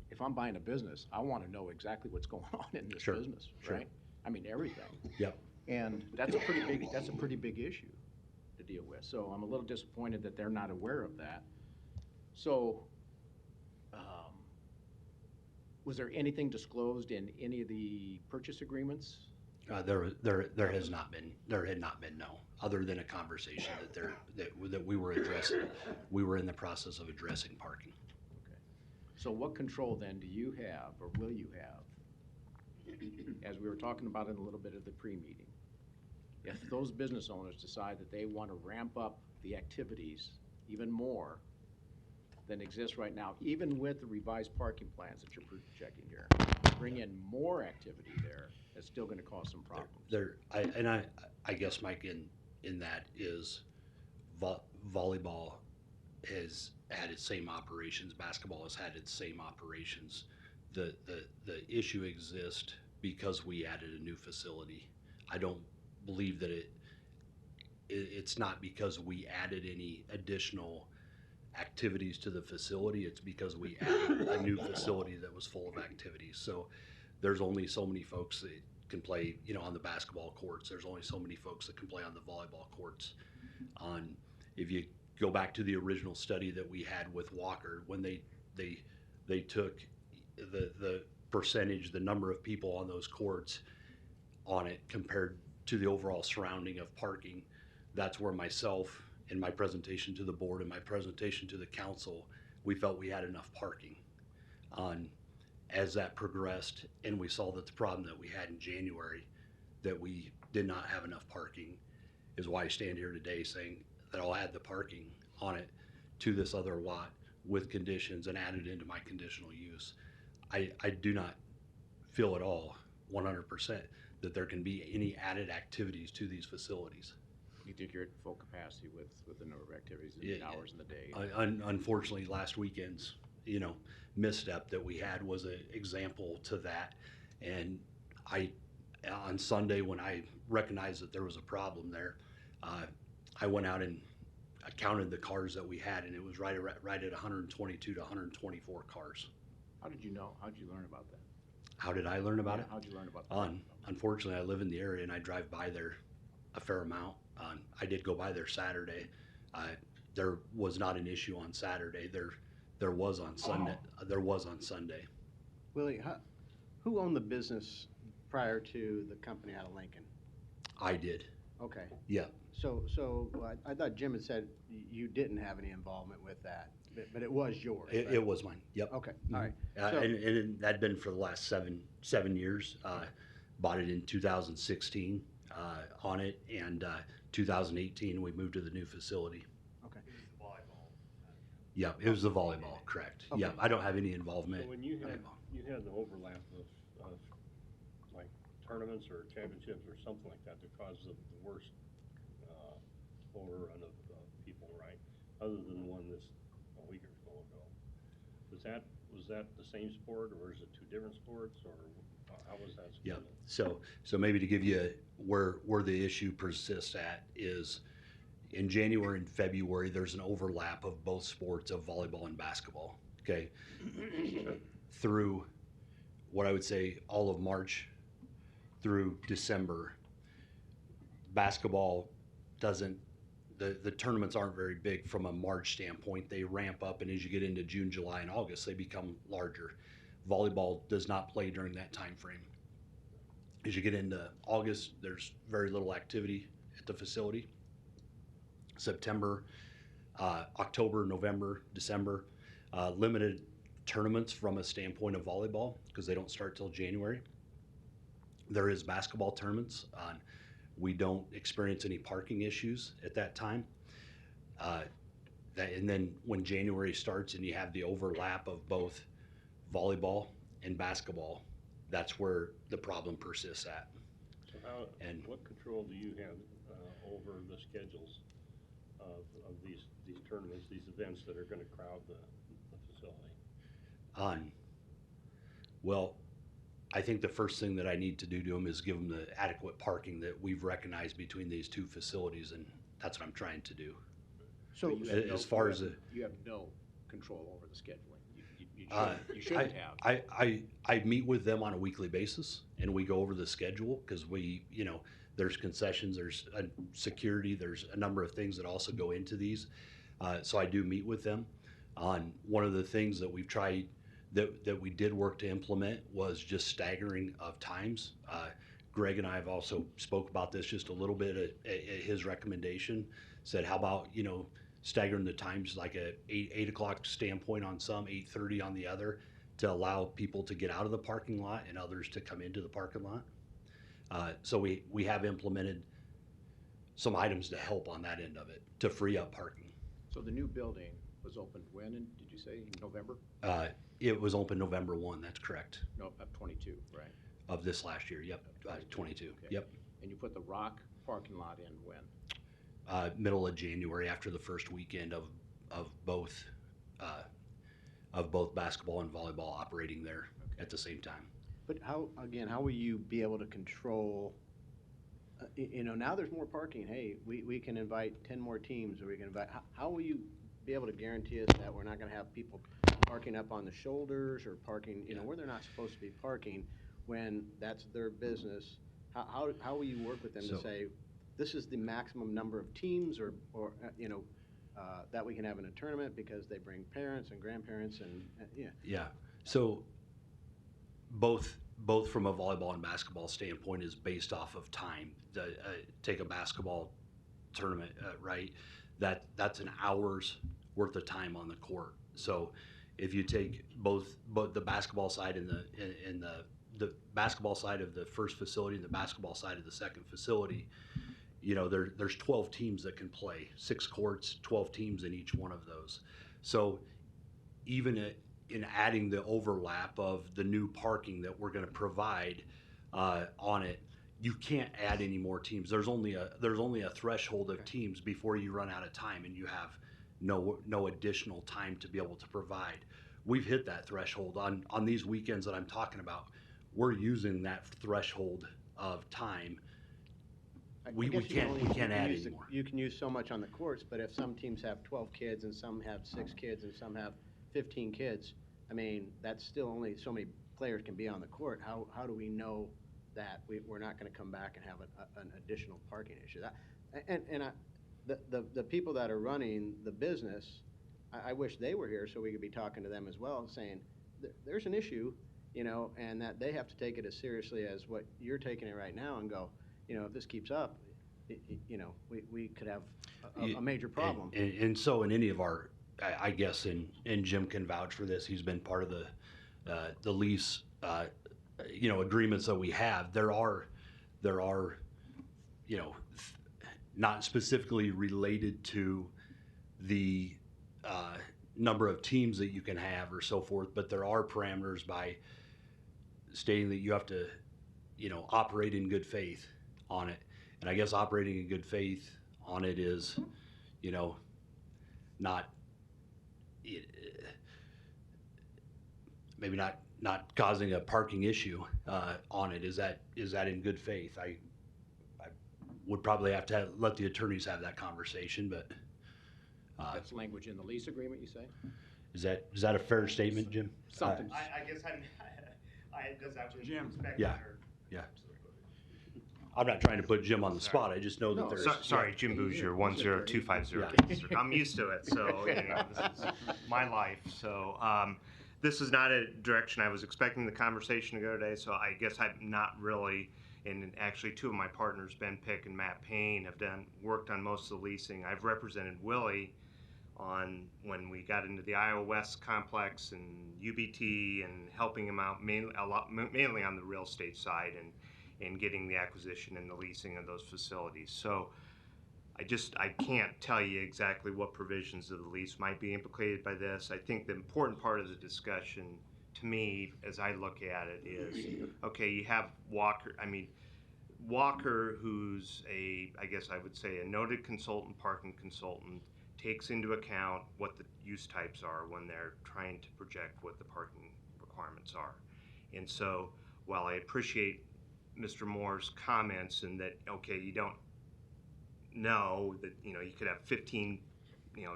Speaker 7: if I'm buying a business, I want to know exactly what's going on in this business, right? I mean, everything.
Speaker 15: Yep.
Speaker 7: And that's a pretty big issue to deal with. So I'm a little disappointed that they're not aware of that. So, was there anything disclosed in any of the purchase agreements?
Speaker 15: There has not been. There had not been, no, other than a conversation that we were addressing. We were in the process of addressing parking.
Speaker 7: Okay. So what control then do you have, or will you have, as we were talking about in a little bit of the pre-meeting? If those business owners decide that they want to ramp up the activities even more than exists right now, even with the revised parking plans that you're projecting here, bring in more activity there, that's still going to cause some problems.
Speaker 15: I guess, Mike, in that is volleyball has had its same operations. Basketball has had its same operations. The issue exists because we added a new facility. I don't believe that it's not because we added any additional activities to the facility. It's because we added a new facility that was full of activities. So there's only so many folks that can play, on the basketball courts. There's only so many folks that can play on the volleyball courts. If you go back to the original study that we had with Walker, when they took the percentage, the number of people on those courts on it compared to the overall surrounding of parking, that's where myself in my presentation to the board and my presentation to the council, we felt we had enough parking. As that progressed and we saw that the problem that we had in January, that we did not have enough parking, is why I stand here today saying that I'll add the parking on it to this other lot with conditions and add it into my conditional use. I do not feel at all 100% that there can be any added activities to these facilities.
Speaker 7: You think you're at full capacity with the number of activities and
Speaker 15: Yeah,
Speaker 7: hours in the day?
Speaker 15: Unfortunately, last weekend's, misstep that we had was an example to that. And on Sunday, when I recognized that there was a problem there, I went out and I counted the cars that we had, and it was right at 122 to 124 cars.
Speaker 7: How did you know? How did you learn about that?
Speaker 15: How did I learn about it?
Speaker 7: How did you learn about that?
Speaker 15: Unfortunately, I live in the area and I drive by there a fair amount. I did go by there Saturday. There was not an issue on Saturday. There was on Sunday. There was on Sunday.
Speaker 5: Willie, who owned the business prior to the company out of Lincoln?
Speaker 15: I did.
Speaker 5: Okay.
Speaker 15: Yeah.
Speaker 5: So I thought Jim had said you didn't have any involvement with that, but it was yours.
Speaker 15: It,
Speaker 5: right?
Speaker 15: it was mine. Yep.
Speaker 5: Okay. All right.
Speaker 15: And that'd been for the last seven years. Bought it in 2016 on it, and 2018 we moved to the new facility.
Speaker 5: Okay.
Speaker 15: Yeah, it was the volleyball, correct.
Speaker 5: Okay.
Speaker 15: Yeah, I don't have any involvement.
Speaker 2: So when you had the overlap of like tournaments or championships or something like that caused the worst overrun of people, right? Other than the one a week or so ago. Was that the same sport, or is it two different sports, or how was that?
Speaker 15: Yeah. So maybe to give you where the issue persists at is in January and February, there's an overlap of both sports of volleyball and basketball. Okay. Through what I would say all of March through December, basketball doesn't, the tournaments aren't very big from a March standpoint. They ramp up, and as you get into June, July, and August, they become larger. Volleyball does not play during that time frame. As you get into August, there's very little activity at the facility. September, October, November, December, limited tournaments from a standpoint of volleyball because they don't start till January. There is basketball tournaments. We don't experience any parking issues at that time. And then when January starts and you have the overlap of both volleyball and basketball, that's where the problem persists at.
Speaker 2: So what control do you have over the schedules of these tournaments, these events that are going to crowd the facility?
Speaker 15: Well, I think the first thing that I need to do to them is give them the adequate parking that we've recognized between these two facilities, and that's what I'm trying to do.
Speaker 5: So
Speaker 15: as far as
Speaker 7: you have no control over the scheduling. You shouldn't have.
Speaker 15: I meet with them on a weekly basis, and we go over the schedule because there's concessions, there's security, there's a number of things that also go into these. So I do meet with them. On one of the things that we've tried that we did work to implement was just staggering of times. Greg and I have also spoke about this just a little bit at his recommendation. Said, how about staggering the times, like a 8 o'clock standpoint on some, 8:30 on the other, to allow people to get out of the parking lot and others to come into the parking lot. So we have implemented some items to help on that end of it to free up parking.
Speaker 7: So the new building was opened when, and did you say in November?
Speaker 15: It was open November 1, that's correct.
Speaker 7: No, of 22, right?
Speaker 15: Of this last year, yep, 22,
Speaker 7: Okay.
Speaker 15: yep.
Speaker 7: And you put the rock parking lot in when?
Speaker 15: Middle of January, after the first weekend of both basketball and volleyball operating there at the same time.
Speaker 5: But how will you be able to control, now there's more parking. Hey, we can invite 10 more teams, or we can invite, how will you be able to guarantee us that we're not going to have people parking up on the shoulders or parking, where they're not supposed to be parking when that's their business? How will you work with them to say, this is the maximum number of teams or that we can have in a tournament because they bring parents and grandparents and, yeah.
Speaker 15: Yeah, so both from a volleyball and basketball standpoint is based off of time. Take a basketball tournament, right? That's an hour's worth of time on the court. So if you take both the basketball side and the basketball side of the first facility and the basketball side of the second facility, there's 12 teams that can play, 6 courts, 12 teams in each one of those. So even in adding the overlap of the new parking that we're going to provide on it, you can't add any more teams. There's only a threshold of teams before you run out of time, and you have no additional time to be able to provide. We've hit that threshold on these weekends that I'm talking about. We're using that threshold of time. We can't add anymore.
Speaker 5: You can use so much on the courts, but if some teams have 12 kids and some have 6 kids and some have 15 kids, I mean, that's still only so many players can be on the court. How do we know that we're not going to come back and have an additional parking issue? The people that are running the business, I wish they were here so we could be talking to them as well, saying there's an issue, and that they have to take it as seriously as what you're taking it right now and go, if this keeps up, we could have a major problem.
Speaker 15: And so in any of our, I guess, and Jim can vouch for this, he's been part of the lease, agreements that we have. There are, not specifically related to the number of teams that you can have or so forth, but there are parameters by stating that you have to, operate in good faith on it. And I guess operating in good faith on it is, not, maybe not causing a parking issue on it. Is that in good faith? I would probably have to let the attorneys have that conversation, but
Speaker 7: That's language in the lease agreement, you say?
Speaker 15: is that a fair statement, Jim?
Speaker 7: Something.
Speaker 11: I guess does that
Speaker 1: Jim.
Speaker 15: Yeah. I'm not trying to put Jim on the spot. I just know that there's.
Speaker 11: Sorry, Jim Bouger, 10250. I'm used to it, so this is my life. So this is not a direction I was expecting the conversation to go today. So I guess I'm not really. And actually, two of my partners, Ben Pick and Matt Payne, have worked on most of the leasing. I've represented Willie on when we got into the Iowa West complex and UBT and helping him out mainly on the real estate side and getting the acquisition and the leasing of those facilities. So I can't tell you exactly what provisions of the lease might be implicated by this. I think the important part of the discussion to me, as I look at it, is, okay, you have Walker, who's I guess I would say a noted parking consultant, takes into account what the use types are when they're trying to project what the parking requirements are. And so while I appreciate Mr. Moore's comments and that, okay, you don't know that, you could have 15,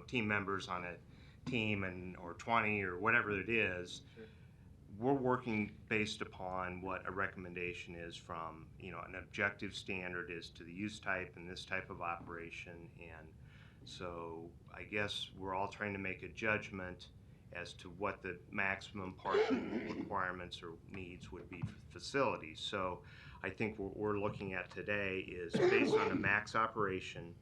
Speaker 11: team members on a team or 20 or whatever it is. Sure. We're working based upon what a recommendation is from, an objective standard is to the use type and this type of operation. And so I guess we're all trying to make a judgment as to what the maximum parking requirements or needs would be for facilities. So I think what we're looking at today is based on a max operation,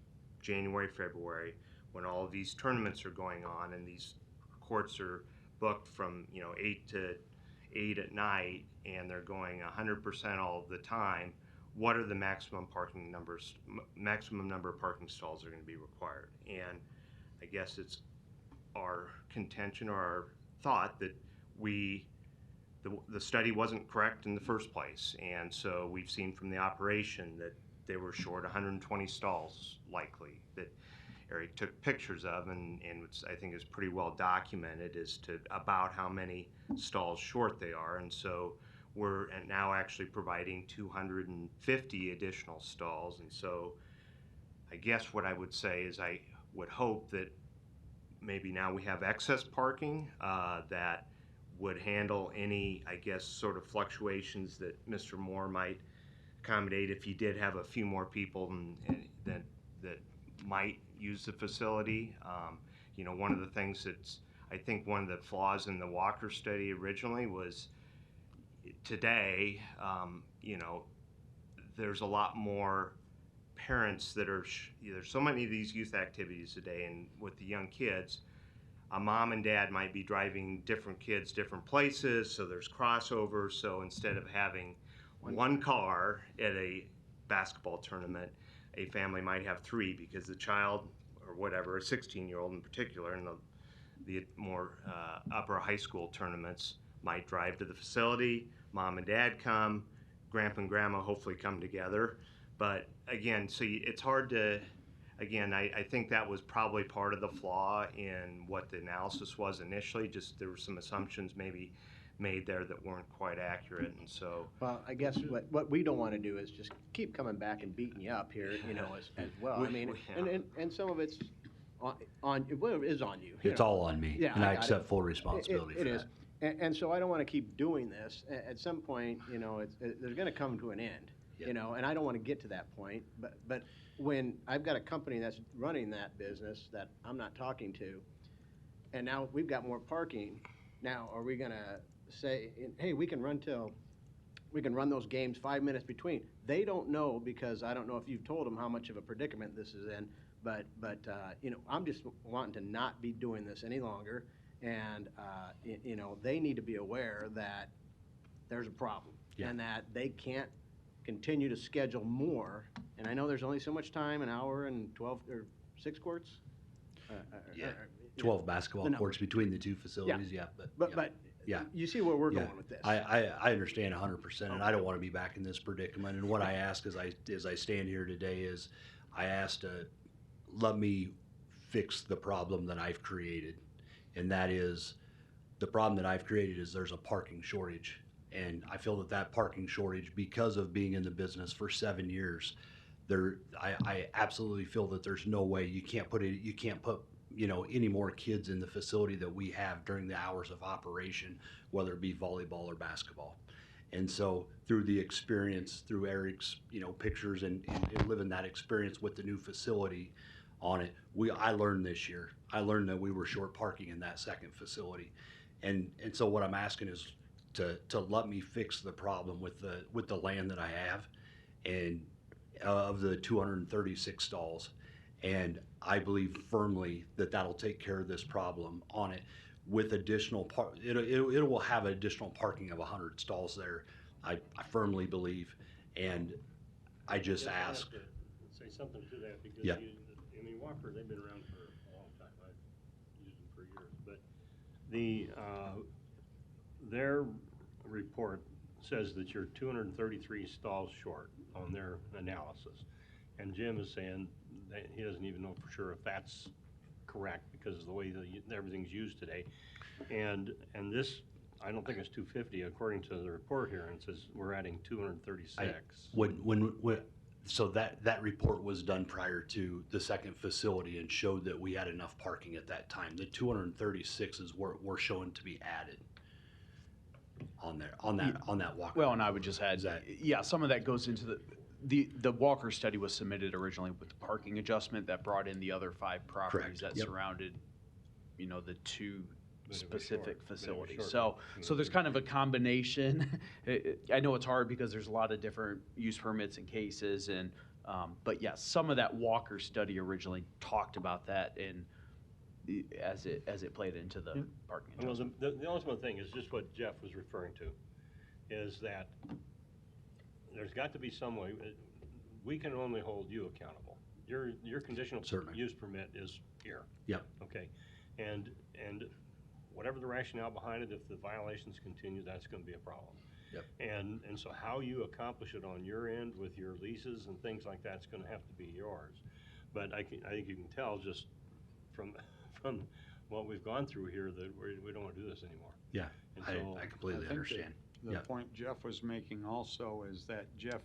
Speaker 11: January, February, when all of these tournaments are going on and these courts are booked from 8 to 8 at night and they're going 100% all of the time. What are the maximum number of parking stalls are going to be required? And I guess it's our contention or our thought that the study wasn't correct in the first place, and so we've seen from the operation that they were short 120 stalls likely that Eric took pictures of, and which I think is pretty well documented as to about how many stalls short they are. And so we're now actually providing 250 additional stalls. And so I guess what I would say is I would hope that maybe now we have excess parking that would handle any, I guess, sort of fluctuations that Mr. Moore might accommodate if you did have a few more people that might use the facility. One of the things I think one of the flaws in the Walker study originally was today, there's a lot more parents that are, there's so many of these youth activities today, and with the young kids, a mom and dad might be driving different kids different places, so there's crossover. So instead of having one car at a basketball tournament, a family might have 3 because the child or whatever, a 16-year-old in particular, in the more upper high school tournaments might drive to the facility, mom and dad come, grandpa and grandma hopefully come together. But again, see, it's hard to, again, I think that was probably part of the flaw in what the analysis was initially. Just there were some assumptions maybe made there that weren't quite accurate, and so.
Speaker 5: Well, I guess what we don't want to do is just keep coming back and beating you up here, as well. I mean, and some of it's on well, it is on you.
Speaker 15: It's all on me,
Speaker 5: Yeah,
Speaker 15: and I
Speaker 5: got
Speaker 15: accept
Speaker 5: it.
Speaker 15: full responsibility
Speaker 5: It
Speaker 15: for
Speaker 5: is.
Speaker 15: that.
Speaker 5: And so I don't want to keep doing this. At some point, there's going to come to an end, and I don't want to get to that point. But when I've got a company that's running that business that I'm not talking to, and now we've got more parking, now are we going to say, hey, we can run those games 5 minutes between? They don't know, because I don't know if you've told them how much of a predicament this is in, but I'm just wanting to not be doing this any longer. And, they need to be aware that there's a problem and that they can't continue to schedule more. And I know there's only so much time, an hour and 12 or 6 courts.
Speaker 15: 12 basketball courts between the two facilities,
Speaker 5: But you see where we're going with this.
Speaker 15: I understand 100%, and I don't want to be back in this predicament. And what I ask as I stand here today is, I ask to let me fix the problem that I've created, and that is, the problem that I've created is there's a parking shortage, and I feel that parking shortage, because of being in the business for 7 years, I absolutely feel that there's no way you can't put any more kids in the facility that we have during the hours of operation, whether it be volleyball or basketball. And so through the experience, through Eric's, pictures and living that experience with the new facility on it, I learned this year. I learned that we were short parking in that second facility. And so what I'm asking is to let me fix the problem with the land that I have, and of the 236 stalls. And I believe firmly that that'll take care of this problem on it with additional it will have additional parking of 100 stalls there. I firmly believe, and I just ask.
Speaker 2: To say something to that, because Walker, they've been around for a long time. I've used them for years, but their report says that you're 233 stalls short on their analysis, and Jim is saying that he doesn't even know for sure if that's correct, because of the way that everything's used today. And this, I don't think it's 250 according to the report here, and it says we're adding 236.
Speaker 15: So that report was done prior to the second facility and showed that we had enough parking at that time. The 236 is where we're showing to be added on that walker.
Speaker 3: Well, and I would just add that, some of that goes into the Walker study was submitted originally with the parking adjustment that brought in the other 5 properties that surrounded, the 2 specific facilities. So there's kind of a combination. I know it's hard because there's a lot of different use permits and cases, and but yes, some of that Walker study originally talked about that, and as it played into the parking adjustment.
Speaker 2: Well, the ultimate thing is just what Jeff was referring to, is that there's got to be some way. We can only hold you accountable. Your conditional use permit is here.
Speaker 15: Yep.
Speaker 2: Okay, and whatever the rationale behind it, if the violations continue, that's going to be a problem.
Speaker 15: Yep.
Speaker 2: And so how you accomplish it on your end with your leases and things like that's going to have to be yours. But I think you can tell just from what we've gone through here that we don't want to do this anymore.
Speaker 15: Yeah,
Speaker 2: and
Speaker 15: I completely understand.
Speaker 1: The point Jeff was making also is that, Jeff,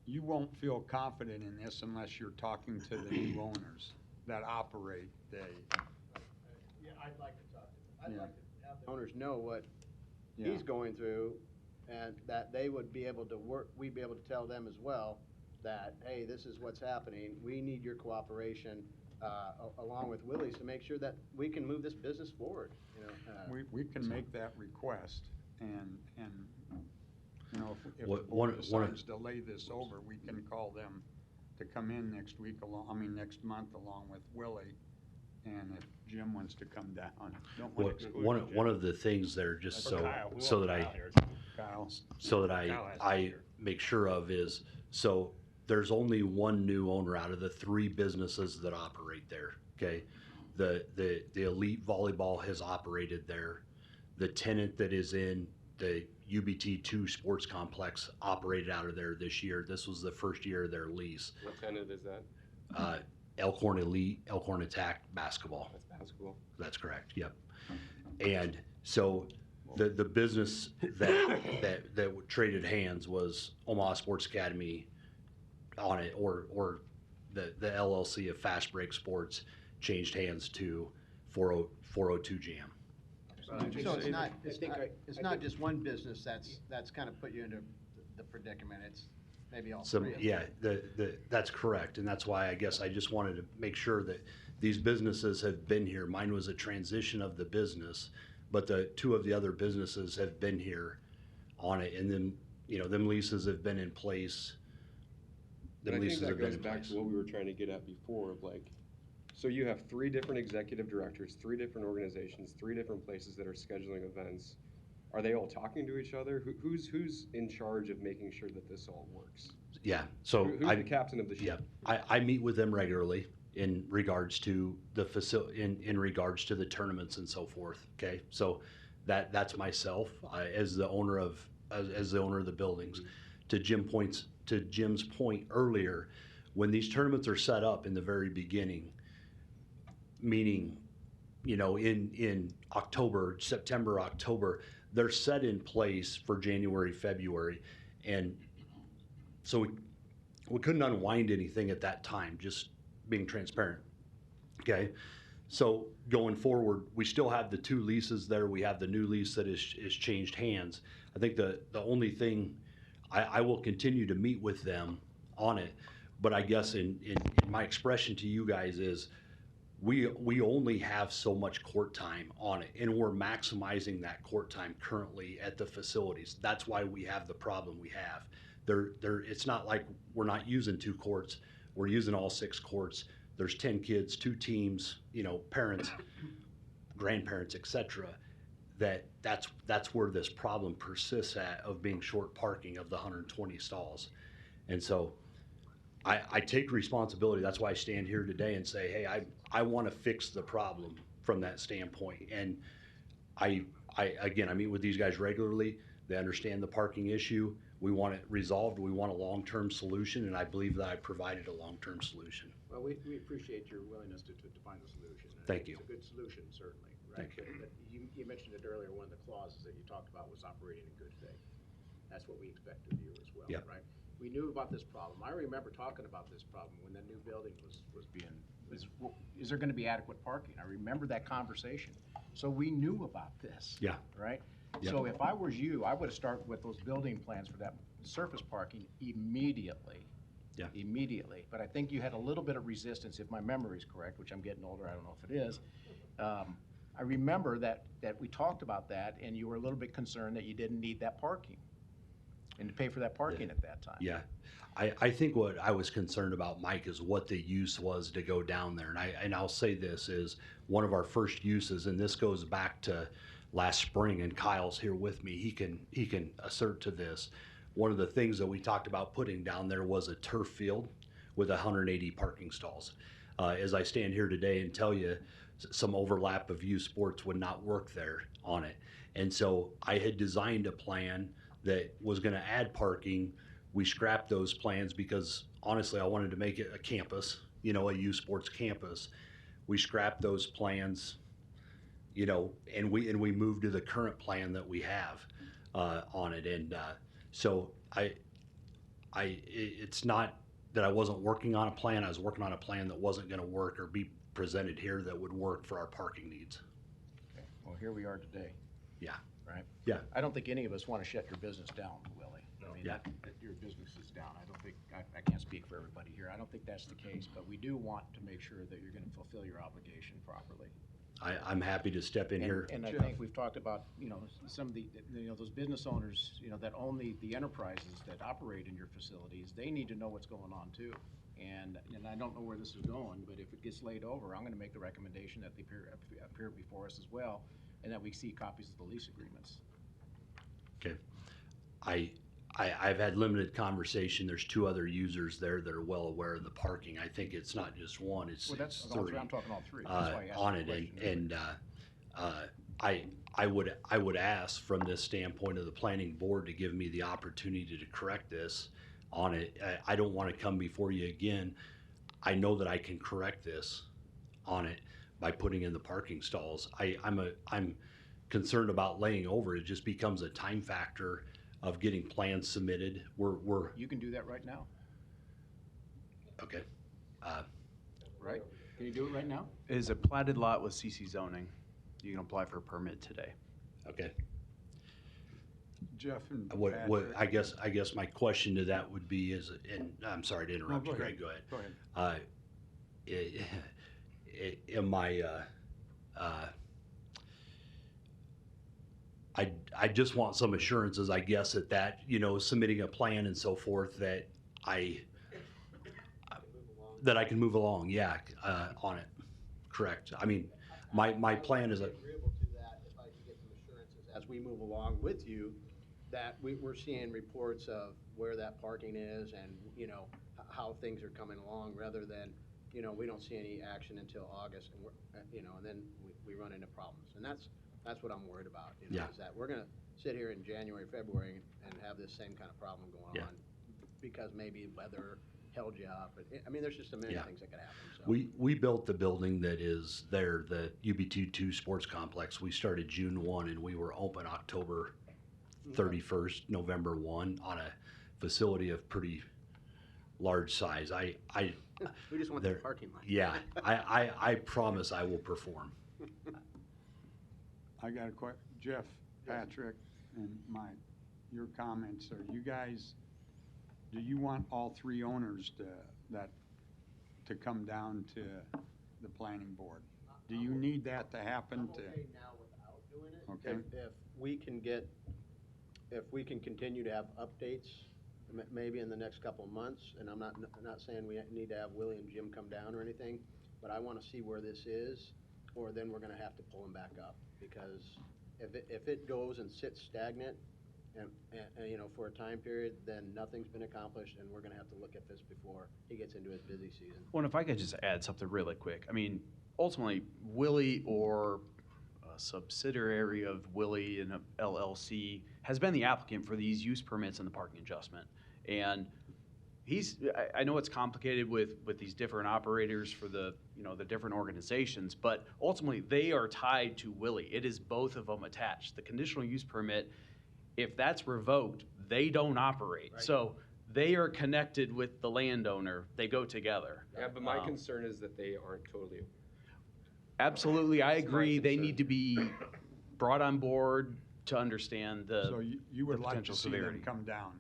Speaker 1: you won't feel confident in this unless you're talking to the new owners that operate
Speaker 5: I'd like to talk to them. I'd like to have the owners know what he's going through, and that they would be able to work, we'd be able to tell them as well that, hey, this is what's happening. We need your cooperation, along with Willie's, to make sure that we can move this business forward.
Speaker 1: we can make that request, and if the
Speaker 15: One
Speaker 1: board
Speaker 15: of-
Speaker 1: decides to lay this over, we can call them to come in next month along with Willie. And if Jim wants to come down, don't want to exclude
Speaker 15: One of the things there, just so that I make sure of, is, so there's only one new owner out of the 3 businesses that operate there. Okay, the Elite Volleyball has operated there. The tenant that is in the UBT2 sports complex operated out of there this year. This was the first year of their lease.
Speaker 14: What tenant is that?
Speaker 15: Elkhorn Elite, Elkhorn Attack basketball.
Speaker 14: That's basketball.
Speaker 15: That's correct. Yep. And so the business that traded hands was Omaha Sports Academy on it, or the LLC of Fast Break Sports changed hands to 402 Jam.
Speaker 5: So it's not just one business that's kind of put you into the predicament. It's maybe all three of them.
Speaker 15: Yeah, that's correct, and that's why I guess I just wanted to make sure that these businesses have been here. Mine was a transition of the business, but the two of the other businesses have been here on it, and then them leases have been in place.
Speaker 14: But I think that goes back to what we were trying to get at before, of like, so you have 3 different executive directors, 3 different organizations, 3 different places that are scheduling events. Are they all talking to each other? Who's in charge of making sure that this all works?
Speaker 15: Yeah, so
Speaker 14: who's the captain of the ship?
Speaker 15: Yeah, I meet with them regularly in regards to the facility, in regards to the tournaments and so forth. Okay, so that's myself as the owner of the buildings.
Speaker 14: Mm-hmm.
Speaker 15: To Jim's point earlier, when these tournaments are set up in the very beginning, meaning in October, September, October, they're set in place for January, February, and so we couldn't unwind anything at that time, just being transparent. Okay, so going forward, we still have the 2 leases there. We have the new lease that is changed hands. I think the only thing, I will continue to meet with them on it, but I guess in my expression to you guys is we only have so much court time on it, and we're maximizing that court time currently at the facilities. That's why we have the problem we have. It's not like we're not using 2 courts. We're using all 6 courts. There's 10 kids, 2 teams, parents, grandparents, etc. That's where this problem persists at, of being short parking of the 120 stalls. And so I take responsibility. That's why I stand here today and say, hey, I want to fix the problem from that standpoint. And I meet with these guys regularly. They understand the parking issue. We want it resolved. We want a long-term solution, and I believe that I provided a long-term solution.
Speaker 7: Well, we appreciate your willingness to find a solution.
Speaker 15: Thank you.
Speaker 7: It's a good solution, certainly, right?
Speaker 15: Thank you.
Speaker 7: But you mentioned it earlier, one of the clauses that you talked about was operating in good faith. That's what we expect of you as well,
Speaker 15: Yep.
Speaker 7: right? We knew about this problem. I remember talking about this problem when that new building is there going to be adequate parking? I remember that conversation. So we knew about this.
Speaker 15: Yeah.
Speaker 7: Right?
Speaker 15: Yep.
Speaker 7: So if I was you, I would have started with those building plans for that surface parking immediately.
Speaker 15: Yeah.
Speaker 7: Immediately. But I think you had a little bit of resistance, if my memory is correct, which I'm getting older, I don't know if it is. I remember that we talked about that, and you were a little bit concerned that you didn't need that parking and to pay for that parking at that time.
Speaker 15: Yeah. I think what I was concerned about, Mike, is what the use was to go down there. And I'll say this is one of our first uses, and this goes back to last spring, and Kyle's here with me. He can assert to this. One of the things that we talked about putting down there was a turf field with 180 parking stalls. As I stand here today and tell you, some overlap of youth sports would not work there on it. And so I had designed a plan that was going to add parking. We scrapped those plans because honestly, I wanted to make it a campus, a youth sports campus. We scrapped those plans, and we moved to the current plan that we have on it. And so it's not that I wasn't working on a plan. I was working on a plan that wasn't going to work or be presented here that would work for our parking needs.
Speaker 7: Okay. Well, here we are today.
Speaker 15: Yeah.
Speaker 7: Right?
Speaker 15: Yeah.
Speaker 7: I don't think any of us want to shut your business down, Willie. I mean,
Speaker 15: Yeah.
Speaker 7: that your business is down. I don't think, I can't speak for everybody here. I don't think that's the case, but we do want to make sure that you're going to fulfill your obligation properly.
Speaker 15: I'm happy to step in here.
Speaker 7: And I think we've talked about, some of the, those business owners, that own the enterprises that operate in your facilities, they need to know what's going on too. And I don't know where this is going, but if it gets laid over, I'm going to make the recommendation that they appear before us as well, and that we see copies of the lease agreements.
Speaker 15: Okay. I've had limited conversation. There's 2 other users there that are well aware of the parking. I think it's not just one, it's
Speaker 7: Well, that's
Speaker 15: 3.
Speaker 7: I'm talking all 3. That's why I asked
Speaker 15: on
Speaker 7: the
Speaker 15: it,
Speaker 7: question.
Speaker 15: and I would ask from this standpoint of the planning board to give me the opportunity to correct this on it. I don't want to come before you again. I know that I can correct this on it by putting in the parking stalls. I'm concerned about laying over. It just becomes a time factor of getting plans submitted. We're
Speaker 7: You can do that right now,
Speaker 15: okay.
Speaker 7: right? Can you do it right now?
Speaker 3: It is a platted lot with CC zoning. You can apply for a permit today.
Speaker 15: Okay.
Speaker 1: Jeff and
Speaker 15: What
Speaker 1: Patrick.
Speaker 15: I guess my question to that would be is, and I'm sorry to interrupt
Speaker 1: No,
Speaker 15: you,
Speaker 1: go
Speaker 15: Greg.
Speaker 1: ahead.
Speaker 15: Go ahead.
Speaker 1: Go ahead.
Speaker 15: Am I just want some assurances, I guess, that submitting a plan and so forth that I can move along. Yeah, on it. Correct. I mean, my plan is
Speaker 5: Agreeable to that if I can get some assurances as we move along with you, that we're seeing reports of where that parking is and, how things are coming along, rather than, we don't see any action until August and and then we run into problems. And that's what I'm worried about,
Speaker 15: Yeah.
Speaker 5: is that we're gonna sit here in January, February and have this same kind of problem going on because maybe weather held you up. I mean, there's just a million things that could happen, so.
Speaker 15: we built the building that is there, the UB22 Sports Complex. We started June 1 and we were open October 31st, November 1 on a facility of pretty large size.
Speaker 5: We just want the parking lot.
Speaker 15: Yeah, I promise I will perform.
Speaker 1: I got a question. Jeff, Patrick, and Mike, your comments are, you guys, do you want all three owners to come down to the planning board? Do you need that to happen?
Speaker 5: I'm okay now without doing it.
Speaker 1: Okay.
Speaker 5: If we can continue to have updates, maybe in the next couple of months, and I'm not saying we need to have Willie and Jim come down or anything, but I want to see where this is, or then we're going to have to pull them back up, because if it goes and sits stagnant and for a time period, then nothing's been accomplished, and we're going to have to look at this before he gets into his busy season.
Speaker 3: Well, and if I could just add something really quick. I mean, ultimately, Willie or a subsidiary of Willie and LLC has been the applicant for these use permits and the parking adjustment. And I know it's complicated with these different operators for the different organizations, but ultimately they are tied to Willie. It is both of them attached. The conditional use permit, if that's revoked, they don't operate. Right. So they are connected with the landowner. They go together.
Speaker 14: Yeah, but my concern is that they aren't totally.
Speaker 3: Absolutely, I agree. They need to be brought on board to understand the
Speaker 1: So you would
Speaker 3: the
Speaker 1: like to
Speaker 3: potential
Speaker 1: see
Speaker 3: severity.
Speaker 1: them come down?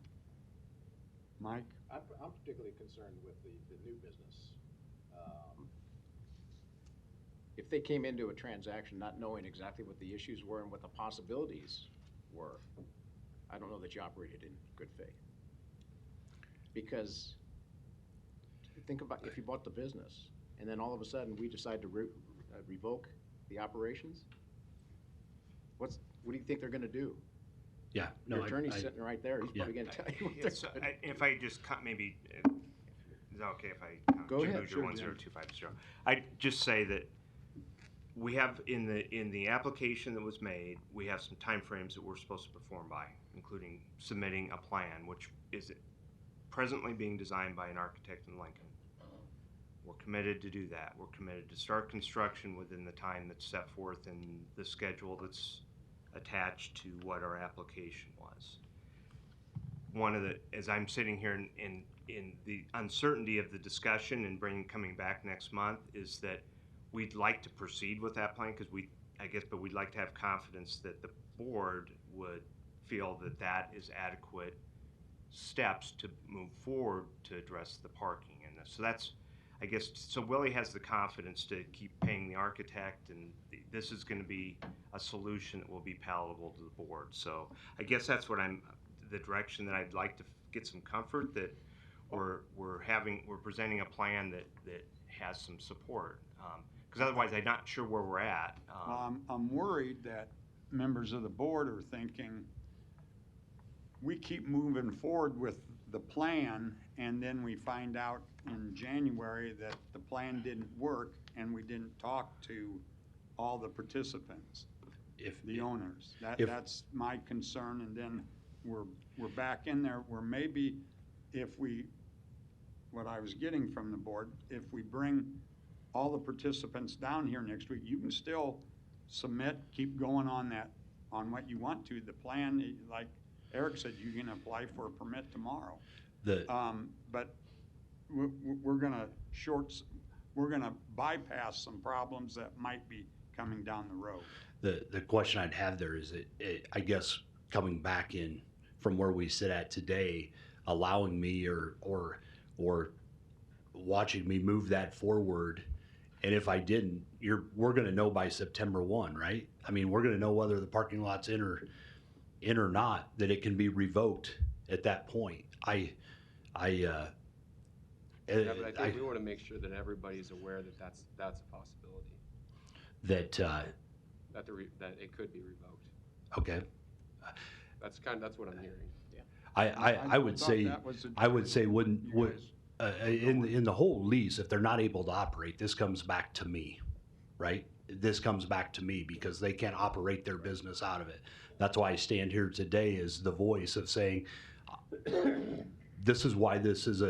Speaker 1: Mike?
Speaker 7: I'm particularly concerned with the new business. If they came into a transaction not knowing exactly what the issues were and what the possibilities were, I don't know that you operated in good faith. Because think about if you bought the business and then all of a sudden we decide to revoke the operations, what do you think they're going to do?
Speaker 15: Yeah, no,
Speaker 7: Your attorney's sitting right there. He's probably going to tell you what they're
Speaker 11: So
Speaker 7: gonna do.
Speaker 11: if I just maybe, is that okay if I?
Speaker 7: Go
Speaker 11: Jim
Speaker 7: ahead,
Speaker 11: Bouger,
Speaker 7: sure,
Speaker 11: 10250. I just say that we have in the application that was made, we have some timeframes that we're supposed to perform by, including submitting a plan, which is presently being designed by an architect in Lincoln. We're committed to do that. We're committed to start construction within the time that's set forth in the schedule that's attached to what our application was. As I'm sitting here in the uncertainty of the discussion and coming back next month, is that we'd like to proceed with that plan because but we'd like to have confidence that the board would feel that that is adequate steps to move forward to address the parking in this. So that's, so Willie has the confidence to keep paying the architect, and this is going to be a solution that will be palatable to the board. So I guess that's what the direction that I'd like to get some comfort that we're presenting a plan that has some support. Because otherwise I'm not sure where we're at.
Speaker 1: Well, I'm worried that members of the board are thinking, we keep moving forward with the plan, and then we find out in January that the plan didn't work, and we didn't talk to all the participants.
Speaker 15: if.
Speaker 1: the owners.
Speaker 15: if-
Speaker 1: That's my concern, and then we're back in there where maybe if we, what I was getting from the board, if we bring all the participants down here next week, you can still submit, keep going on that, on what you want to. The plan, like Eric said, you can apply for a permit tomorrow. But we're gonna bypass some problems that might be coming down the road.
Speaker 15: The question I'd have there is, I guess, coming back in from where we sit at today, allowing me or watching me move that forward, and if I didn't, we're going to know by September 1, right? I mean, we're going to know whether the parking lot's in or not, that it can be revoked at that point.
Speaker 14: Yeah, but I think we want to make sure that everybody's aware that that's a possibility.
Speaker 15: That
Speaker 14: that it could be revoked.
Speaker 15: Okay.
Speaker 14: That's what I'm hearing. Yeah.
Speaker 15: I would say in the whole lease, if they're not able to operate, this comes back to me, right? This comes back to me because they can't operate their business out of it. That's why I stand here today as the voice of saying, this is why this is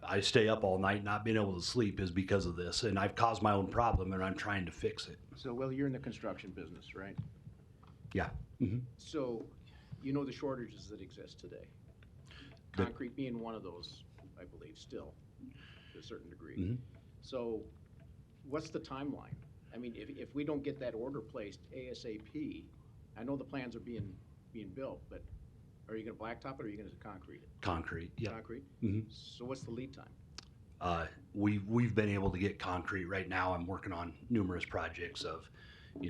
Speaker 15: I stay up all night not being able to sleep is because of this, and I've caused my own problem and I'm trying to fix it.
Speaker 7: So, Will, you're in the construction business, right?
Speaker 15: Yeah. Mm-hmm.
Speaker 7: So, you know the shortages that exist today. Concrete being one of those, I believe, still, to a certain degree.
Speaker 15: Mm-hmm.
Speaker 7: So, what's the timeline? I mean, if we don't get that order placed ASAP, I know the plans are being built, but are you gonna blacktop it or are you gonna concrete it?
Speaker 15: Concrete, yeah.
Speaker 7: Concrete?
Speaker 15: Mm-hmm.
Speaker 7: So what's the lead time?
Speaker 15: We've been able to get concrete right now. I'm working on numerous projects of,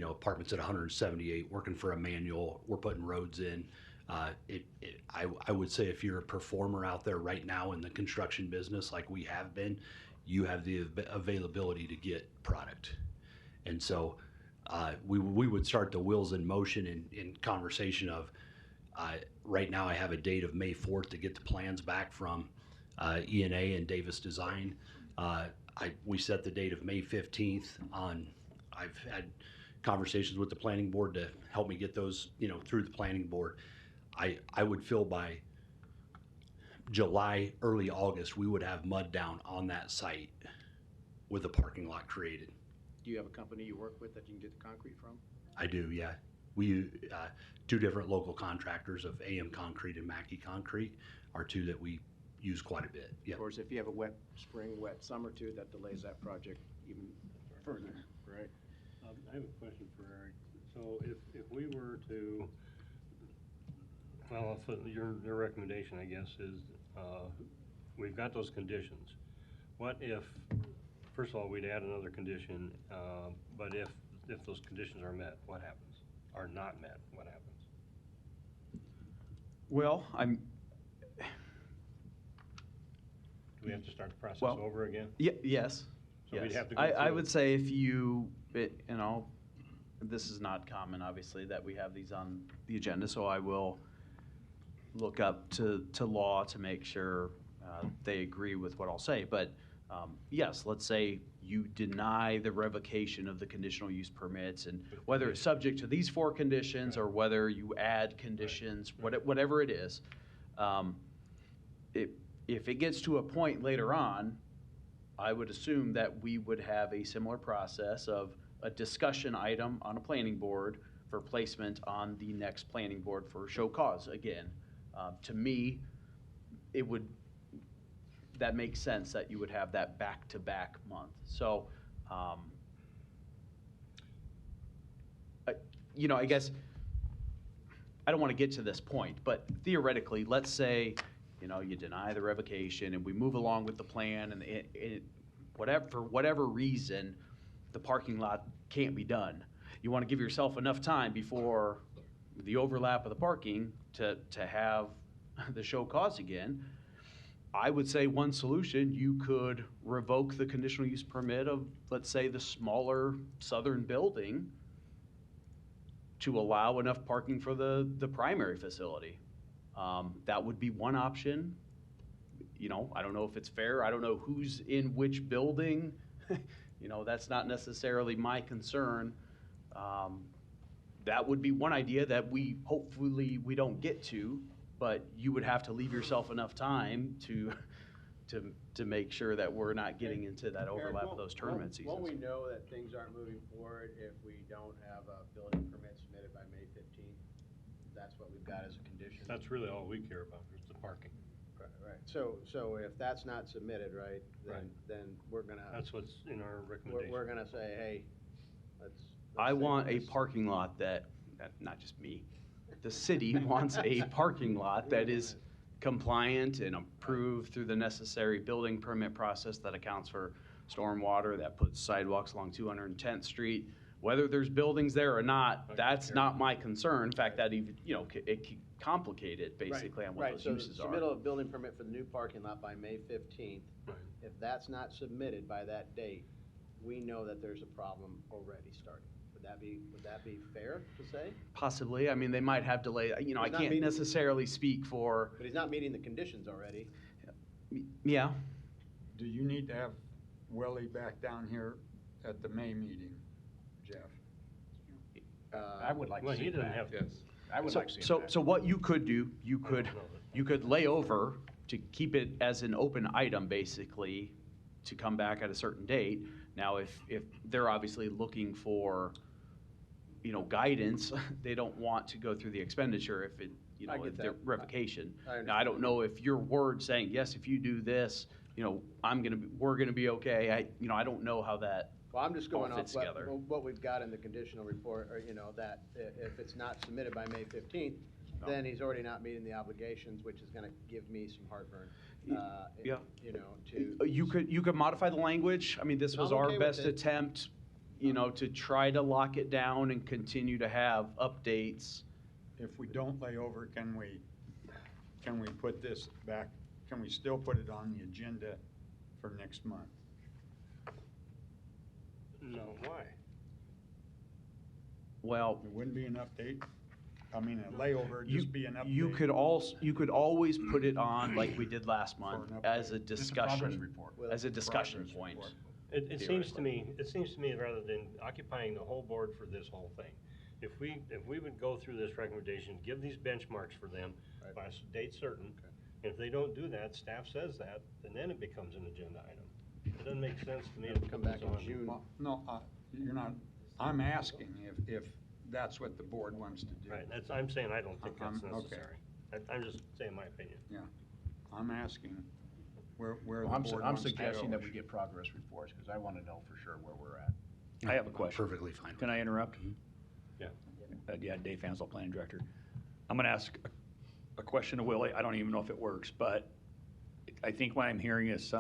Speaker 15: apartments at 178, working for a manual. We're putting roads in. I would say if you're a performer out there right now in the construction business, like we have been, you have the availability to get product. And so we would start the wheels in motion in conversation of, right now I have a date of May 4th to get the plans back from E&A and Davis Design. We set the date of May 15th on. I've had conversations with the planning board to help me get those, through the planning board. I would feel by July, early August, we would have mud down on that site with a parking lot created.
Speaker 7: Do you have a company you work with that you can get the concrete from?
Speaker 15: I do, yeah. We two different local contractors of AM Concrete and Mackey Concrete are two that we use quite a bit. Yeah.
Speaker 7: Of course, if you have a wet spring, wet summer too, that delays that project even further, right?
Speaker 2: I have a question for Eric. So if we were to, well, your recommendation, I guess, is we've got those conditions. What if, first of all, we'd add another condition, but if those conditions are met, what happens? Are not met, what happens?
Speaker 3: Well,
Speaker 2: Do we have to start the process over again?
Speaker 3: Yes.
Speaker 2: So
Speaker 3: yes.
Speaker 2: we'd have to go
Speaker 3: I
Speaker 2: through
Speaker 3: would say if this is not common, obviously, that we have these on the agenda, so I will look up to law to make sure they agree with what I'll say. But yes, let's say you deny the revocation of the conditional use permits, and whether it's subject to these 4 conditions or whether you add conditions, whatever it is, if it gets to a point later on, I would assume that we would have a similar process of a discussion item on a planning board for placement on the next planning board for show cause again. To me, that makes sense that you would have that back-to-back month. So, I guess I don't want to get to this point, but theoretically, let's say, you deny the revocation and we move along with the plan, and for whatever reason, the parking lot can't be done. You want to give yourself enough time before the overlap of the parking to have the show cause again. I would say one solution, you could revoke the conditional use permit of, let's say, the smaller southern building to allow enough parking for the primary facility. That would be one option. I don't know if it's fair. I don't know who's in which building. That's not necessarily my concern. That would be one idea that hopefully we don't get to, but you would have to leave yourself enough time to make sure that we're not getting into that overlap of those tournament seasons.
Speaker 5: Won't we know that things aren't moving forward if we don't have a building permit submitted by May 15th? That's what we've got as a condition.
Speaker 2: That's really all we care about, is the parking.
Speaker 5: Right. So if that's not submitted, right, then we're gonna.
Speaker 2: That's what's in our recommendation.
Speaker 5: We're gonna say, hey, let's
Speaker 3: I
Speaker 5: say
Speaker 3: want a
Speaker 5: this.
Speaker 3: parking lot not just me, the city wants a parking lot that is compliant and approved through the necessary building permit process that accounts for stormwater, that puts sidewalks along 210th Street. Whether there's buildings there or not, that's not my concern. In fact, that even, it can complicate it basically on what those uses
Speaker 5: So
Speaker 3: are.
Speaker 5: submittal of building permit for the new parking lot by May 15th. If that's not submitted by that date, we know that there's a problem already starting. Would that be fair to say?
Speaker 3: Possibly. I mean, they might have delay. I
Speaker 5: not
Speaker 3: can't
Speaker 5: meeting-
Speaker 3: necessarily speak for.
Speaker 5: But he's not meeting the conditions already.
Speaker 3: Yeah.
Speaker 1: Do you need to have Willie back down here at the May meeting, Jeff?
Speaker 7: I would like to see him back. I would like to see him back.
Speaker 3: So what you could do, you could lay over to keep it as an open item, basically, to come back at a certain date. Now, if they're obviously looking for, guidance, they don't want to go through the expenditure if it,
Speaker 5: I get
Speaker 3: if they're
Speaker 5: that.
Speaker 3: revocation.
Speaker 5: I
Speaker 3: Now, I don't know if your word saying, yes, if you do this, we're gonna be okay. I don't know how that
Speaker 5: Well, I'm just going
Speaker 3: all
Speaker 5: off
Speaker 3: fits together.
Speaker 5: what we've got in the conditional report, or, that if it's not submitted by May 15th, then he's already not meeting the obligations, which is gonna give me some heartburn.
Speaker 3: Yeah.
Speaker 5: To.
Speaker 3: You could modify the language. I mean, this was
Speaker 5: I'm
Speaker 3: our
Speaker 5: okay with
Speaker 3: best
Speaker 5: it.
Speaker 3: attempt, to try to lock it down and continue to have updates.
Speaker 1: If we don't lay over, can we put this back, can we still put it on the agenda for next month?
Speaker 2: No, why?
Speaker 3: Well,
Speaker 1: It wouldn't be an update? I mean, a layover, would just be an update?
Speaker 3: you could always put it on like we did last month
Speaker 1: an
Speaker 3: as a
Speaker 1: update.
Speaker 7: Just a progress
Speaker 3: discussion,
Speaker 7: report.
Speaker 3: as a discussion
Speaker 1: Progress
Speaker 3: point.
Speaker 1: report.
Speaker 2: It seems to me, rather than occupying the whole board for this whole thing, if we would go through this recommendation, give these benchmarks for them by a date certain, and if they don't do that, staff says that, and then it becomes an agenda item. It doesn't make sense to me to
Speaker 5: Come
Speaker 2: put
Speaker 5: back
Speaker 2: this
Speaker 5: in
Speaker 2: on.
Speaker 5: June.
Speaker 1: Well, no, you're not, I'm asking if that's what the board wants to do.
Speaker 2: Right, I'm saying I don't think that's
Speaker 1: Okay.
Speaker 2: necessary. I'm just saying my opinion.
Speaker 1: Yeah, I'm asking where the
Speaker 7: Well,
Speaker 1: board wants to go.
Speaker 7: I'm suggesting that we get progress reports, because I want to know for sure where we're at.
Speaker 10: I have a question.
Speaker 15: Perfectly fine.
Speaker 10: Can I interrupt?
Speaker 2: Yeah.
Speaker 10: Yeah, Dave Fansel, Planning Director. I'm gonna ask a question to Willie. I don't even know if it works, but I think what I'm hearing is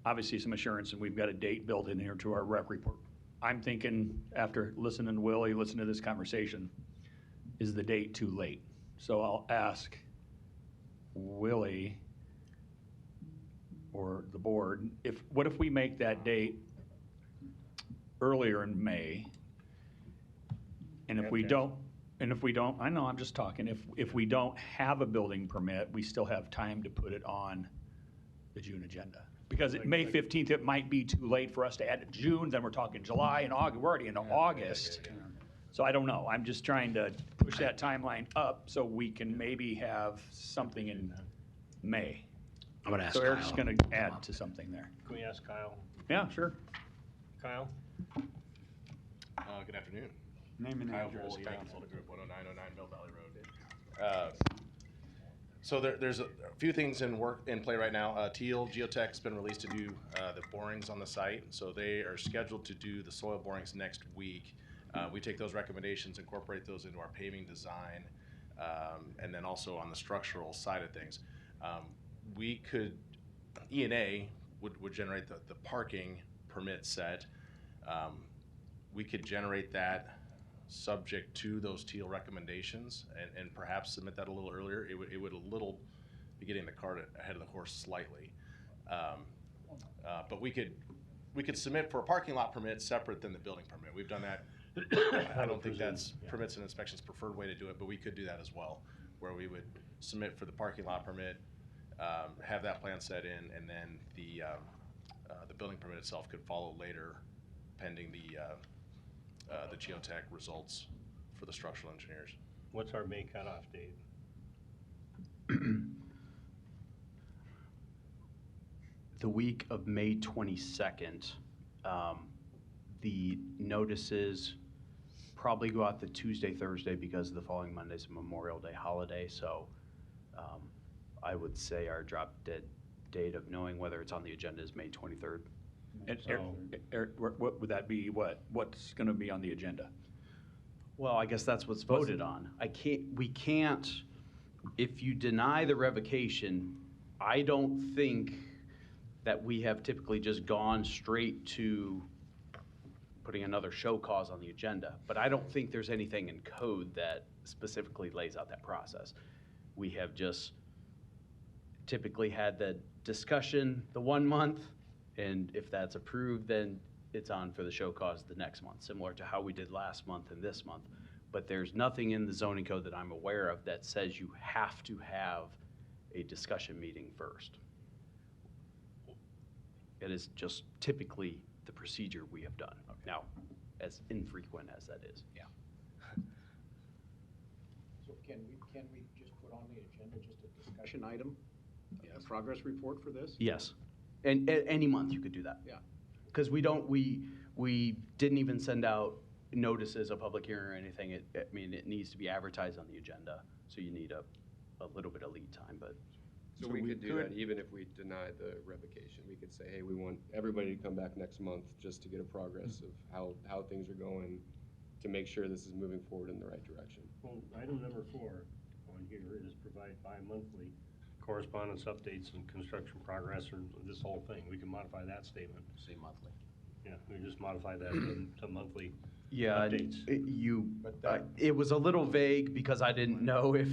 Speaker 10: obviously some assurance, and we've got a date built in here to our rec report. I'm thinking, after listening to Willie, listening to this conversation, is the date too late? So I'll ask Willie or the board, what if we make that date earlier in May? And if we don't, I know, I'm just talking, if we don't have a building permit, we still have time to put it on the June agenda. Because at May 15th, it might be too late for us to add to June, then we're talking July and August, we're already into August. So I don't know, I'm just trying to push that timeline up so we can maybe have something in May.
Speaker 15: I'm gonna ask
Speaker 10: So Eric's
Speaker 15: Kyle.
Speaker 10: gonna add to something there.
Speaker 2: Can we ask Kyle?
Speaker 10: Yeah, sure.
Speaker 2: Kyle?
Speaker 16: Good afternoon.
Speaker 1: Name and
Speaker 16: Kyle
Speaker 1: address,
Speaker 16: Foley,
Speaker 1: Kyle.
Speaker 16: Consulta Group, 10909 Mill Valley Road. So there's a few things in play right now. Teal Geotech's been released to do the borings on the site, so they are scheduled to do the soil borings next week. We take those recommendations, incorporate those into our paving design, and then also on the structural side of things. E&A would generate the parking permit set. We could generate that subject to those Teal recommendations and perhaps submit that a little earlier. It would a little be getting the cart ahead of the horse slightly. But we could submit for a parking lot permit separate than the building permit. We've done that. I don't think that's permits and inspections preferred way to do it, but we could do that as well, where we would submit for the parking lot permit, have that plan set in, and then the building permit itself could follow later pending the the geotech results for the structural engineers.
Speaker 2: What's our May cutoff date?
Speaker 3: The week of May 22nd, the notices probably go out the Tuesday, Thursday because the following Monday's a Memorial Day holiday. So I would say our drop dead date of knowing whether it's on the agenda is May 23rd.
Speaker 10: And
Speaker 3: So-
Speaker 10: Eric, what would that be? What's going to be on the agenda?
Speaker 3: Well, I guess that's what's voted on. We can't, if you deny the revocation, I don't think that we have typically just gone straight to putting another show cause on the agenda. But I don't think there's anything in code that specifically lays out that process. We have just typically had the discussion the 1 month, and if that's approved, then it's on for the show cause the next month, similar to how we did last month and this month. But there's nothing in the zoning code that I'm aware of that says you have to have a discussion meeting first. It is just typically the procedure we have done. Now, as infrequent as that is. Yeah.
Speaker 7: So can we just put on the agenda just a discussion item, a progress report for this?
Speaker 3: Yes. And any month you could do that.
Speaker 7: Yeah.
Speaker 3: Because we didn't even send out notices of public hearing or anything. It needs to be advertised on the agenda, so you need a little bit of lead time, but.
Speaker 14: So we could do that even if we deny the revocation. We could say, hey, we want everybody to come back next month just to get a progress of how things are going, to make sure this is moving forward in the right direction.
Speaker 2: Well, item number 4 on here is provide bi-monthly correspondence updates and construction progress, or this whole thing. We can modify that statement.
Speaker 7: Say monthly.
Speaker 2: Yeah, we just modify that to monthly
Speaker 3: Yeah,
Speaker 2: updates.
Speaker 3: It was a little vague because I didn't know if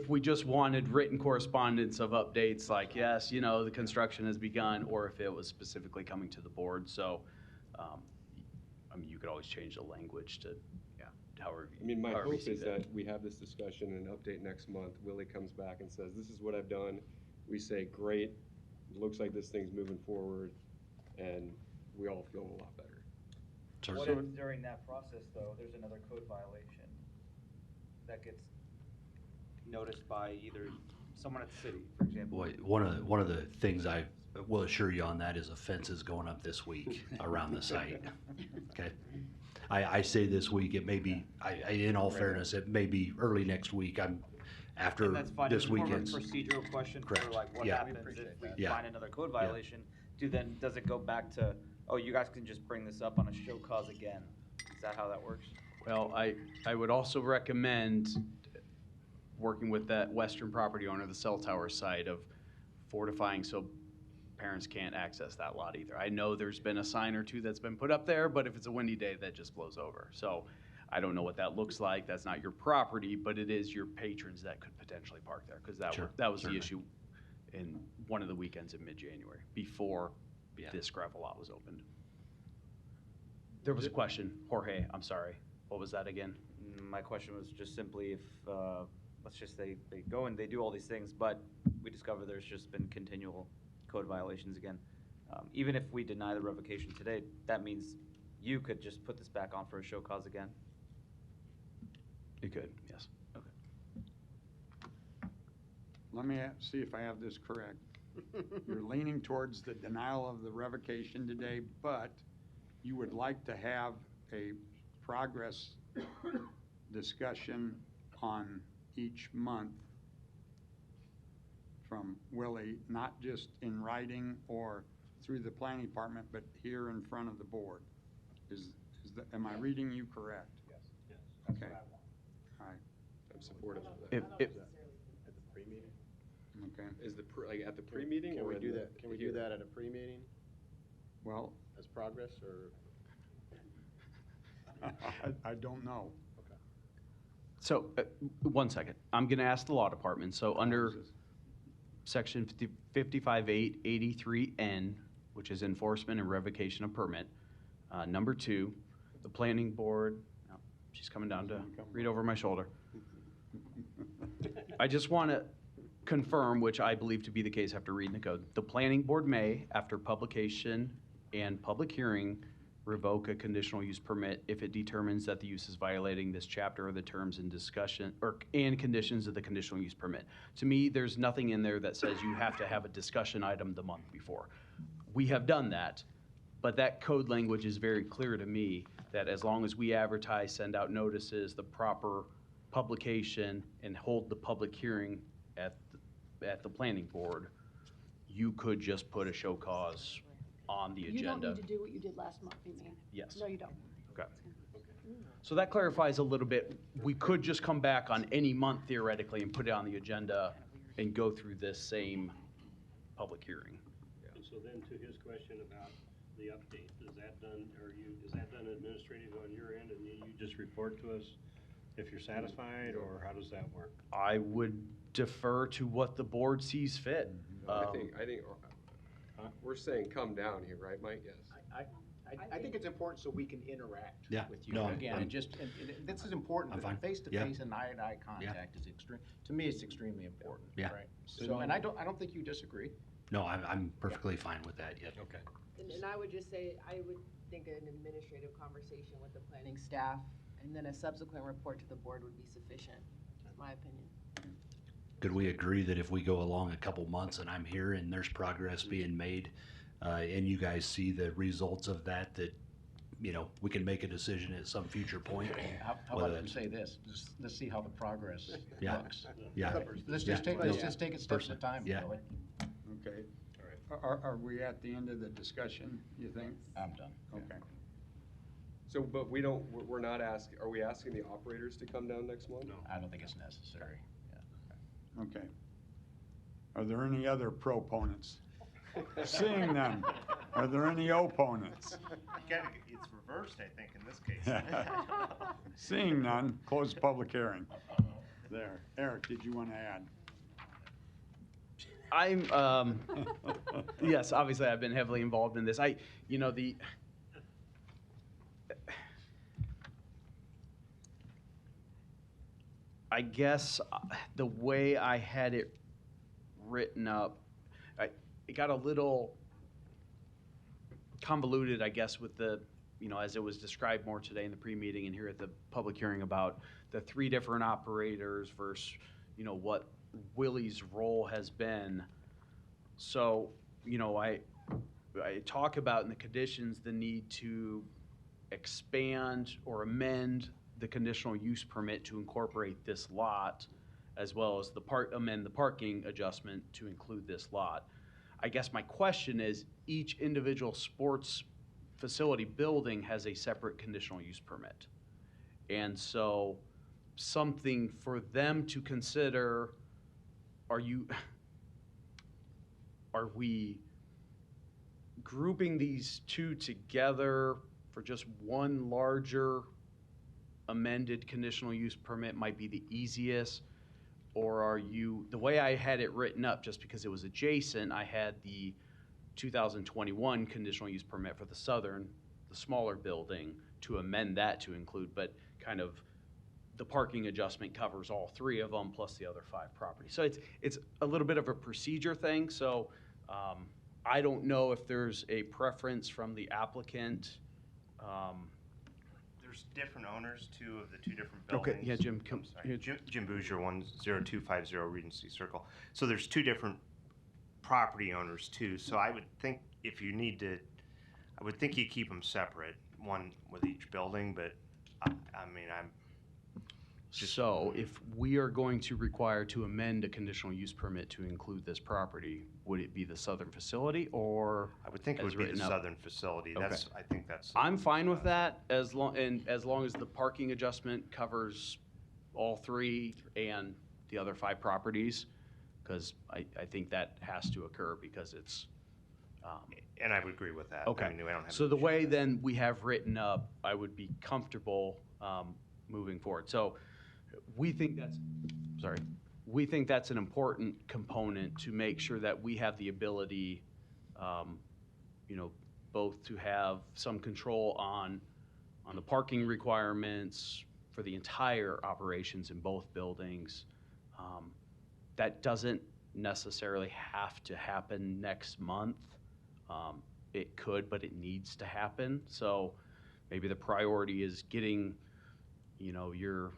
Speaker 3: we just wanted written correspondence of updates, like, yes, the construction has begun, or if it was specifically coming to the board. So, you could always change the language to, however.
Speaker 14: My
Speaker 3: however
Speaker 14: hope
Speaker 3: you see
Speaker 14: is
Speaker 3: fit.
Speaker 14: that we have this discussion and update next month. Willie comes back and says, this is what I've done. We say, great, looks like this thing's moving forward, and we all feel a lot better.
Speaker 6: What if during that process, though, there's another code violation that gets noticed by either someone at the city, for example?
Speaker 15: Boy, one of the things I will assure you on that is a fence is going up this week around the site. Okay, I say this week. It may be. In all fairness, it may be early next week. After
Speaker 6: And that's fine.
Speaker 15: this
Speaker 6: It's more of a
Speaker 15: weekend's.
Speaker 6: procedural question for
Speaker 15: Correct.
Speaker 6: like what
Speaker 15: Yeah.
Speaker 6: happens if we
Speaker 15: Yeah.
Speaker 6: find another code violation. Does it go back to, oh, you guys can just bring this up on a show cause again? Is that how that works?
Speaker 3: Well, I would also recommend working with that western property owner, the cell tower site, of fortifying so parents can't access that lot either. I know there's been a sign or two that's been put up there, but if it's a windy day, that just blows over. So I don't know what that looks like. That's not your property, but it is your patrons that could potentially park there, because that was the
Speaker 15: certainly.
Speaker 3: issue in one of the weekends in mid-January, before this gravel lot was opened. There was a question. Jorge, I'm sorry. What was that again?
Speaker 6: My question was just simply if, let's just say they go and they do all these things, but we discover there's just been continual code violations again. Even if we deny the revocation today, that means you could just put this back on for a show cause again?
Speaker 3: You could, yes.
Speaker 6: Okay.
Speaker 1: Let me see if I have this correct. You're leaning towards the denial of the revocation today, but you would like to have a progress discussion on each month from Willie, not just in writing or through the planning department, but here in front of the board. Am I reading you correct?
Speaker 7: Yes.
Speaker 1: Okay. All right.
Speaker 14: I'm supportive of that.
Speaker 7: At the pre-meeting?
Speaker 1: Okay.
Speaker 14: Is at the pre-meeting
Speaker 7: Can
Speaker 14: or
Speaker 7: we
Speaker 14: in
Speaker 7: do
Speaker 14: the-
Speaker 7: that? Can we
Speaker 14: here?
Speaker 7: do that at a pre-meeting
Speaker 1: Well,
Speaker 7: as progress, or?
Speaker 1: I don't know.
Speaker 3: So, 1 second. I'm going to ask the law department. So under section 55-883N, which is enforcement and revocation of permit, number 2, the planning board, she's coming down to read over my shoulder. I just want to confirm, which I believe to be the case after reading the code. The planning board may, after publication and public hearing, revoke a conditional use permit if it determines that the use is violating this chapter or the terms and discussion and conditions of the conditional use permit. To me, there's nothing in there that says you have to have a discussion item the month before. We have done that, but that code language is very clear to me that as long as we advertise, send out notices, the proper publication, and hold the public hearing at the planning board, you could just put a show cause on the agenda.
Speaker 17: You don't need to do what you did last month, you mean?
Speaker 3: Yes.
Speaker 17: No, you don't.
Speaker 3: Okay. So that clarifies a little bit. We could just come back on any month theoretically and put it on the agenda and go through this same public hearing.
Speaker 2: And so then to his question about the update, is that done administrative on your end, and then you just report to us if you're satisfied, or how does that work?
Speaker 3: I would defer to what the board sees fit.
Speaker 14: I think we're saying come down here, right, Mike? Yes.
Speaker 7: I think it's important so we can interact
Speaker 15: Yeah.
Speaker 7: with you
Speaker 15: No,
Speaker 7: again,
Speaker 15: I'm-
Speaker 7: and this is important.
Speaker 15: I'm fine.
Speaker 7: Face-to-face and eye-to-eye contact is to me, it's extremely important.
Speaker 15: Yeah.
Speaker 7: Right? So, and I don't think you disagree.
Speaker 15: No, I'm perfectly fine with that yet.
Speaker 14: Okay.
Speaker 8: And I would just say, I would think an administrative conversation with the planning staff and then a subsequent report to the board would be sufficient, in my opinion.
Speaker 15: Could we agree that if we go along a couple months and I'm here and there's progress being made, and you guys see the results of that, we can make a decision at some future point?
Speaker 7: How
Speaker 15: whether
Speaker 7: about we
Speaker 15: that's-
Speaker 7: say this, let's see how the progress
Speaker 15: Yeah.
Speaker 7: looks.
Speaker 15: Yeah.
Speaker 7: Let's just take it steps at a time,
Speaker 15: Yeah.
Speaker 7: Billy.
Speaker 1: Okay. Are we at the end of the discussion, you think?
Speaker 7: I'm done.
Speaker 1: Okay.
Speaker 14: So, but we're not asking, are we asking the operators to come down next month?
Speaker 2: No.
Speaker 7: I don't think it's necessary.
Speaker 1: Okay. Are there any other proponents? Seeing none, are there any opponents?
Speaker 11: It's reversed, I think, in this case.
Speaker 1: Seeing none, close the public hearing. There. Eric, did you want to add?
Speaker 3: I'm, yes, obviously I've been heavily involved in this. I guess the way I had it written up, it got a little convoluted, I guess, with the, as it was described more today in the pre-meeting and here at the public hearing about the 3 different operators versus, what Willie's role has been. So, I talk about in the conditions the need to expand or amend the conditional use permit to incorporate this lot, as well as amend the parking adjustment to include this lot. I guess my question is, each individual sports facility building has a separate conditional use permit. And so something for them to consider, are we grouping these two together for just one larger amended conditional use permit might be the easiest? Or the way I had it written up, just because it was adjacent, I had the 2021 conditional use permit for the smaller building, to amend that to include, but kind of the parking adjustment covers all 3 of them plus the other 5 properties. So it's a little bit of a procedure thing. So I don't know if there's a preference from the applicant.
Speaker 11: There's different owners, too, of the 2 different buildings.
Speaker 3: Okay, yeah, Jim,
Speaker 11: I'm sorry. Jim Bouger, 10250 Regency Circle. So there's 2 different property owners, too. So I would think you keep them separate, one with each building, but
Speaker 3: So if we are going to require to amend a conditional use permit to include this property, would it be the southern facility, or?
Speaker 11: I would think it would be the southern facility.
Speaker 3: Okay.
Speaker 11: I think that's.
Speaker 3: I'm fine with that as long as the parking adjustment covers all 3 and the other 5 properties, because I think that has to occur because it's.
Speaker 11: And I would agree with that.
Speaker 3: Okay.
Speaker 11: I don't have
Speaker 3: So the way then we have written up, I would be comfortable moving forward. So we think that's an important component to make sure that we have the ability, both to have some control on the parking requirements for the entire operations in both buildings. That doesn't necessarily have to happen next month. it could, but it needs to happen. So maybe the priority is getting, your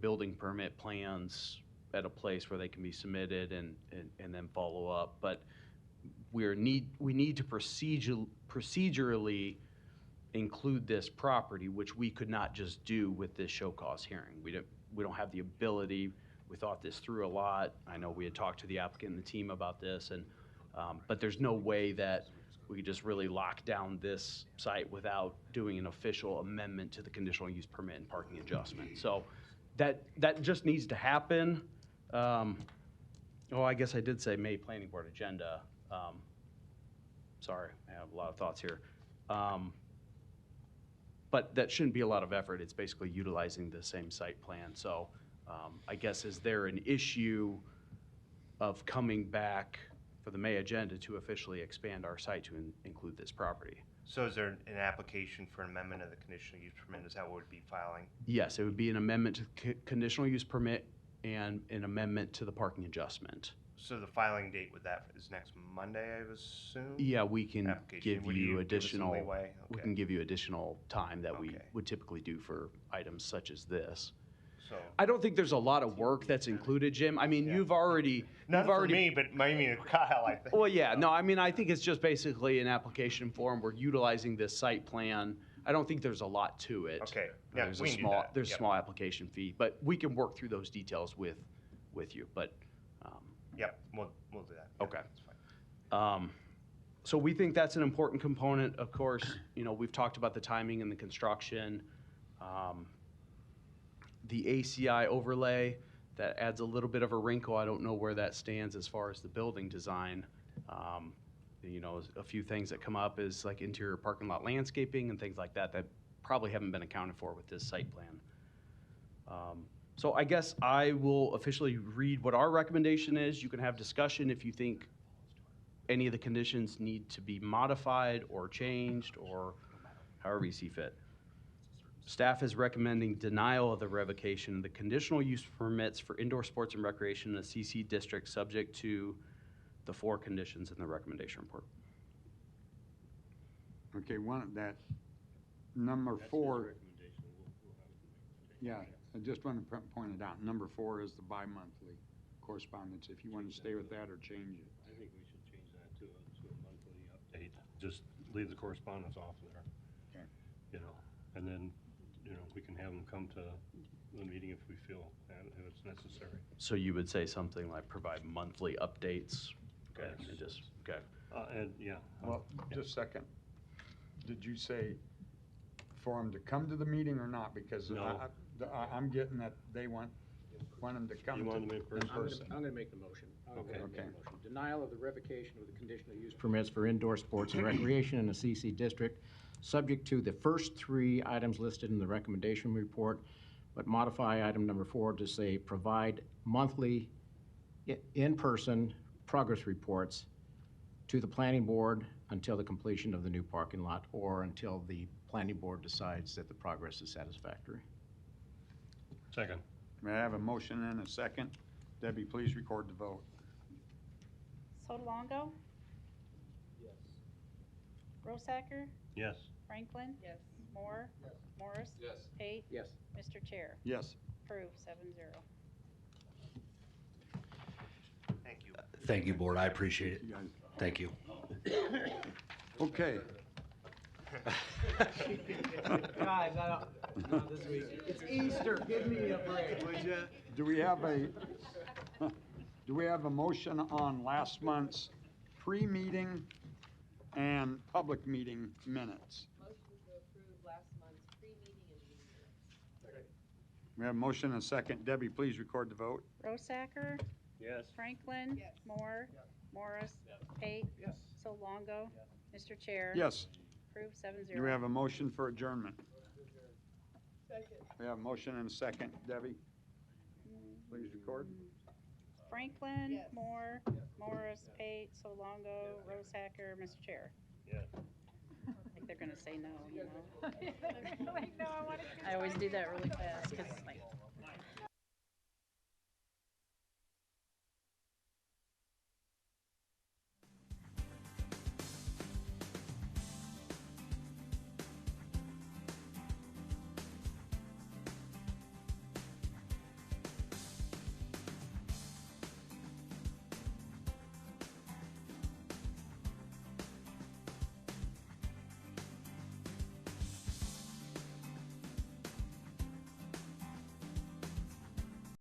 Speaker 3: building permit plans at a place where they can be submitted and then follow up. But we need to procedurally include this property, which we could not just do with this show cause hearing. We don't have the ability. We thought this through a lot. I know we had talked to the applicant and the team about this, and but there's no way that we could just really lock down this site without doing an official amendment to the conditional use permit and parking adjustment. So that just needs to happen. I guess I did say May planning board agenda. Sorry, I have a lot of thoughts here. But that shouldn't be a lot of effort. It's basically utilizing the same site plan. So I guess, is there an issue of coming back for the May agenda to officially expand our site to include this property?
Speaker 11: So is there an application for an amendment of the conditional use permit? Is that what we'd be filing?
Speaker 3: Yes, it would be an amendment to conditional use permit and an amendment to the parking adjustment.
Speaker 11: So the filing date with that is next Monday, I assume?
Speaker 3: Yeah, we can give
Speaker 11: Would
Speaker 3: you
Speaker 11: give us some
Speaker 3: additional,
Speaker 11: leeway?
Speaker 3: we
Speaker 11: Okay.
Speaker 3: can give you additional time that we
Speaker 11: Okay.
Speaker 3: would typically do for items such as this.
Speaker 11: So,
Speaker 3: I don't think there's a lot of work that's included, Jim. I mean, you've already.
Speaker 11: none
Speaker 3: you've
Speaker 11: for
Speaker 3: already,
Speaker 11: me, but I mean, Kyle, I think.
Speaker 3: Well, yeah, no, I mean, I think it's just basically an application form. We're utilizing this site plan. I don't think there's a lot to it.
Speaker 11: Okay, yeah,
Speaker 3: There's
Speaker 11: we
Speaker 3: a
Speaker 11: can do
Speaker 3: small,
Speaker 11: that.
Speaker 3: there's a
Speaker 11: Yep.
Speaker 3: small application fee, but we can work through those details with you, but.
Speaker 11: Yep, we'll do that. Yep,
Speaker 3: Okay.
Speaker 11: that's fine.
Speaker 3: So we think that's an important component. Of course, we've talked about the timing and the construction. The ACI overlay, that adds a little bit of a wrinkle. I don't know where that stands as far as the building design. A few things that come up is like interior parking lot landscaping and things like that that probably haven't been accounted for with this site plan. So I guess I will officially read what our recommendation is. You can have discussion if you think any of the conditions need to be modified or changed or however you see fit. Staff is recommending denial of the revocation of the conditional use permits for indoor sports and recreation in a CC district subject to the 4 conditions in the recommendation report.
Speaker 1: Okay, number 4, yeah, I just want to point it out. Number 4 is the bi-monthly correspondence, if you want to stay with that or change it.
Speaker 2: I think we should change that to a monthly update. Just leave the correspondence off there.
Speaker 1: Okay.
Speaker 2: And then, we can have them come to the meeting if we feel that if it's necessary.
Speaker 3: So you would say something like provide monthly updates? Okay,
Speaker 2: Yes.
Speaker 3: and just, okay.
Speaker 2: And, yeah.
Speaker 1: Well, just a second. Did you say for them to come to the meeting or not? Because
Speaker 2: No.
Speaker 1: I'm getting that they want them to come
Speaker 2: You
Speaker 1: to
Speaker 2: want them in person?
Speaker 7: I'm gonna make the motion.
Speaker 2: Okay.
Speaker 7: Denial of the revocation of the conditional use permits for indoor sports and recreation in the CC district, subject to the first 3 items listed in the recommendation report, but modify item number 4 to say, provide monthly in-person progress reports to the planning board until the completion of the new parking lot or until the planning board decides that the progress is satisfactory.
Speaker 2: Second.
Speaker 1: May I have a motion and a second? Debbie, please record the vote.
Speaker 4: Sotolongo?
Speaker 7: Yes.
Speaker 4: Rosacker?
Speaker 2: Yes.
Speaker 4: Franklin? Yes. Moore? Yes. Morris?
Speaker 14: Yes.
Speaker 4: Pate?
Speaker 7: Yes.
Speaker 4: Mr. Chair?
Speaker 1: Yes.
Speaker 4: Approved, 7-0.
Speaker 11: Thank you.
Speaker 15: Thank you, board. I appreciate it.
Speaker 1: You guys.
Speaker 15: Thank you.
Speaker 1: Okay.
Speaker 3: Guys, not this week. It's Easter. Give me a break, would you?
Speaker 1: Do we have a motion on last month's pre-meeting and public meeting minutes?
Speaker 8: Motion to approve last month's pre-meeting and meeting minutes.
Speaker 1: We have a motion and a second. Debbie, please record the vote.
Speaker 4: Rosacker?
Speaker 2: Yes.
Speaker 4: Franklin?
Speaker 8: Yes.
Speaker 4: Moore? Morris? Pate?
Speaker 7: Yes.
Speaker 4: Solongo? Mr. Chair?
Speaker 1: Yes.
Speaker 4: Approved, 7-0.
Speaker 1: Do we have a motion for adjournment?
Speaker 8: Second.
Speaker 1: We have a motion and a second. Debbie, please record.
Speaker 4: Franklin?
Speaker 8: Yes.
Speaker 4: Moore? Morris? Pate? Solongo? Rosacker? Mr. Chair?
Speaker 2: Yeah.
Speaker 4: I think they're gonna say no, I always do that really fast, 'cause like,